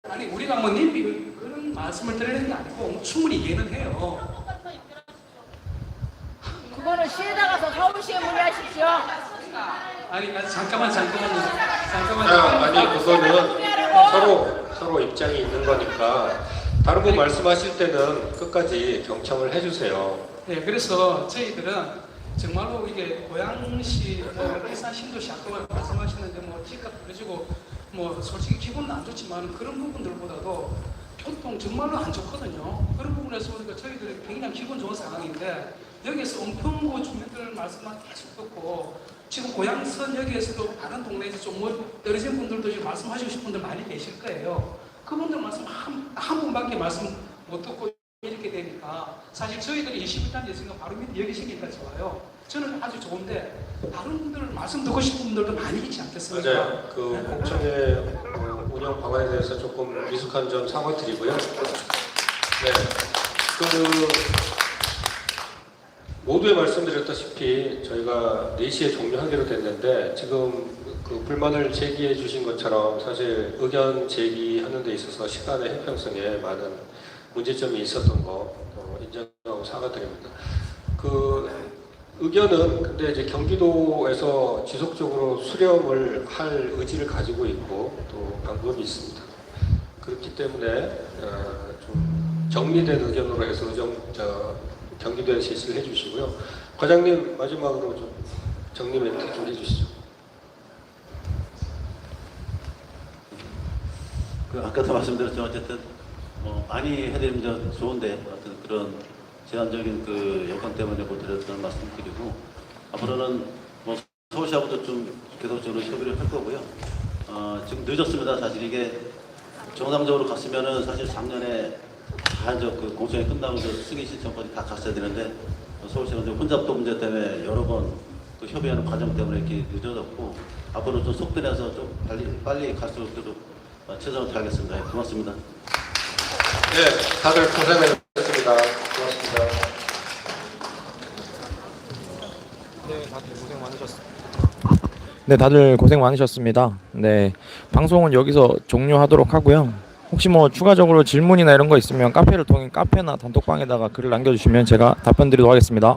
아니 우리가 뭐 님이 그런 말씀을 드리는 게 아니고 충분히 이해는 해요. 그거는 시에다 가서 서울시에 문의하십시오. 아니 잠깐만요. 아니 그거는 서로 입장이 있는 거니까 다른 분 말씀하실 때는 끝까지 경청을 해주세요. 네, 그래서 저희들은 정말로 이게 고양시, 일산 신도시 아까 말씀하시는데 뭐 집값 떨어지고 뭐 솔직히 기분은 안 좋지만 그런 부분들보다도 교통 정말로 안 좋거든요. 그런 부분에서 우리가 저희들이 굉장히 기분 좋은 상황인데 여기에서 은평구 주민들 말씀만 계속 듣고 지금 고양선 여기에서도 다른 동네에서 좀 떨어진 분들도 지금 말씀하시고 싶은 분들 많이 계실 거예요. 그분들 말씀 한 분밖에 말씀 못 듣고 이렇게 되니까 사실 저희들이 21단 예수가 바로 밑에 여기 계시니까 좋아요. 저는 아주 좋은데 다른 분들 말씀 듣고 싶은 분들도 많이 있지 않겠습니까? 맞아요. 그 공청회 운영 방안에 대해서 조금 미숙한 점 사과드리고요. 네, 모두에 말씀드렸다시피 저희가 4시에 종료하기로 됐는데 지금 그 불만을 제기해 주신 것처럼 사실 의견 제기하는 데 있어서 시간의 형평성에 많은 문제점이 있었던 거 인정하고 사과드립니다. 그 의견은 근데 이제 경기도에서 지속적으로 수렴을 할 의지를 가지고 있고 또 방법이 있습니다. 그렇기 때문에 좀 정리된 의견으로 해서 경기도에 제시를 해주시고요. 과장님 마지막으로 좀 정리 멘트 좀 해주시죠. 아까도 말씀드렸지만 어쨌든 많이 해드리면 좋은데 어떤 그런 제한적인 그 여건 때문에 못 드렸다는 말씀드리고 앞으로는 뭐 서울시하고도 좀 계속적으로 협의를 할 거고요. 지금 늦었습니다. 사실 이게 정상적으로 갔으면은 사실 작년에 다 이제 그 공청회 끝나고 승인 신청까지 다 갔어야 되는데 서울시는 혼잡도 문제 때문에 여러 번 그 협의하는 과정 때문에 이렇게 늦어졌고 앞으로 좀 속도내서 좀 빨리 갈 수 있도록 최선을 다하겠습니다. 네, 고맙습니다. 네, 다들 고생하셨습니다. 고맙습니다. 네, 다들 고생 많으셨습니다. 네, 방송은 여기서 종료하도록 하고요. 혹시 뭐 추가적으로 질문이나 이런 거 있으면 카페나 단톡방에다가 글을 남겨주시면 제가 답변 드리도록 하겠습니다.